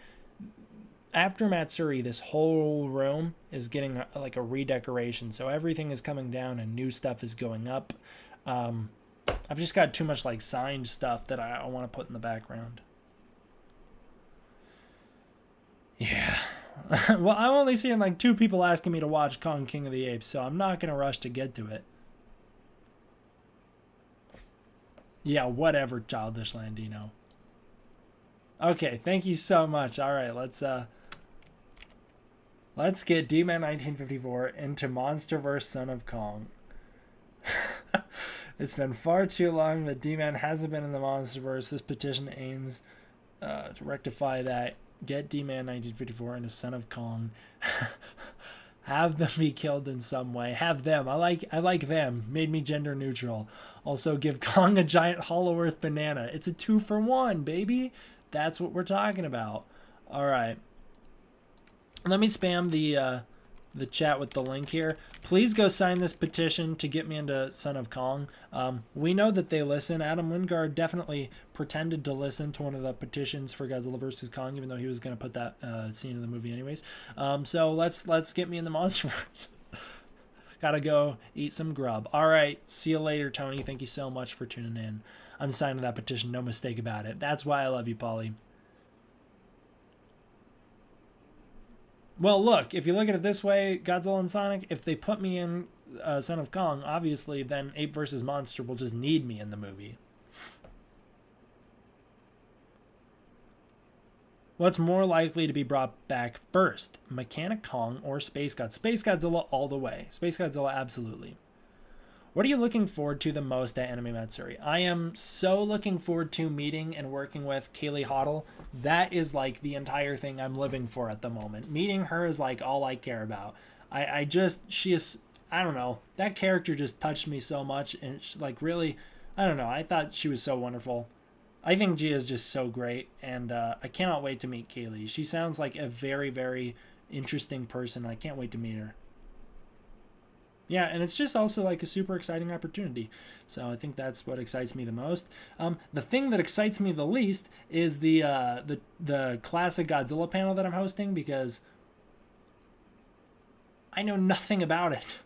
after Matsuri, this whole room is getting like a redecoration. So everything is coming down and new stuff is going up. I've just got too much like signed stuff that I want to put in the background. Yeah. Well, I'm only seeing like 2 people asking me to watch Kong King of the Apes, so I'm not going to rush to get to it. Yeah, whatever, Childish Landino. Okay, thank you so much. All right, let's get D-Man 1954 into Monsterverse Son of Kong. It's been far too long that D-Man hasn't been in the Monsterverse. This petition aims to rectify that. Get D-Man 1954 into Son of Kong. Have them be killed in some way. Have them. I like them. Made me gender neutral. Also, give Kong a giant Hollow Earth banana. It's a 2-for-1, baby. That's what we're talking about. All right. Let me spam the chat with the link here. Please go sign this petition to get me into Son of Kong. We know that they listen. Adam Wingard definitely pretended to listen to one of the petitions for Godzilla vs. Kong, even though he was going to put that scene in the movie anyways. So let's get me in the Monsterverse. Gotta go eat some grub. All right, see you later, Tony. Thank you so much for tuning in. I'm signing that petition, no mistake about it. That's why I love you, Polly. Well, look, if you look at it this way, Godzilla and Sonic, if they put me in Son of Kong, obviously then Ape vs. Monster will just need me in the movie. What's more likely to be brought back first, Mechanic Kong or Space God? Space Godzilla all the way. Space Godzilla, absolutely. What are you looking forward to the most at Anime Matsuri? I am so looking forward to meeting and working with Kaylee Hoddle. That is like the entire thing I'm living for at the moment. Meeting her is like all I care about. She is, I don't know, that character just touched me so much, and she, like, really, I don't know, I thought she was so wonderful. I think Gia is just so great, and I cannot wait to meet Kaylee. She sounds like a very, very interesting person. I can't wait to meet her. Yeah, and it's just also like a super exciting opportunity. So I think that's what excites me the most. The thing that excites me the least is the classic Godzilla panel that I'm hosting, because I know nothing about it.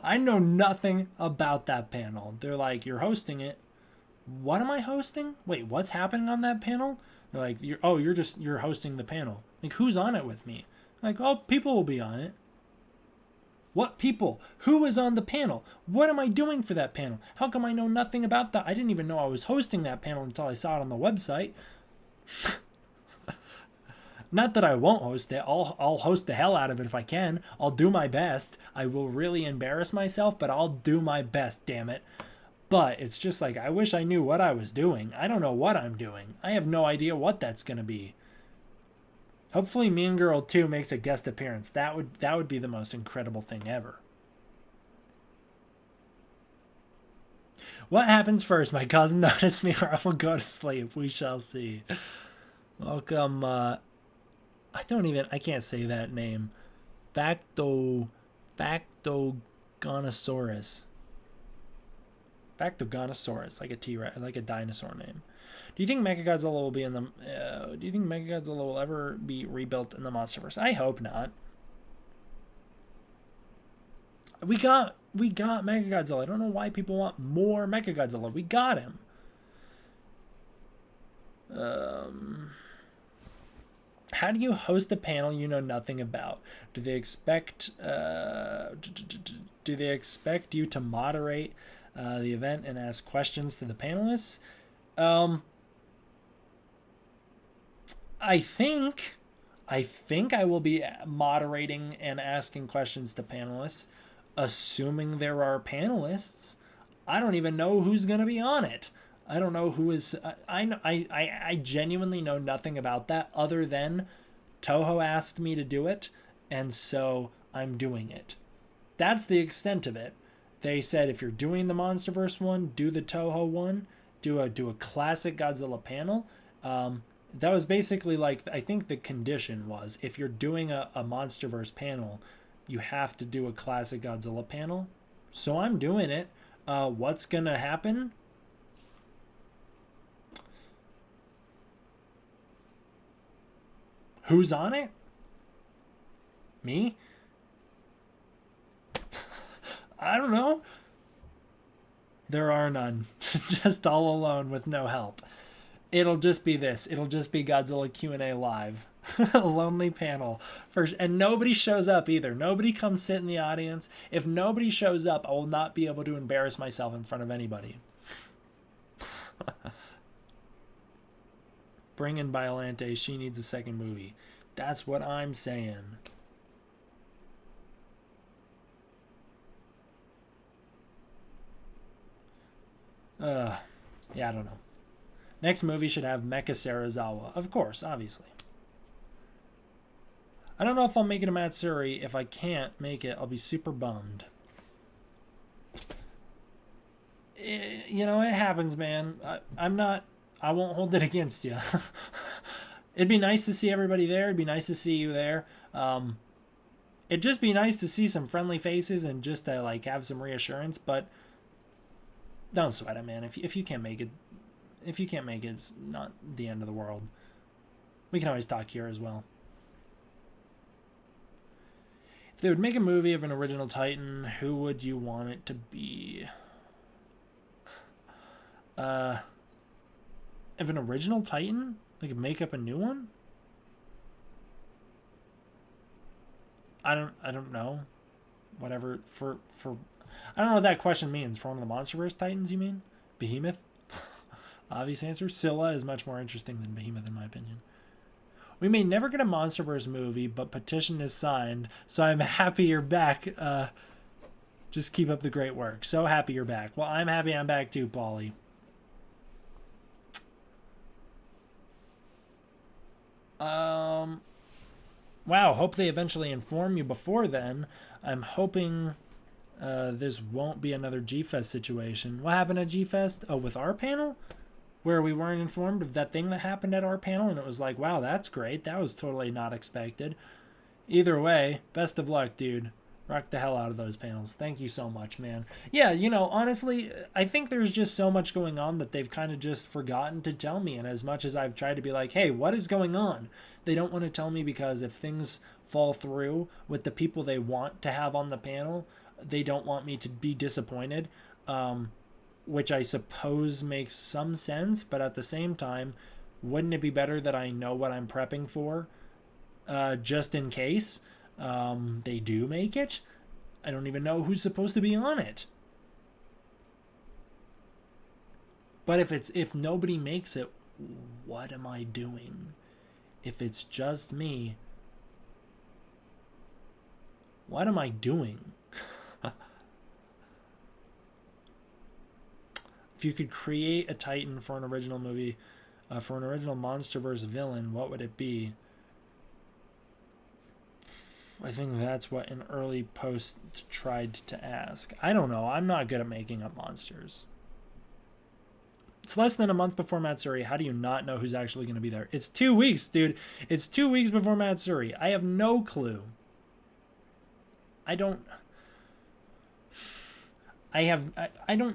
I know nothing about that panel. They're like, you're hosting it. What am I hosting? Wait, what's happening on that panel? They're like, you're hosting the panel. Like, who's on it with me? Like, oh, people will be on it. What people? Who is on the panel? What am I doing for that panel? How come I know nothing about that? I didn't even know I was hosting that panel until I saw it on the website. Not that I won't host it. I'll host the hell out of it if I can. I'll do my best. I will really embarrass myself, but I'll do my best, damn it. But it's just like, I wish I knew what I was doing. I don't know what I'm doing. I have no idea what that's going to be. Hopefully Mean Girl 2 makes a guest appearance. That would be the most incredible thing ever. What happens first? My cousin noticed me or I will go to sleep. We shall see. Welcome, I can't say that name. Factogonosaurus. Factogonosaurus, like a T-Rex, like a dinosaur name. Do you think Mechagodzilla will be in the? Do you think Mechagodzilla will ever be rebuilt in the Monsterverse? I hope not. We got Mechagodzilla. I don't know why people want more Mechagodzilla. We got him. How do you host a panel you know nothing about? Do they expect you to moderate the event and ask questions to the panelists? I think I will be moderating and asking questions to panelists, assuming there are panelists. I don't even know who's going to be on it. I don't know who is. I genuinely know nothing about that other than Toho asked me to do it, and so I'm doing it. That's the extent of it. They said if you're doing the Monsterverse one, do the Toho one, do a classic Godzilla panel. That was basically like, I think the condition was, if you're doing a Monsterverse panel, you have to do a classic Godzilla panel. So I'm doing it. What's gonna happen? Who's on it? Me? I don't know. There are none. Just all alone with no help. It'll just be this. It'll just be Godzilla Q&A live. A lonely panel. And nobody shows up either. Nobody comes sit in the audience. If nobody shows up, I will not be able to embarrass myself in front of anybody. Bring in Biolante. She needs a second movie. That's what I'm saying. Yeah, I don't know. Next movie should have Mecha Serizawa. Of course, obviously. I don't know if I'll make it to Matsuri. If I can't make it, I'll be super bummed. You know, it happens, man. I won't hold it against you. It'd be nice to see everybody there. It'd be nice to see you there. It'd just be nice to see some friendly faces and just to like have some reassurance. But don't sweat it, man. If you can't make it, it's not the end of the world. We can always talk here as well. If they would make a movie of an original Titan, who would you want it to be? Of an original Titan? Like make up a new one? I don't know. Whatever for I don't know what that question means. For one of the Monsterverse Titans, you mean? Behemoth? Obvious answer. Scylla is much more interesting than Behemoth in my opinion. We may never get a Monsterverse movie, but Petition is signed, so I'm happy you're back. Just keep up the great work. So happy you're back. Well, I'm happy I'm back too, Paulie. Wow, hope they eventually inform you before then. I'm hoping this won't be another G-Fest situation. What happened at G-Fest? Oh, with our panel? Where we weren't informed of that thing that happened at our panel, and it was like, wow, that's great. That was totally not expected. Either way, best of luck, dude. Rock the hell out of those panels. Thank you so much, man. Yeah, you know, honestly, I think there's just so much going on that they've kind of just forgotten to tell me. And as much as I've tried to be like, hey, what is going on? They don't want to tell me because if things fall through with the people they want to have on the panel, they don't want me to be disappointed. Which I suppose makes some sense, but at the same time, wouldn't it be better that I know what I'm prepping for, just in case they do make it? I don't even know who's supposed to be on it. But if nobody makes it, what am I doing? If it's just me, what am I doing? If you could create a Titan for an original movie, for an original Monsterverse villain, what would it be? I think that's what an early post tried to ask. I don't know. I'm not good at making up monsters. It's less than a month before Matsuri. How do you not know who's actually going to be there? It's 2 weeks, dude. It's 2 weeks before Matsuri. I have no clue. I don't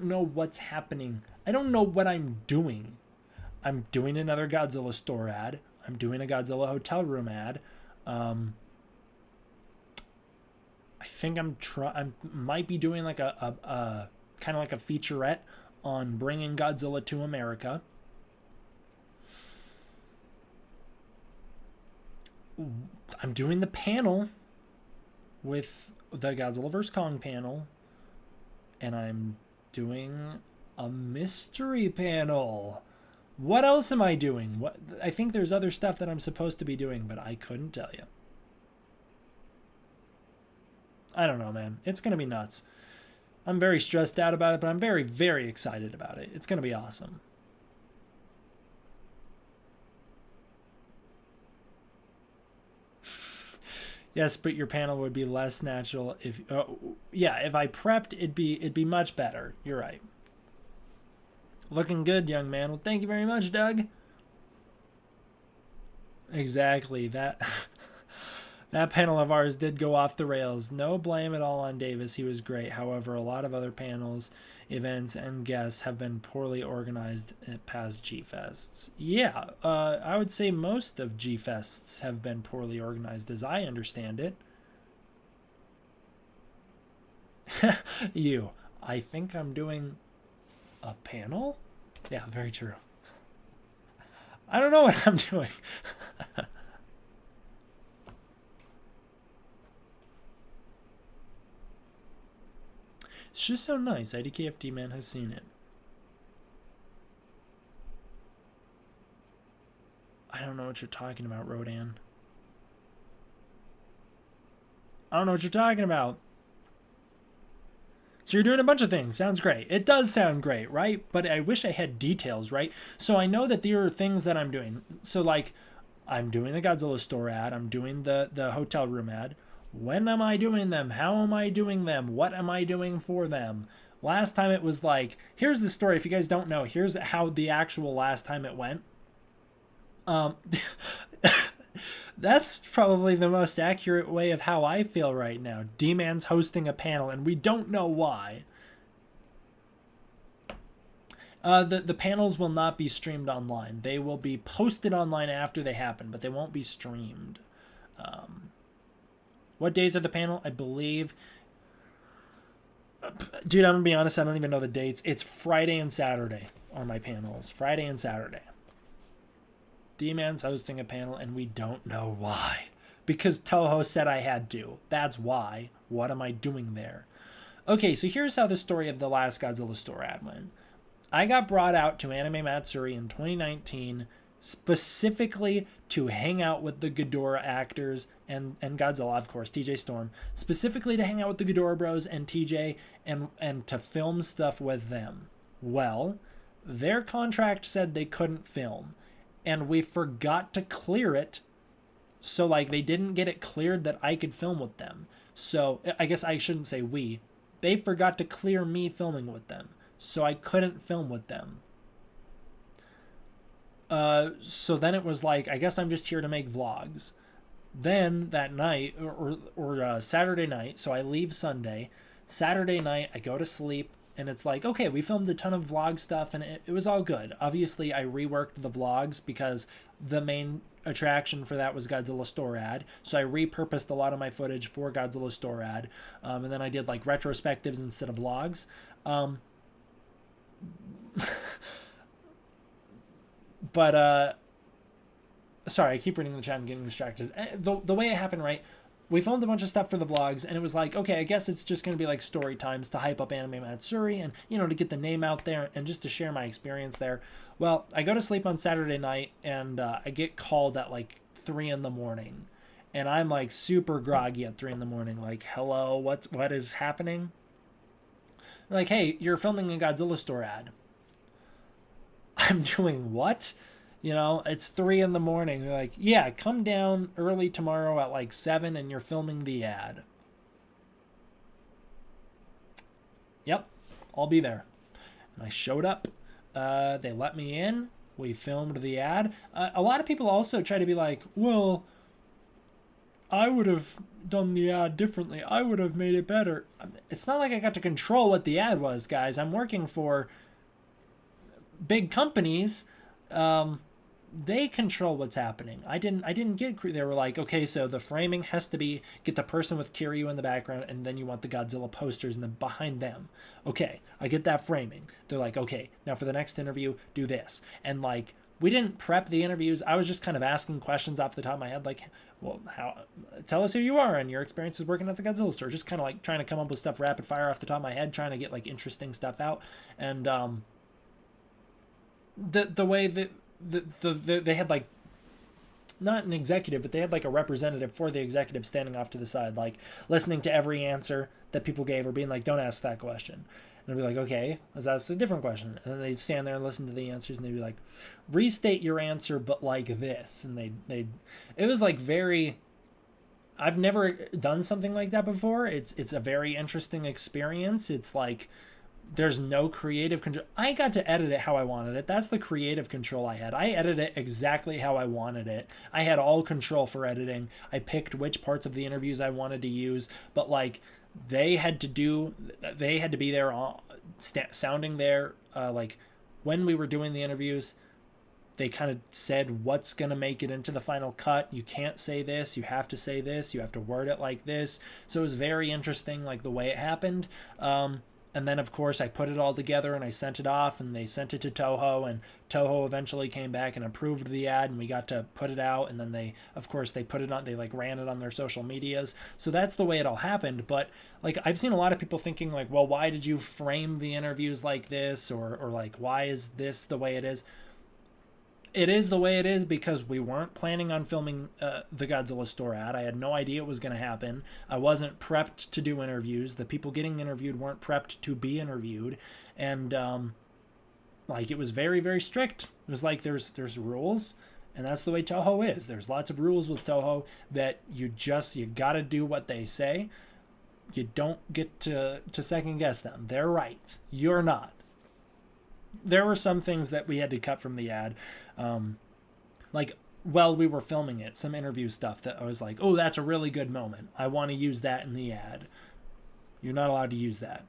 know what's happening. I don't know what I'm doing. I'm doing another Godzilla store ad. I'm doing a Godzilla hotel room ad. I think I might be doing like a kind of like a featurette on bringing Godzilla to America. I'm doing the panel with the Godzilla vs. Kong panel. And I'm doing a mystery panel. What else am I doing? I think there's other stuff that I'm supposed to be doing, but I couldn't tell you. I don't know, man. It's going to be nuts. I'm very stressed out about it, but I'm very, very excited about it. It's going to be awesome. Yes, but your panel would be less natural if if I prepped, it'd be much better. You're right. Looking good, young man. Well, thank you very much, Doug. Exactly. That panel of ours did go off the rails. No blame at all on Davis. He was great. However, a lot of other panels, events, and guests have been poorly organized at past G-Fests. Yeah, I would say most of G-Fests have been poorly organized as I understand it. I think I'm doing a panel? Yeah, very true. I don't know what I'm doing. It's just so nice. IDKFD man has seen it. I don't know what you're talking about, Rodan. I don't know what you're talking about. So you're doing a bunch of things. Sounds great. It does sound great, right? But I wish I had details, right? So I know that there are things that I'm doing. So like, I'm doing the Godzilla store ad. I'm doing the hotel room ad. When am I doing them? How am I doing them? What am I doing for them? Last time it was like, here's the story. If you guys don't know, here's how the actual last time it went. Um, that's probably the most accurate way of how I feel right now. D-Man's hosting a panel, and we don't know why. The panels will not be streamed online. They will be posted online after they happen, but they won't be streamed. What days are the panel? I believe... Dude, I'm going to be honest, I don't even know the dates. It's Friday and Saturday are my panels. Friday and Saturday. D-Man's hosting a panel, and we don't know why. Because Toho said I had to. That's why. What am I doing there? Okay, so here's how the story of the last Godzilla store ad went. I got brought out to Anime Matsuri in 2019 specifically to hang out with the Ghidorah actors and Godzilla, of course, TJ Storm, specifically to hang out with the Ghidorah Bros and TJ and to film stuff with them. Well, their contract said they couldn't film, and we forgot to clear it, so like they didn't get it cleared that I could film with them. So I guess I shouldn't say we. They forgot to clear me filming with them, so I couldn't film with them. So then it was like, I guess I'm just here to make vlogs. Then that night, or Saturday night, so I leave Sunday. Saturday night, I go to sleep, and it's like, okay, we filmed a ton of vlog stuff, and it was all good. Obviously, I reworked the vlogs because the main attraction for that was Godzilla store ad. So I repurposed a lot of my footage for Godzilla store ad. And then I did like retrospectives instead of vlogs. But sorry, I keep reading the chat and getting distracted. The way it happened, right? We filmed a bunch of stuff for the vlogs, and it was like, okay, I guess it's just going to be like story times to hype up Anime Matsuri and, you know, to get the name out there and just to share my experience there. Well, I go to sleep on Saturday night, and I get called at like 3 in the morning. And I'm like super groggy at 3 in the morning. Like, hello, what is happening? They're like, hey, you're filming a Godzilla store ad. I'm doing what? You know, it's 3 in the morning. They're like, yeah, come down early tomorrow at like 7 and you're filming the ad. Yep, I'll be there. And I showed up. They let me in. We filmed the ad. A lot of people also try to be like, well, I would have done the ad differently. I would have made it better. It's not like I got to control what the ad was, guys. I'm working for big companies. They control what's happening. I didn't get. They were like, okay, so the framing has to be get the person with Kiryu in the background, and then you want the Godzilla posters and then behind them. Okay, I get that framing. They're like, okay, now for the next interview, do this. And like, we didn't prep the interviews. I was just kind of asking questions off the top of my head, like, well, tell us who you are and your experiences working at the Godzilla store. Just kind of like trying to come up with stuff rapid fire off the top of my head, trying to get like interesting stuff out. And the way that they had like not an executive, but they had like a representative for the executive standing off to the side, like listening to every answer that people gave or being like, don't ask that question. And I'd be like, okay, let's ask a different question. And then they'd stand there and listen to the answers, and they'd be like, restate your answer, but like this. And it was like very, I've never done something like that before. It's a very interesting experience. It's like, there's no creative control. I got to edit it how I wanted it. That's the creative control I had. I edited it exactly how I wanted it. I had all control for editing. I picked which parts of the interviews I wanted to use, but like they had to be there sounding there. Like when we were doing the interviews, they kind of said what's going to make it into the final cut. You can't say this. You have to say this. You have to word it like this. So it was very interesting, like the way it happened. And then, of course, I put it all together and I sent it off, and they sent it to Toho, and Toho eventually came back and approved the ad, and we got to put it out. And then they put it on, they like ran it on their social medias. So that's the way it all happened. But like, I've seen a lot of people thinking like, well, why did you frame the interviews like this? Or like, why is this the way it is? It is the way it is because we weren't planning on filming the Godzilla store ad. I had no idea it was going to happen. I wasn't prepped to do interviews. The people getting interviewed weren't prepped to be interviewed. And like, it was very, very strict. It was like there's rules, and that's the way Toho is. There's lots of rules with Toho that you got to do what they say. You don't get to second guess them. They're right. You're not. There were some things that we had to cut from the ad. Like while we were filming it, some interview stuff that I was like, oh, that's a really good moment. I want to use that in the ad. You're not allowed to use that.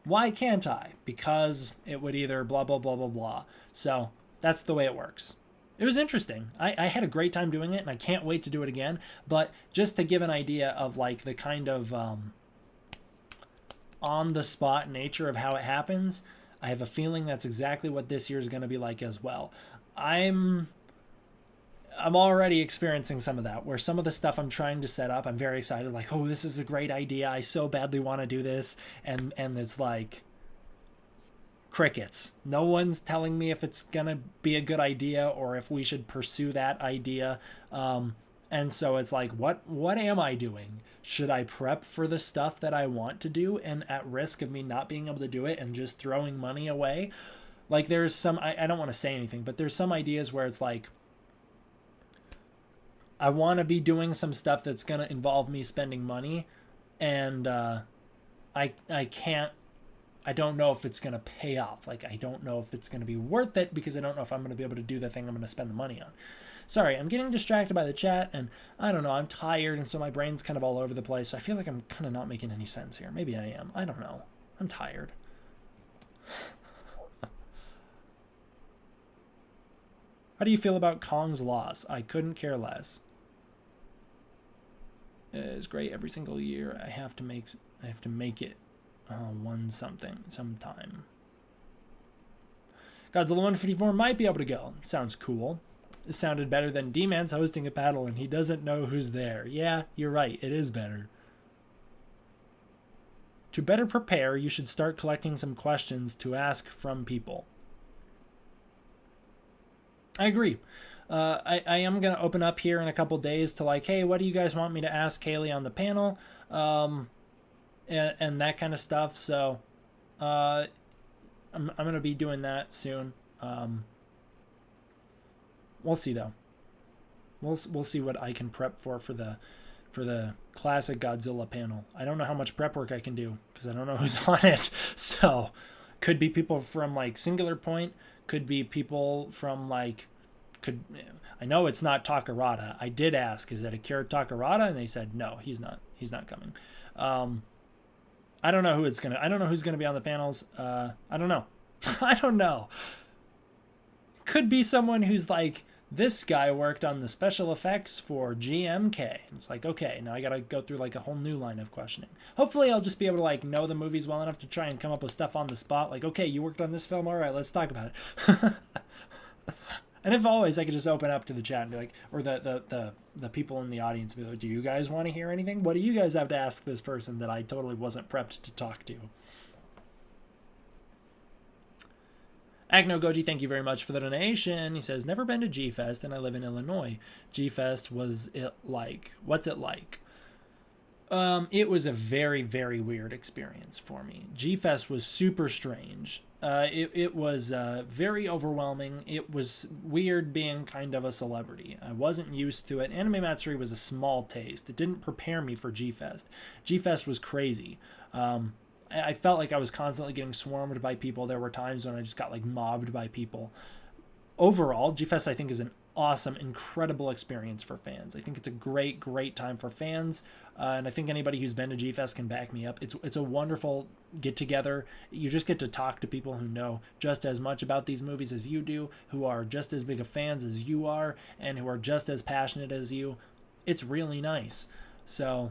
Why can't I? Because it would either blah, blah, blah, blah, blah. So that's the way it works. It was interesting. I had a great time doing it, and I can't wait to do it again. But just to give an idea of like the kind of on-the-spot nature of how it happens, I have a feeling that's exactly what this year is going to be like as well. I'm already experiencing some of that, where some of the stuff I'm trying to set up, I'm very excited, like, oh, this is a great idea. I so badly want to do this. And it's like crickets. No one's telling me if it's going to be a good idea or if we should pursue that idea. And so it's like, what am I doing? Should I prep for the stuff that I want to do and at risk of me not being able to do it and just throwing money away? Like there's some, I don't want to say anything, but there's some ideas where it's like, I want to be doing some stuff that's going to involve me spending money, and I don't know if it's going to pay off. Like, I don't know if it's going to be worth it because I don't know if I'm going to be able to do the thing I'm going to spend the money on. Sorry, I'm getting distracted by the chat, and I don't know, I'm tired, and so my brain's kind of all over the place, so I feel like I'm kind of not making any sense here. Maybe I am. I don't know. I'm tired. How do you feel about Kong's loss? I couldn't care less. It's great every single year. I have to make it one something sometime. Godzilla 154 might be able to go. Sounds cool. It sounded better than D-Man's hosting a paddle and he doesn't know who's there. Yeah, you're right. It is better. To better prepare, you should start collecting some questions to ask from people. I agree. I am going to open up here in a couple days to like, hey, what do you guys want me to ask Kaylee on the panel? And that kind of stuff. So I'm going to be doing that soon. We'll see though. We'll see what I can prep for the classic Godzilla panel. I don't know how much prep work I can do because I don't know who's on it. So could be people from like Singular Point, could be people from like I know it's not Takarada. I did ask, is it Akira Takarada? And they said no, he's not coming. I don't know who's gonna be on the panels. I don't know. I don't know. Could be someone who's like, this guy worked on the special effects for GMK. It's like, okay, now I gotta go through like a whole new line of questioning. Hopefully I'll just be able to like know the movies well enough to try and come up with stuff on the spot. Like, okay, you worked on this film. All right, let's talk about it. And if always, I could just open up to the chat and be like, or the people in the audience be like, do you guys want to hear anything? What do you guys have to ask this person that I totally wasn't prepped to talk to? Agno Goji, thank you very much for the donation. He says, never been to G-Fest and I live in Illinois. G-Fest, was it like? What's it like? It was a very, very weird experience for me. G-Fest was super strange. It was very overwhelming. It was weird being kind of a celebrity. I wasn't used to it. Anime Matsuri was a small taste. It didn't prepare me for G-Fest. G-Fest was crazy. I felt like I was constantly getting swarmed by people. There were times when I just got like mobbed by people. Overall, G-Fest I think is an awesome, incredible experience for fans. I think it's a great, great time for fans. And I think anybody who's been to G-Fest can back me up. It's a wonderful get-together. You just get to talk to people who know just as much about these movies as you do, who are just as big of fans as you are, and who are just as passionate as you. It's really nice. So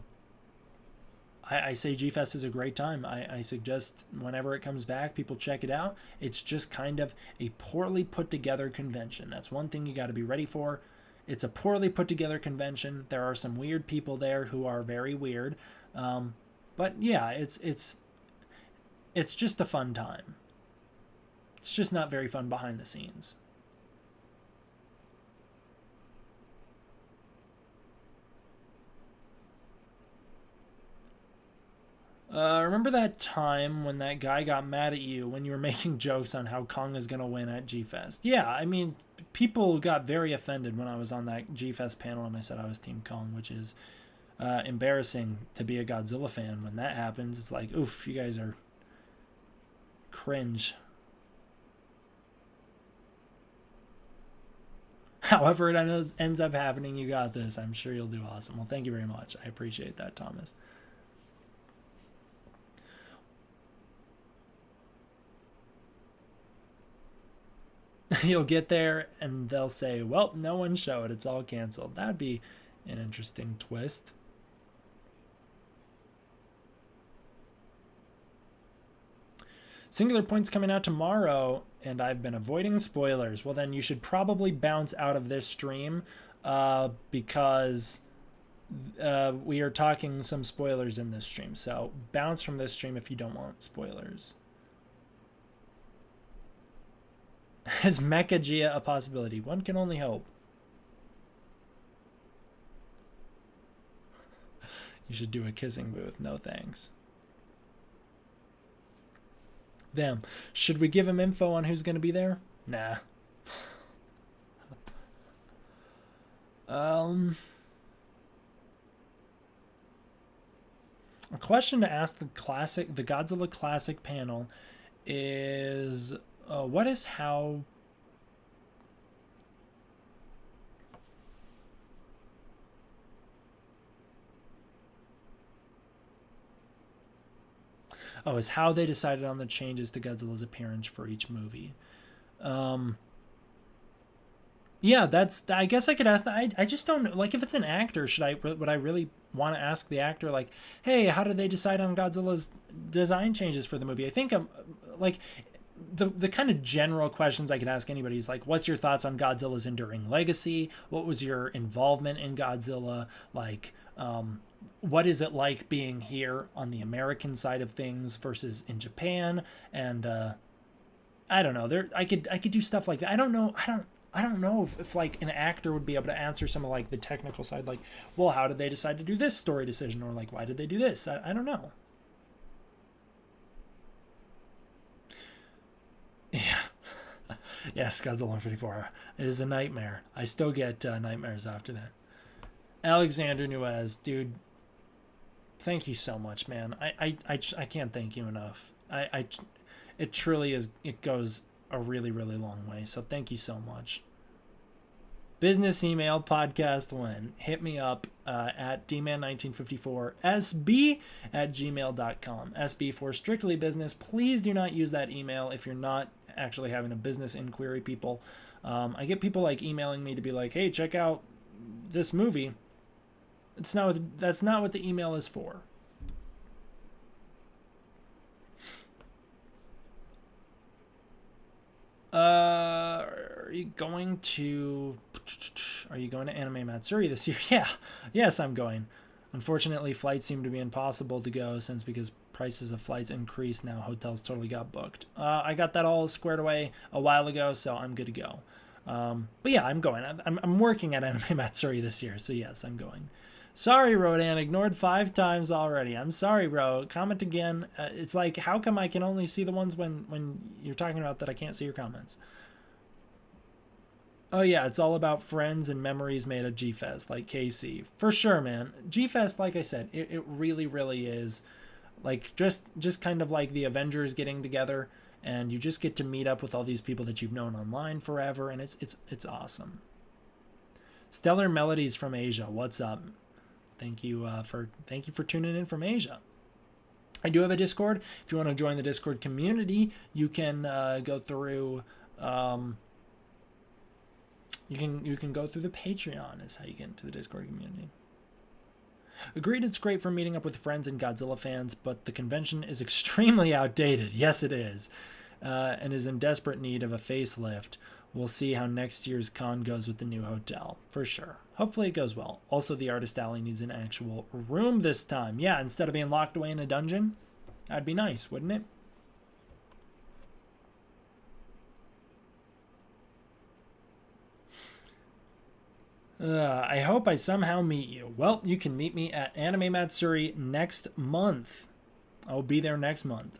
I say G-Fest is a great time. I suggest whenever it comes back, people check it out. It's just kind of a poorly put together convention. That's one thing you got to be ready for. It's a poorly put together convention. There are some weird people there who are very weird. But yeah, it's just a fun time. It's just not very fun behind the scenes. Remember that time when that guy got mad at you when you were making jokes on how Kong is going to win at G-Fest? Yeah, I mean, people got very offended when I was on that G-Fest panel and I said I was Team Kong, which is embarrassing to be a Godzilla fan when that happens. It's like, oof, you guys are cringe. However it ends up happening, you got this. I'm sure you'll do awesome. Well, thank you very much. I appreciate that, Thomas. You'll get there and they'll say, well, no one showed. It's all canceled. That'd be an interesting twist. Singular Point's coming out tomorrow, and I've been avoiding spoilers. Well, then you should probably bounce out of this stream because we are talking some spoilers in this stream. So bounce from this stream if you don't want spoilers. Is Mecha a possibility? One can only hope. You should do a kissing booth. No thanks. Damn. Should we give him info on who's going to be there? Nah. A question to ask the Godzilla Classic panel is, what is how... Oh, is how they decided on the changes to Godzilla's appearance for each movie. Yeah, that's. I guess I could ask that. I just don't know. Like, if it's an actor, would I really want to ask the actor, like, hey, how did they decide on Godzilla's design changes for the movie? I think like the kind of general questions I could ask anybody is like, what's your thoughts on Godzilla's enduring legacy? What was your involvement in Godzilla? Like, what is it like being here on the American side of things versus in Japan? And I don't know. I could do stuff like that. I don't know. I don't know if like an actor would be able to answer some of like the technical side, like, well, how did they decide to do this story decision, or like, why did they do this? I don't know. Yeah. Yes, Godzilla 154 is a nightmare. I still get nightmares after that. Alexander Nuez, dude, thank you so much, man. I can't thank you enough. It truly is. It goes a really, really long way. So thank you so much. Business email podcast when hit me up at dman1954sb@gmail.com. SB for strictly business. Please do not use that email if you're not actually having a business inquiry, people. I get people like emailing me to be like, hey, check out this movie. That's not what the email is for. Are you going to Anime Matsuri this year? Yeah. Yes, I'm going. Unfortunately, flights seem to be impossible to go because prices of flights increased. Now hotels totally got booked. I got that all squared away a while ago, so I'm good to go. But yeah, I'm going. I'm working at Anime Matsuri this year, so yes, I'm going. Sorry, Rodan, ignored 5 times already. I'm sorry, bro. Comment again. It's like, how come I can only see the ones when you're talking about that I can't see your comments? Oh yeah, it's all about friends and memories made at G-Fest, like KC. For sure, man. G-Fest, like I said, it really, really is like just kind of like the Avengers getting together, and you just get to meet up with all these people that you've known online forever, and it's awesome. Stellar Melodies from Asia, what's up? Thank you for tuning in from Asia. I do have a Discord. If you want to join the Discord community, you can go through. You can go through the Patreon. Is how you get into the Discord community. Agreed, it's great for meeting up with friends and Godzilla fans, but the convention is extremely outdated. Yes, it is, and is in desperate need of a facelift. We'll see how next year's con goes with the new hotel, for sure. Hopefully it goes well. Also, the Artist Alley needs an actual room this time. Yeah, instead of being locked away in a dungeon, that'd be nice, wouldn't it? I hope I somehow meet you. Well, you can meet me at Anime Matsuri next month. I'll be there next month.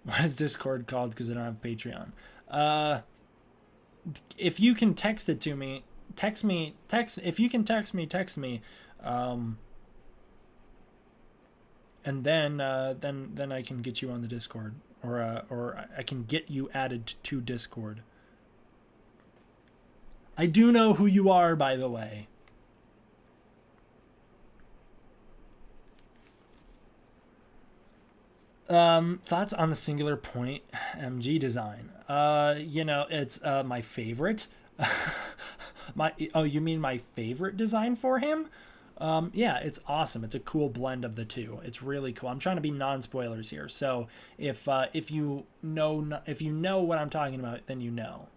What is Discord called? Because I don't have Patreon. if you can text it to me, if you can text me, and then I can get you on the Discord, or I can get you added to Discord. I do know who you are, by the way. Thoughts on the Singular Point MG design? It's my favorite. You mean my favorite design for him? Yeah, it's awesome. It's a cool blend of the two. It's really cool. I'm trying to be non-spoilers here, so if you know what I'm talking about, then you know.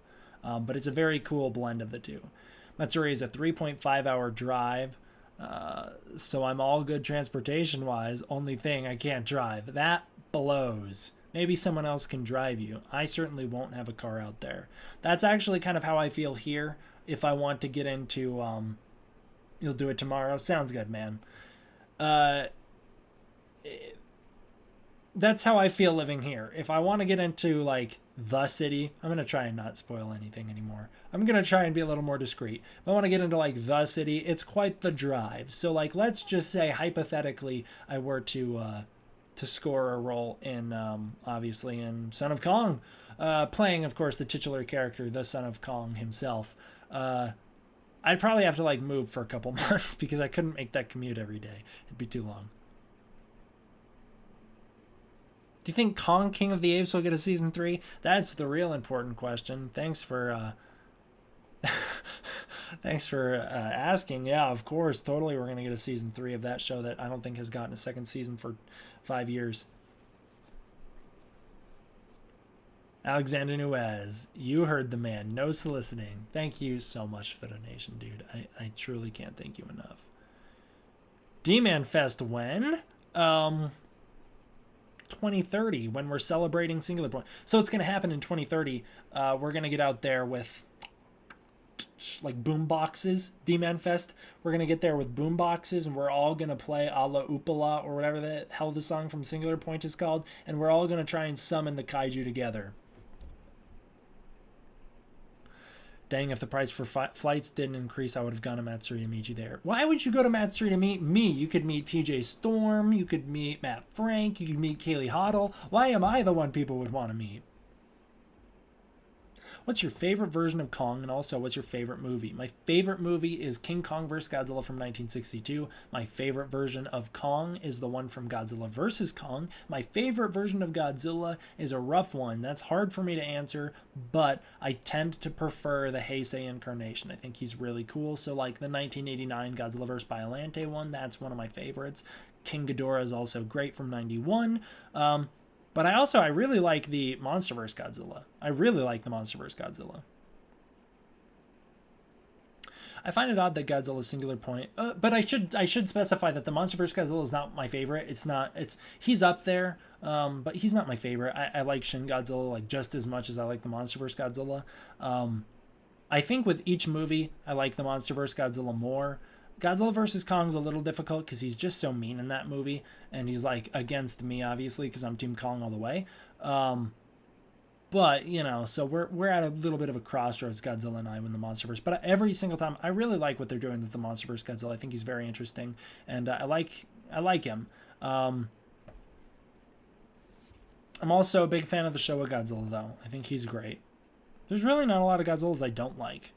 But it's a very cool blend of the two. Matsuri is a 3.5 hour drive, so I'm all good transportation wise. Only thing, I can't drive. That blows. Maybe someone else can drive you. I certainly won't have a car out there. That's actually kind of how I feel here. If I want to get into you'll do it tomorrow. Sounds good, man. That's how I feel living here. If I want to get into like the city, I'm going to try and not spoil anything anymore. I'm going to try and be a little more discreet. If I want to get into like the city, it's quite the drive. So like, let's just say hypothetically I were to score a role in, obviously in Son of Kong, playing of course the titular character, the Son of Kong himself. I'd probably have to like move for a couple months because I couldn't make that commute every day. It'd be too long. Do you think Kong King of the Apes will get a season 3? That's the real important question. Thanks for asking. Yeah, of course, totally. We're gonna get a season 3 of that show that I don't think has gotten a second season for 5 years. Alexander Nuez, you heard the man. No soliciting. Thank you so much for the donation, dude. I truly can't thank you enough. D-Man Fest when? 2030, when we're celebrating Singular Point. So it's going to happen in 2030. We're going to get out there with like boom boxes. D-Man Fest. We're going to get there with boom boxes, and we're all going to play a la Upala or whatever the hell the song from Singular Point is called, and we're all going to try and summon the kaiju together. Dang, if the price for flights didn't increase, I would have gone to Matsuri to meet you there. Why would you go to Matsuri to meet me? You could meet PJ Storm, you could meet Matt Frank, you could meet Kaylee Hoddle. Why am I the one people would want to meet? What's your favorite version of Kong, and also what's your favorite movie? My favorite movie is King Kong vs. Godzilla from 1962. My favorite version of Kong is the one from Godzilla vs. Kong. My favorite version of Godzilla is a rough one. That's hard for me to answer, but I tend to prefer the Heisei incarnation. I think he's really cool. So like the 1989 Godzilla vs. Biollante one, that's one of my favorites. King Ghidorah is also great from 91. But I really like the Monsterverse Godzilla. I really like the Monsterverse Godzilla. I find it odd that Godzilla Singular Point, but I should specify that the Monsterverse Godzilla is not my favorite. He's up there, but he's not my favorite. I like Shin Godzilla like just as much as I like the Monsterverse Godzilla. I think with each movie, I like the Monsterverse Godzilla more. Godzilla vs. Kong's a little difficult because he's just so mean in that movie, and he's like against me obviously because I'm Team Kong all the way. But you know, so we're at a little bit of a crossroads, Godzilla and I, in the Monsterverse. But every single time, I really like what they're doing with the Monsterverse Godzilla. I think he's very interesting, and I like him. I'm also a big fan of the Showa Godzilla, though. I think he's great. There's really not a lot of Godzillas I don't like.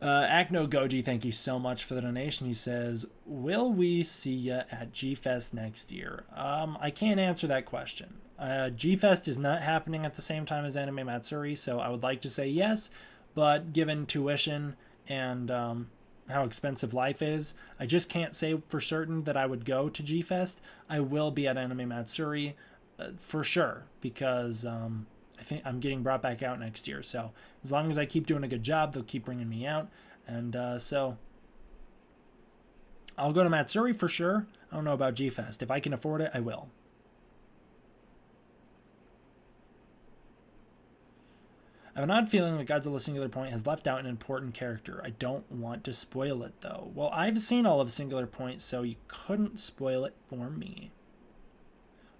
Acno Goji, thank you so much for the donation. He says, will we see ya at G-Fest next year? I can't answer that question. G-Fest is not happening at the same time as Anime Matsuri, so I would like to say yes, but given tuition and how expensive life is, I just can't say for certain that I would go to G-Fest. I will be at Anime Matsuri for sure, because I think I'm getting brought back out next year. So as long as I keep doing a good job, they'll keep bringing me out. And so I'll go to Matsuri for sure. I don't know about G-Fest. If I can afford it, I will. I have an odd feeling that Godzilla Singular Point has left out an important character. I don't want to spoil it, though. Well, I've seen all of Singular Point, so you couldn't spoil it for me.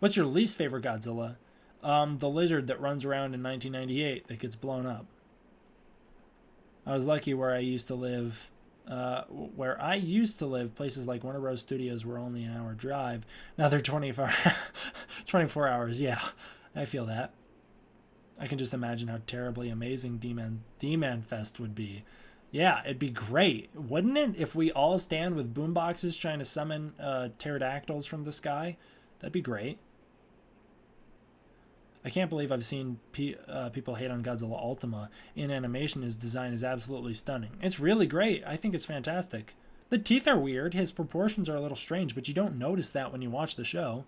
What's your least favorite Godzilla? The lizard that runs around in 1998 that gets blown up. I was lucky where I used to live. Places like Warner Bros. Studios were only an hour drive. Now they're 24 hours. Yeah, I feel that. I can just imagine how terribly amazing D-Man Fest would be. Yeah, it'd be great, wouldn't it? If we all stand with boomboxes trying to summon pterodactyls from the sky, that'd be great. I can't believe I've seen people hate on Godzilla Ultima. In animation, his design is absolutely stunning. It's really great. I think it's fantastic. The teeth are weird. His proportions are a little strange, but you don't notice that when you watch the show.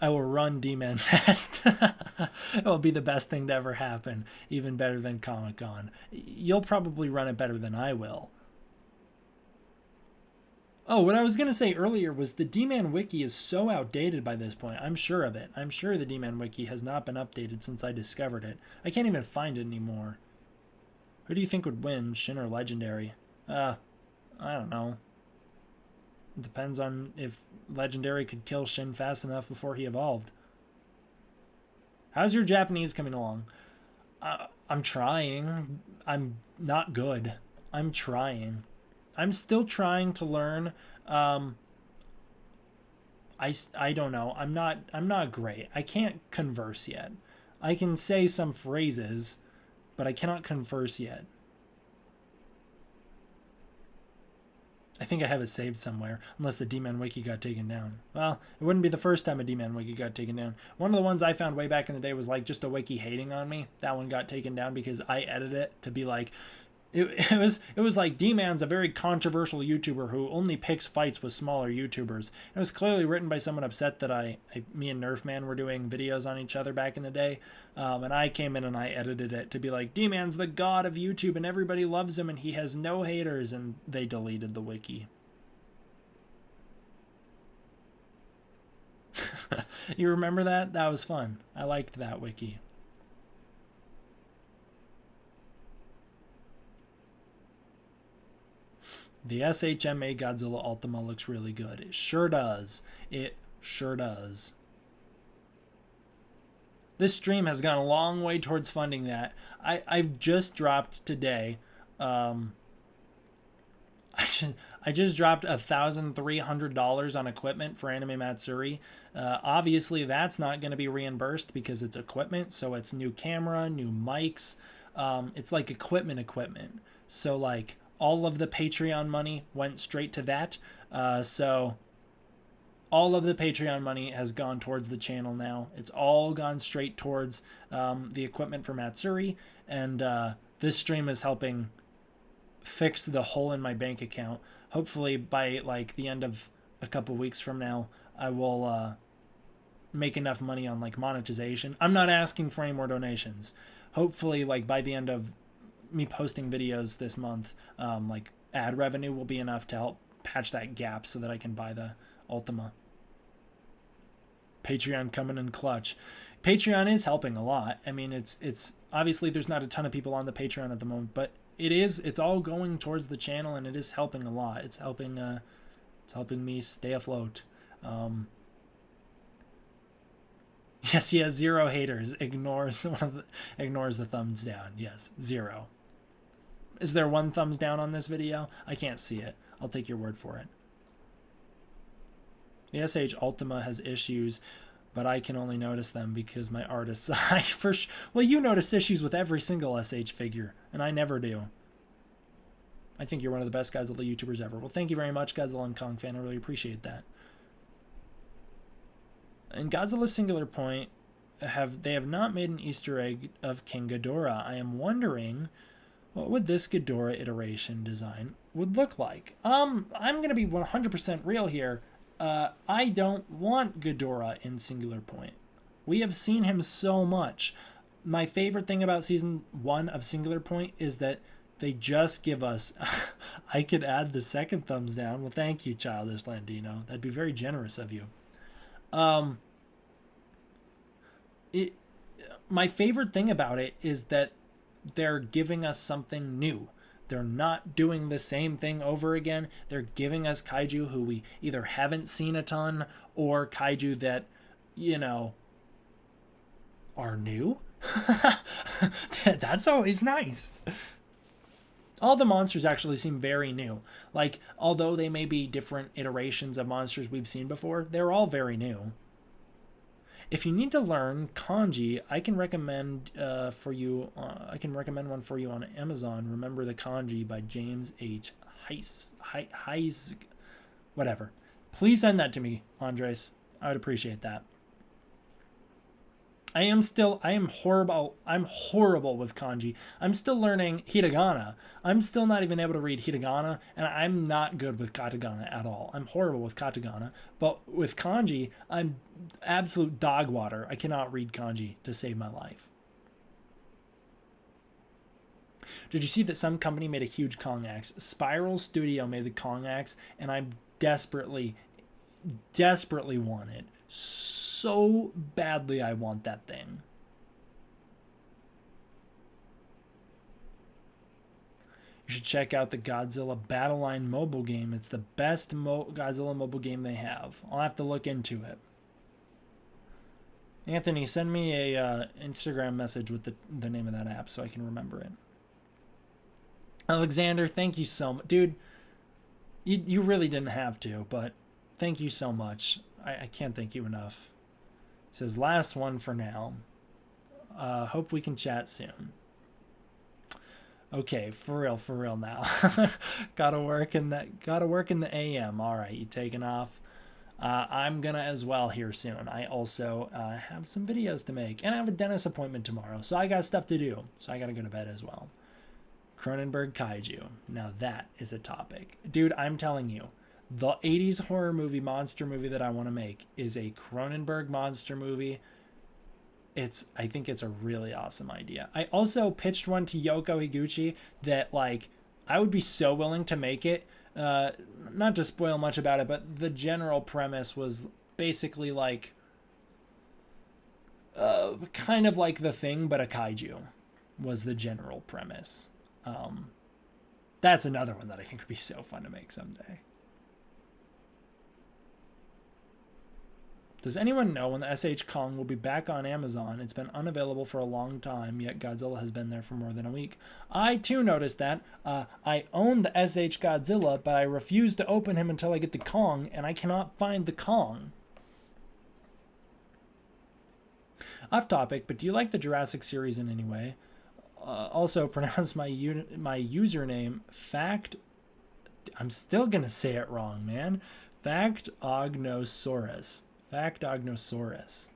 I will run D-Man Fest. It will be the best thing to ever happen. Even better than Comic-Con. You'll probably run it better than I will. Oh, what I was going to say earlier was the D-Man Wiki is so outdated by this point. I'm sure of it. I'm sure the D-Man Wiki has not been updated since I discovered it. I can't even find it anymore. Who do you think would win, Shin or Legendary? I don't know. It depends on if Legendary could kill Shin fast enough before he evolved. How's your Japanese coming along? I'm trying. I'm not good. I'm trying. I'm still trying to learn. I don't know. I'm not great. I can't converse yet. I can say some phrases, but I cannot converse yet. I think I have it saved somewhere, unless the D-Man Wiki got taken down. Well, it wouldn't be the first time a D-Man Wiki got taken down. One of the ones I found way back in the day was like just a wiki hating on me. That one got taken down because I edited it to be like, it was like D-Man's a very controversial YouTuber who only picks fights with smaller YouTubers. It was clearly written by someone upset that me and Nerfman were doing videos on each other back in the day, and I came in and I edited it to be like, D-Man's the god of YouTube and everybody loves him and he has no haters, and they deleted the wiki. You remember that? That was fun. I liked that wiki. The SHMA Godzilla Ultima looks really good. It sure does. It sure does. This stream has gone a long way towards funding that. I've just dropped today. I just dropped $1,300 on equipment for Anime Matsuri. Obviously, that's not going to be reimbursed because it's equipment. So it's new camera, new mics. It's like equipment. So like, all of the Patreon money went straight to that. So all of the Patreon money has gone towards the channel now. It's all gone straight towards the equipment for Matsuri. And this stream is helping fix the hole in my bank account. Hopefully by like the end of a couple weeks from now, I will make enough money on like monetization. I'm not asking for any more donations. Hopefully like by the end of me posting videos this month, like ad revenue will be enough to help patch that gap so that I can buy the Ultima. Patreon coming in clutch. Patreon is helping a lot. I mean, it's obviously there's not a ton of people on the Patreon at the moment, but it's all going towards the channel and it is helping a lot. It's helping me stay afloat. Yes, he has 0 haters. Ignores the thumbs down. Yes, 0. Is there 1 thumbs down on this video? I can't see it. I'll take your word for it. The SH Ultima has issues, but I can only notice them because my artist's eye. Well, you notice issues with every single SH figure, and I never do. I think you're one of the best Godzilla YouTubers ever. Well, thank you very much, Godzilla and Kong fan. I really appreciate that. In Godzilla Singular Point, they have not made an Easter egg of King Ghidorah. I am wondering what would this Ghidorah iteration design would look like. I'm going to be 100% real here. I don't want Ghidorah in Singular Point. We have seen him so much. My favorite thing about season 1 of Singular Point is that they just give us... I could add the second thumbs down. Well, thank you, Childish Landino. That'd be very generous of you. My favorite thing about it is that they're giving us something new. They're not doing the same thing over again. They're giving us kaiju who we either haven't seen a ton or kaiju that, you know, are new. That's always nice. All the monsters actually seem very new. Like, although they may be different iterations of monsters we've seen before, they're all very new. If you need to learn kanji, I can recommend for you. I can recommend one for you on Amazon. Remember the Kanji by James H. Heis, whatever. Please send that to me, Andres. I would appreciate that. I am horrible with kanji. I'm still learning hiragana. I'm still not even able to read hiragana, and I'm not good with katakana at all. I'm horrible with katakana, but with kanji, I'm absolute dog water. I cannot read kanji to save my life. Did you see that some company made a huge Kong axe? Spiral Studio made the Kong axe, and I desperately want it. So badly I want that thing. You should check out the Godzilla Battle Line mobile game. It's the best Godzilla mobile game they have. I'll have to look into it. Anthony, send me a Instagram message with the name of that app so I can remember it. Alexander, thank you so much. Dude, you really didn't have to, but thank you so much. I can't thank you enough. It says, last one for now. Hope we can chat soon. Okay, for real now. gotta work in the AM. All right, you taking off? I'm gonna as well here soon. I also have some videos to make, and I have a dentist appointment tomorrow, so I got stuff to do. So I gotta go to bed as well. Cronenberg Kaiju. Now that is a topic, dude. I'm telling you. The 80s horror movie, monster movie that I want to make is a Cronenberg monster movie. I think it's a really awesome idea. I also pitched one to Yoko Higuchi that, like, I would be so willing to make it. Not to spoil much about it, but the general premise was basically like, kind of like The Thing, but a kaiju was the general premise. That's another one that I think would be so fun to make someday. Does anyone know when the SH Kong will be back on Amazon? It's been unavailable for a long time, yet Godzilla has been there for more than a week. I too noticed that. I own the SH Godzilla, but I refuse to open him until I get the Kong, and I cannot find the Kong. Off topic, but do you like the Jurassic series in any way? Also, pronounce my username fact. I'm still gonna say it wrong, man. Factognosaurus. Factognosaurus.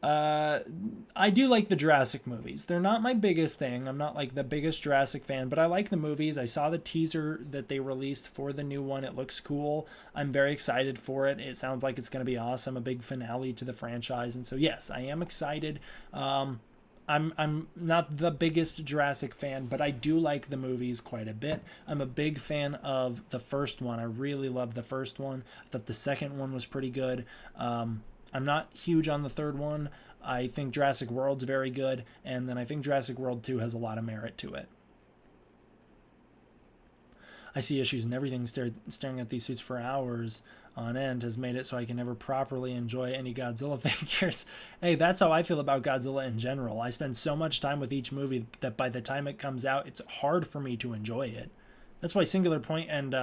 I do like the Jurassic movies. They're not my biggest thing. I'm not like the biggest Jurassic fan, but I like the movies. I saw the teaser that they released for the new one. It looks cool. I'm very excited for it. It sounds like it's going to be awesome, a big finale to the franchise. And so, yes, I am excited. I'm not the biggest Jurassic fan, but I do like the movies quite a bit. I'm a big fan of the first one. I really love the first one. I thought the second one was pretty good. I'm not huge on the third one. I think Jurassic World's very good, and then I think Jurassic World 2 has a lot of merit to it. I see issues in everything. Staring at these suits for hours on end has made it so I can never properly enjoy any Godzilla figures. Hey, that's how I feel about Godzilla in general. I spend so much time with each movie that by the time it comes out, it's hard for me to enjoy it. That's why Singular Point and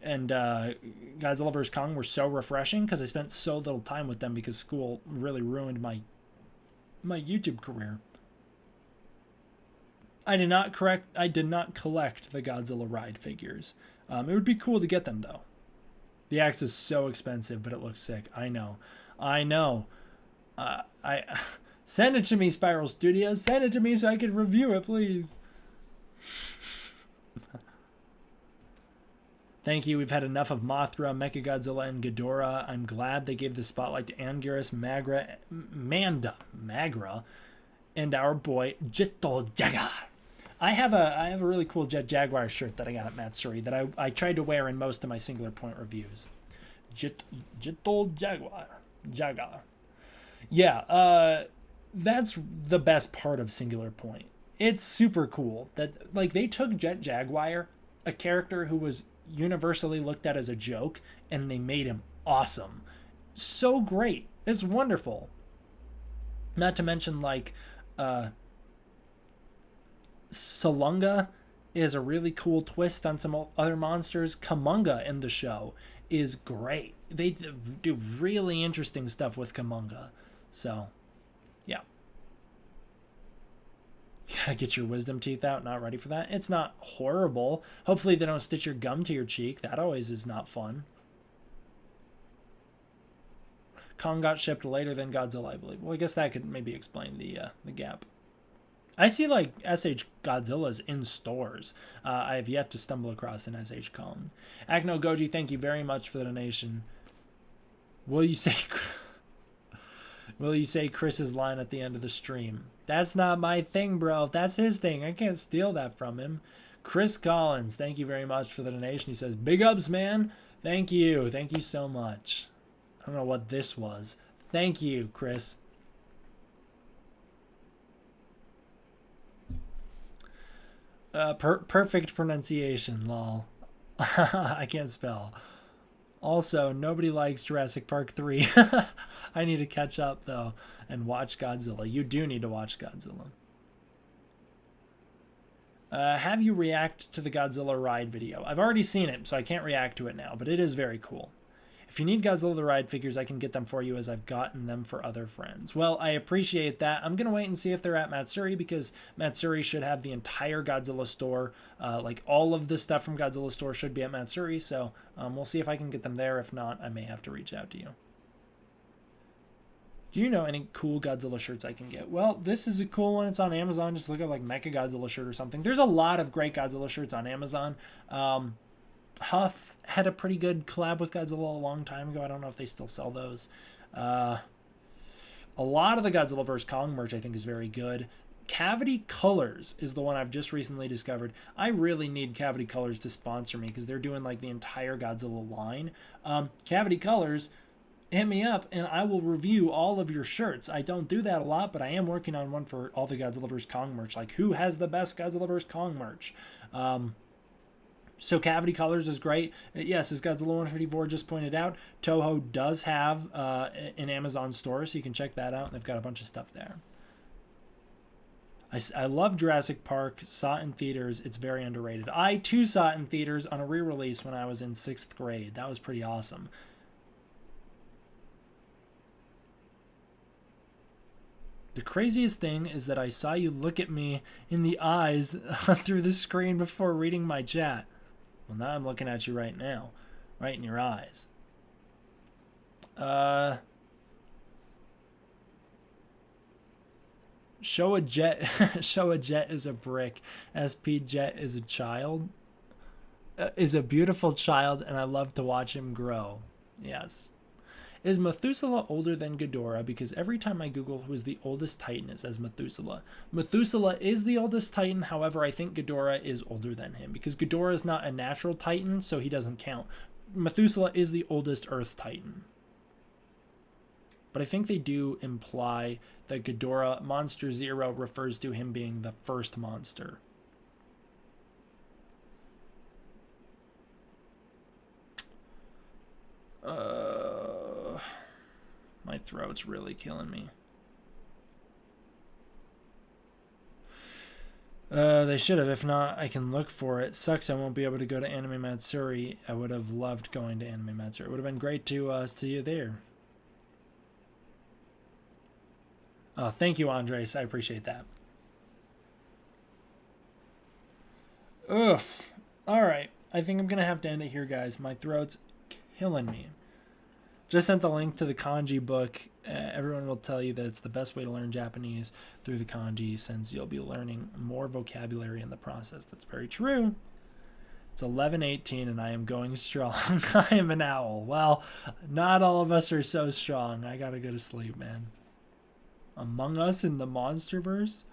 Godzilla vs. Kong were so refreshing, because I spent so little time with them because school really ruined my YouTube career. I did not collect the Godzilla ride figures. It would be cool to get them though. The axe is so expensive, but it looks sick. I know. I send it to me, Spiral Studios. Send it to me so I can review it, please. Thank you. We've had enough of Mothra, Mechagodzilla, and Ghidorah. I'm glad they gave the spotlight to Anguirus, Magra, and our boy Jito Jaguar. I have a really cool Jet Jaguar shirt that I got at Matsuri that I tried to wear in most of my Singular Point reviews. Jito Jaguar. Yeah, that's the best part of Singular Point. It's super cool that like they took Jet Jaguar, a character who was universally looked at as a joke, and they made him awesome. So great. It's wonderful. Not to mention like Salunga is a really cool twist on some other monsters. Kamunga in the show is great. They do really interesting stuff with Kamunga. So, yeah. You gotta get your wisdom teeth out. Not ready for that. It's not horrible. Hopefully they don't stitch your gum to your cheek. That always is not fun. Kong got shipped later than Godzilla, I believe. Well, I guess that could maybe explain the gap. I see like SH Godzillas in stores. I have yet to stumble across an SH Kong. Acno Goji, thank you very much for the donation. Will you say Chris's line at the end of the stream? That's not my thing, bro. That's his thing. I can't steal that from him. Chris Collins, thank you very much for the donation. He says, big ups, man. Thank you. Thank you so much. I don't know what this was. Thank you, Chris. Perfect pronunciation, lol. I can't spell. Also, nobody likes Jurassic Park 3. I need to catch up, though, and watch Godzilla. You do need to watch Godzilla. Have you react to the Godzilla ride video? I've already seen it, so I can't react to it now, but it is very cool. If you need Godzilla the Ride figures, I can get them for you as I've gotten them for other friends. Well, I appreciate that. I'm going to wait and see if they're at Matsuri because Matsuri should have the entire Godzilla store. Like all of the stuff from Godzilla store should be at Matsuri. So we'll see if I can get them there. If not, I may have to reach out to you. Do you know any cool Godzilla shirts I can get? Well, this is a cool one. It's on Amazon. Just look up like Mecha Godzilla shirt or something. There's a lot of great Godzilla shirts on Amazon. Huff had a pretty good collab with Godzilla a long time ago. I don't know if they still sell those. A lot of the Godzilla vs. Kong merch I think is very good. Cavity Colors is the one I've just recently discovered. I really need Cavity Colors to sponsor me because they're doing like the entire Godzilla line. Cavity Colors, hit me up and I will review all of your shirts. I don't do that a lot, but I am working on one for all the Godzilla vs. Kong merch. Like who has the best Godzilla vs. Kong merch? So Cavity Colors is great. Yes, as Godzilla 154 just pointed out, Toho does have an Amazon store, so you can check that out. They've got a bunch of stuff there. I love Jurassic Park. Saw it in theaters. It's very underrated. I, too, saw it in theaters on a re-release when I was in 6th grade. That was pretty awesome. The craziest thing is that I saw you look at me in the eyes through the screen before reading my chat. Well, now I'm looking at you right now. Right in your eyes. Show a jet. Show a jet is a brick. SP Jet is a child. Is a beautiful child, and I love to watch him grow. Yes. Is Methuselah older than Ghidorah? Because every time I Google who is the oldest Titan, it says Methuselah. Methuselah is the oldest Titan. However, I think Ghidorah is older than him because Ghidorah is not a natural Titan, so he doesn't count. Methuselah is the oldest Earth Titan. But I think they do imply that Ghidorah, Monster Zero, refers to him being the first monster. My throat's really killing me. They should have. If not, I can look for it. Sucks I won't be able to go to Anime Matsuri. I would have loved going to Anime Matsuri. It would have been great to see you there. Oh, thank you, Andres. I appreciate that. Oof. All right. I think I'm going to have to end it here, guys. My throat's killing me. Just sent the link to the kanji book. Everyone will tell you that it's the best way to learn Japanese through the kanji since you'll be learning more vocabulary in the process. That's very true. It's 11:18 and I am going strong. I am an owl. Well, not all of us are so strong. I gotta go to sleep, man. Among Us in the Monsterverse?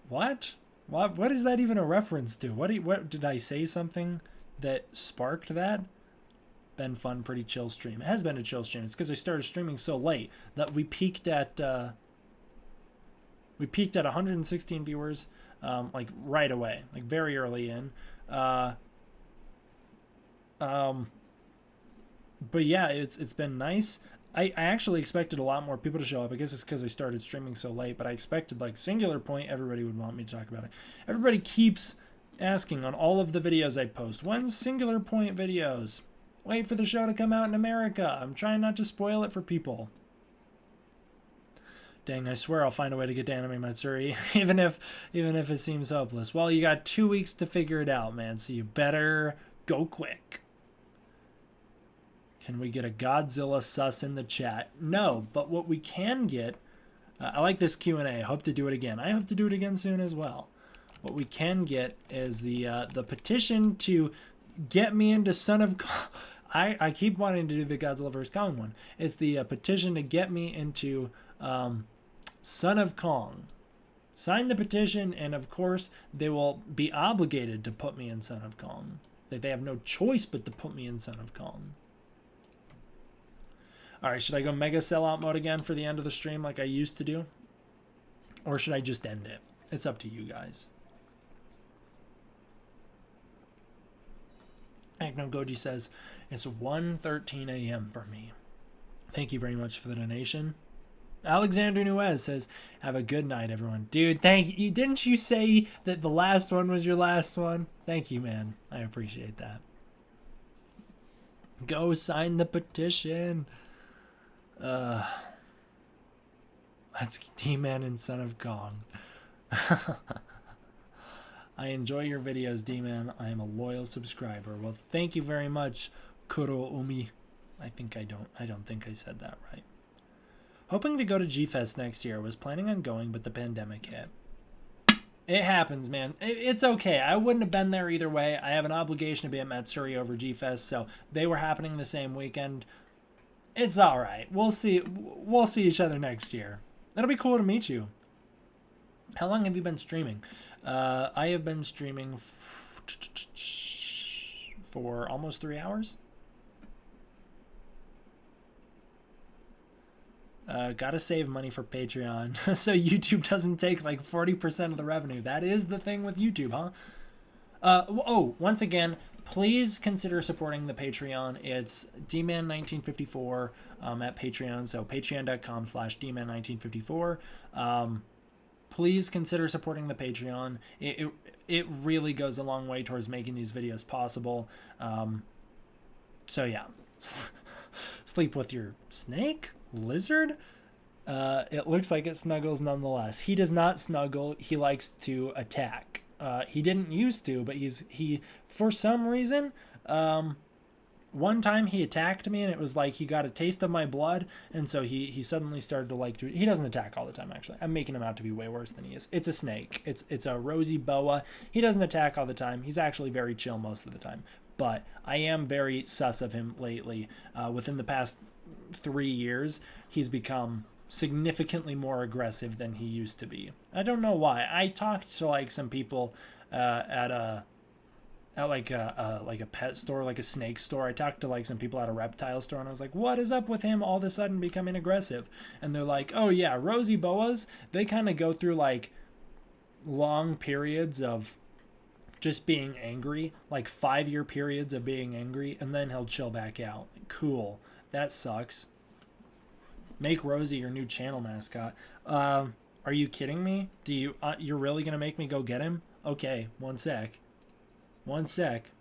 What? What is that even a reference to? What did I say something that sparked that? Been fun, pretty chill stream. It has been a chill stream. It's because I started streaming so late that we peaked at We peaked at 116 viewers, like right away, like very early in. But yeah, it's been nice. I actually expected a lot more people to show up. I guess it's because I started streaming so late, but I expected like Singular Point, everybody would want me to talk about it. Everybody keeps asking on all of the videos I post, when's Singular Point videos? Wait for the show to come out in America. I'm trying not to spoil it for people. Dang, I swear I'll find a way to get to Anime Matsuri, even if it seems hopeless. Well, you got 2 weeks to figure it out, man, so you better go quick. Can we get a Godzilla sus in the chat? No, but what we can get, I like this Q&A. I hope to do it again. I hope to do it again soon as well. What we can get is the petition to get me into Son of Kong. I keep wanting to do the Godzilla vs. Kong one. It's the petition to get me into Son of Kong. Sign the petition, and of course, they will be obligated to put me in Son of Kong. They have no choice but to put me in Son of Kong. Alright, should I go mega sellout mode again for the end of the stream like I used to do? Or should I just end it? It's up to you guys. Agno Goji says, it's 1:13 a.m. for me. Thank you very much for the donation. Alexander Nuez says, have a good night, everyone. Dude, thank you. Didn't you say that the last one was your last one? Thank you, man. I appreciate that. Go sign the petition. That's D-Man and Son of Kong. I enjoy your videos, D-Man. I am a loyal subscriber. Well, thank you very much, Kuro Umi. I don't think I said that right. Hoping to go to G-Fest next year. Was planning on going, but the pandemic hit. It happens, man. It's okay. I wouldn't have been there either way. I have an obligation to be at Matsuri over G-Fest, so they were happening the same weekend. It's all right. We'll see each other next year. It'll be cool to meet you. How long have you been streaming? I have been streaming for almost 3 hours. Gotta save money for Patreon so YouTube doesn't take like 40% of the revenue. That is the thing with YouTube, huh? Oh, once again, please consider supporting the Patreon. It's dman1954 at Patreon, so patreon.com/dman1954. Please consider supporting the Patreon. It really goes a long way towards making these videos possible. So yeah, sleep with your snake? Lizard? It looks like it snuggles nonetheless. He does not snuggle. He likes to attack. He didn't used to, but he for some reason, one time he attacked me and it was like he got a taste of my blood, and so he suddenly started to like to. He doesn't attack all the time, actually. I'm making him out to be way worse than he is. It's a snake. It's a rosy boa. He doesn't attack all the time. He's actually very chill most of the time. But I am very sus of him lately. Within the past 3 years, he's become significantly more aggressive than he used to be. I don't know why. I talked to like some people at a pet store, like a snake store. I talked to like some people at a reptile store, and I was like, what is up with him all of a sudden becoming aggressive? And they're like, oh yeah, rosy boas, they kind of go through like long periods of just being angry, like 5-year periods of being angry, and then he'll chill back out. Cool. That sucks. Make Rosie your new channel mascot. Are you kidding me? You're really gonna make me go get him? Okay, one sec. One sec.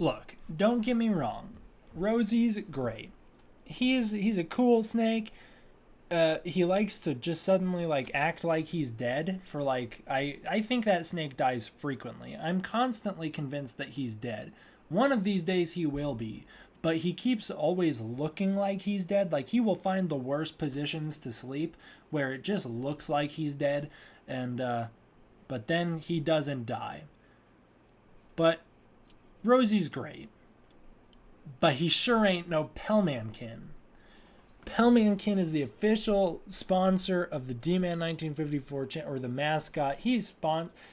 Look, don't get me wrong. Rosie's great. He's a cool snake. He likes to just suddenly like act like he's dead for like I think that snake dies frequently. I'm constantly convinced that he's dead. One of these days he will be, but he keeps always looking like he's dead. Like he will find the worst positions to sleep where it just looks like he's dead, and but then he doesn't die. But Rosie's great. but he sure ain't no Pelmankin. Pelmankin is the official sponsor of the D-Man 1954 or the mascot. He's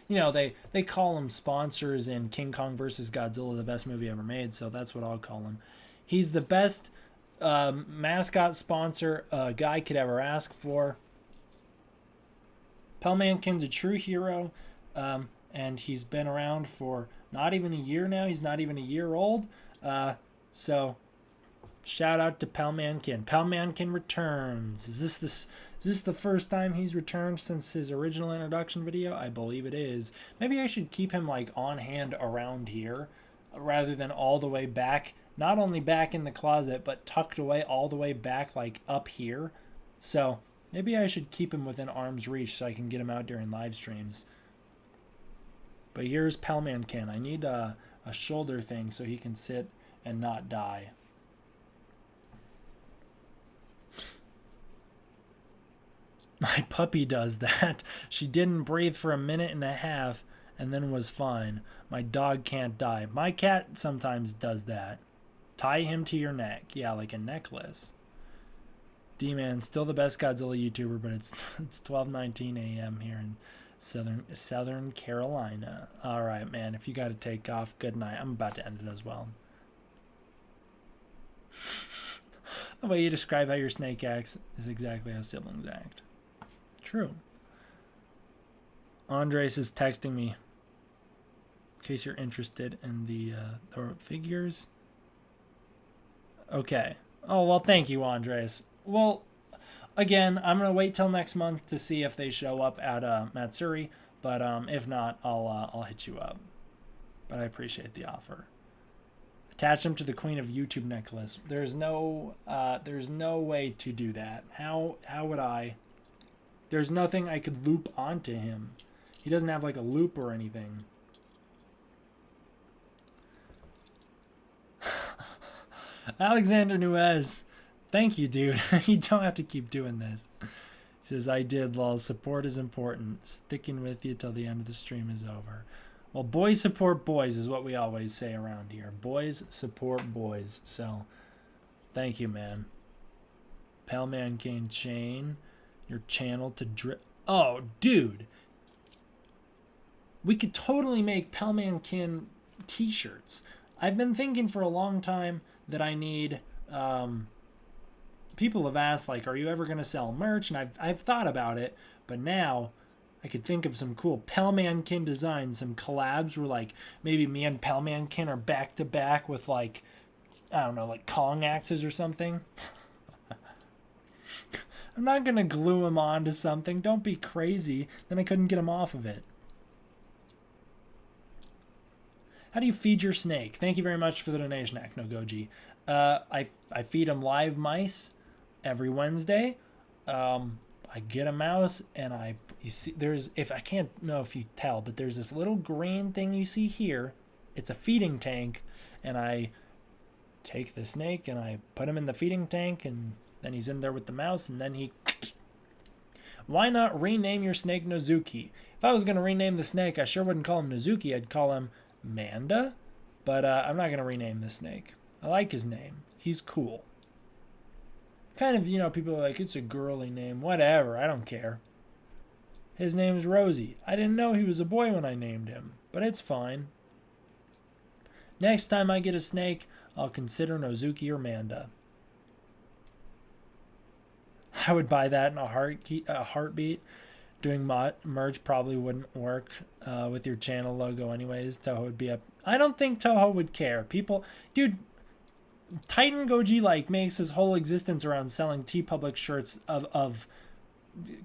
they call him sponsors in King Kong versus Godzilla, the best movie ever made, so that's what I'll call him. He's the best mascot sponsor a guy could ever ask for. Pelmankin's a true hero, and he's been around for not even a year now. He's not even a year old, so shout out to Pelmankin. Pelmankin returns. Is this the first time he's returned since his original introduction video? I believe it is. Maybe I should keep him like on hand around here rather than all the way back. Not only back in the closet, but tucked away all the way back like up here. So maybe I should keep him within arm's reach so I can get him out during live streams. But here's Pelmankin. I need a shoulder thing so he can sit and not die. My puppy does that. She didn't breathe for a minute and a half and then was fine. My dog can't die. My cat sometimes does that. Tie him to your neck. Yeah, like a necklace. D-Man, still the best Godzilla YouTuber, but it's 12:19 a.m. here in Southern Carolina. All right, man. If you got to take off, good night. I'm about to end it as well. The way you describe how your snake acts is exactly how siblings act. True. Andres is texting me. In case you're interested in the figures. Okay. Oh, well, thank you, Andres. Well, again, I'm going to wait till next month to see if they show up at Matsuri. But if not, I'll hit you up. But I appreciate the offer. Attach them to the Queen of YouTube necklace. There's no way to do that. How would I? There's nothing I could loop onto him. He doesn't have like a loop or anything. Alexander Nuez. Thank you, dude. You don't have to keep doing this. He says, I did, lol. Support is important. Sticking with you till the end of the stream is over. Well, boys support boys is what we always say around here. Boys support boys. So, thank you, man. Pelmankin chain. Your channel to drip. Oh, dude. We could totally make Pelmankin t-shirts. I've been thinking for a long time that I need... people have asked, like, are you ever going to sell merch? And I've thought about it. But now I could think of some cool Pelmankin designs. Some collabs where, like, maybe me and Pelmankin are back-to-back with, like, I don't know, like Kong axes or something. I'm not going to glue him onto something. Don't be crazy. Then I couldn't get him off of it. How do you feed your snake? Thank you very much for the donation, Aknogoji. I feed him live mice every Wednesday. I get a mouse and you see if I can't know if you tell, but there's this little green thing you see here. It's a feeding tank, and I take the snake and I put him in the feeding tank, and then he's in there with the mouse, and then he... Why not rename your snake Nozuki? If I was going to rename the snake, I sure wouldn't call him Nozuki. I'd call him Manda. But I'm not going to rename the snake. I like his name. He's cool. Kind of, people are like, it's a girly name. Whatever. I don't care. His name's Rosie. I didn't know he was a boy when I named him. But it's fine. Next time I get a snake, I'll consider Nozuki or Manda. I would buy that in a heartbeat. Doing merch probably wouldn't work with your channel logo anyways. Toho would be up. I don't think Toho would care. People, dude, Titan Goji makes his whole existence around selling TeePublic shirts of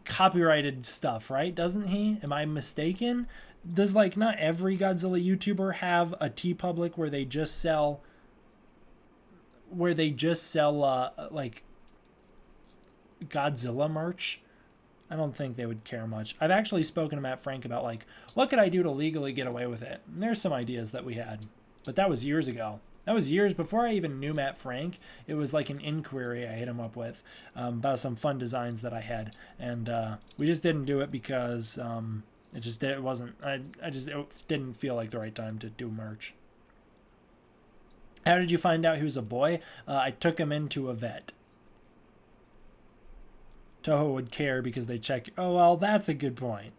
copyrighted stuff, right? Doesn't he? Am I mistaken? Does not every Godzilla YouTuber have a TeePublic where they just sell Godzilla merch? I don't think they would care much. I've actually spoken to Matt Frank about what could I do to legally get away with it? And there's some ideas that we had, but that was years ago. That was years before I even knew Matt Frank. It was like an inquiry I hit him up with about some fun designs that I had, and we just didn't do it because it didn't feel like the right time to do merch. How did you find out he was a boy? I took him into a vet. Toho would care because they check. Oh, well, that's a good point.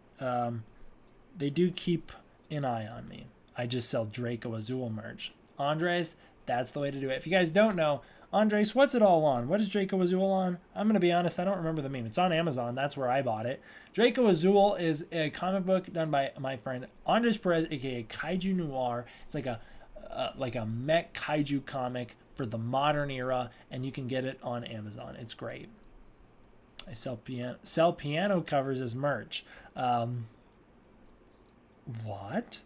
They do keep an eye on me. I just sell Draco Azul merch. Andres, that's the way to do it. If you guys don't know, Andres, what's it all on? What is Draco Azul on? I'm going to be honest, I don't remember the meme. It's on Amazon. That's where I bought it. Draco Azul is a comic book done by my friend Andres Perez, aka Kaiju Noir. It's like a mech kaiju comic for the modern era, and you can get it on Amazon. It's great. I sell piano covers as merch. What?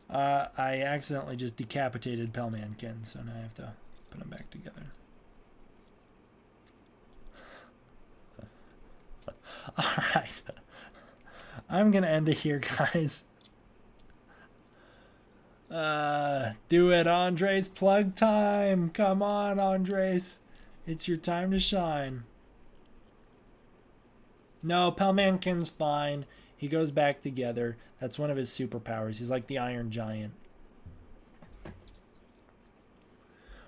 I accidentally just decapitated Pelmankin, so now I have to put them back together. Alright. I'm gonna end it here, guys. Do it, Andres. Plug time. Come on, Andres. It's your time to shine. No, Pelmankin's fine. He goes back together. That's one of his superpowers. He's like the Iron Giant. What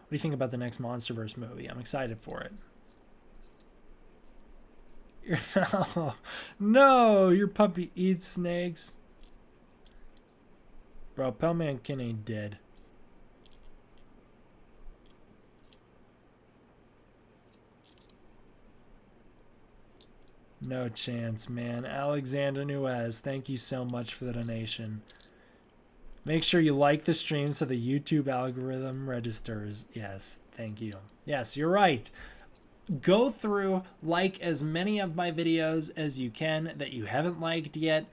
do you think about the next Monsterverse movie? I'm excited for it. No, your puppy eats snakes. Bro, Pelmankin ain't dead. No chance, man. Alexander Nuez, thank you so much for the donation. Make sure you like the stream so the YouTube algorithm registers. Yes, thank you. Yes, you're right. Go through, like as many of my videos as you can that you haven't liked yet.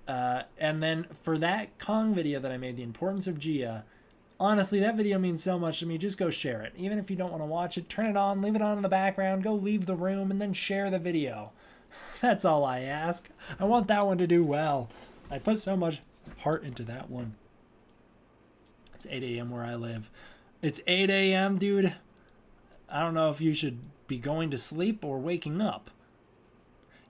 And then for that Kong video that I made, The Importance of Gia, honestly, that video means so much to me. Just go share it. Even if you don't want to watch it, turn it on, leave it on in the background, go leave the room, and then share the video. That's all I ask. I want that one to do well. I put so much heart into that one. It's 8 a.m. where I live. It's 8 a.m., dude. I don't know if you should be going to sleep or waking up.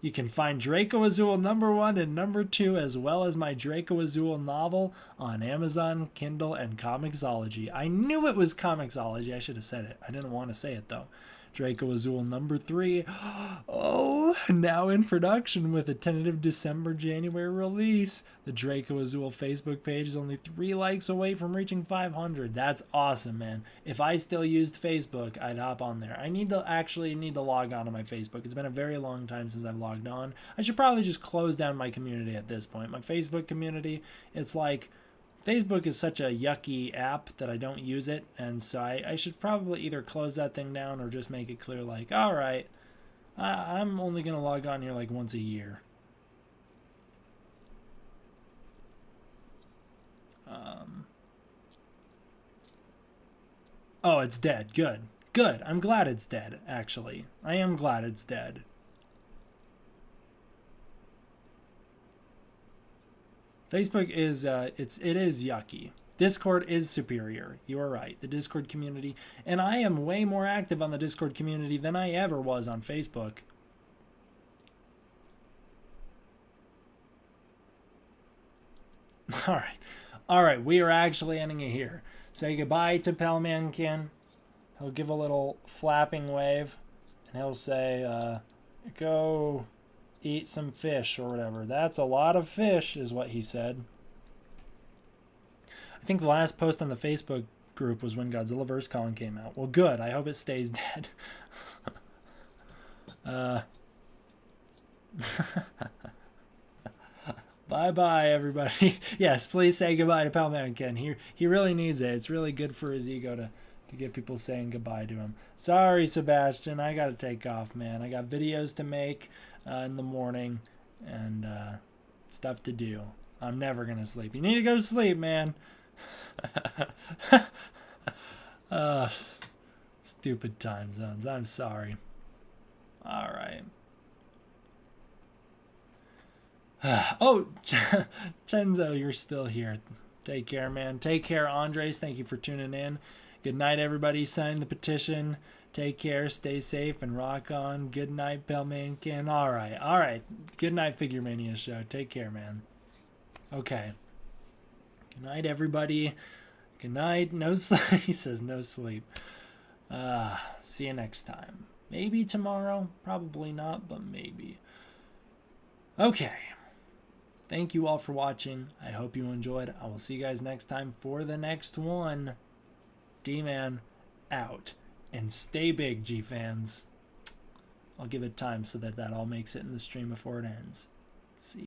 You can find Draco Azul #1 and #2, as well as my Draco Azul novel on Amazon, Kindle, and Comixology. I knew it was Comixology. I should have said it. I didn't want to say it, though. Draco Azul #3. Oh, now in production with a tentative December-January release. The Draco Azul Facebook page is only 3 likes away from reaching 500. That's awesome, man. If I still used Facebook, I'd hop on there. I need to log on to my Facebook. It's been a very long time since I've logged on. I should probably just close down my community at this point. My Facebook community, it's like... Facebook is such a yucky app that I don't use it, and so I should probably either close that thing down or just make it clear, like, all right, I'm only going to log on here like once a year. Oh, it's dead. Good. Good. I'm glad it's dead, actually. I am glad it's dead. Facebook is it is yucky. Discord is superior. You are right. The Discord community, and I am way more active on the Discord community than I ever was on Facebook. All right. We are actually ending it here. Say goodbye to Pelmankin. He'll give a little flapping wave, and he'll say, "Go." Eat some fish or whatever. That's a lot of fish is what he said. I think the last post on the Facebook group was when Godzilla vs. Kong came out. Well, good. I hope it stays dead. Bye-bye, everybody. Yes, please say goodbye to Pelmankin. He really needs it. It's really good for his ego to get people saying goodbye to him. Sorry, Sebastian. I got to take off, man. I got videos to make in the morning and stuff to do. I'm never going to sleep. You need to go to sleep, man. Stupid time zones. I'm sorry. All right. Oh, Chenzo, you're still here. Take care, man. Take care, Andres. Thank you for tuning in. Good night, everybody. Sign the petition. Take care, stay safe, and rock on. Good night, Filmmaking. All right. Good night, Figure Mania Show. Take care, man. Okay. Good night, everybody. Good night. No sleep. He says no sleep. See you next time. Maybe tomorrow. Probably not, but maybe. Okay. Thank you all for watching. I hope you enjoyed. I will see you guys next time for the next one. D-Man out. And stay big, G-fans. I'll give it time so that all makes it in the stream before it ends.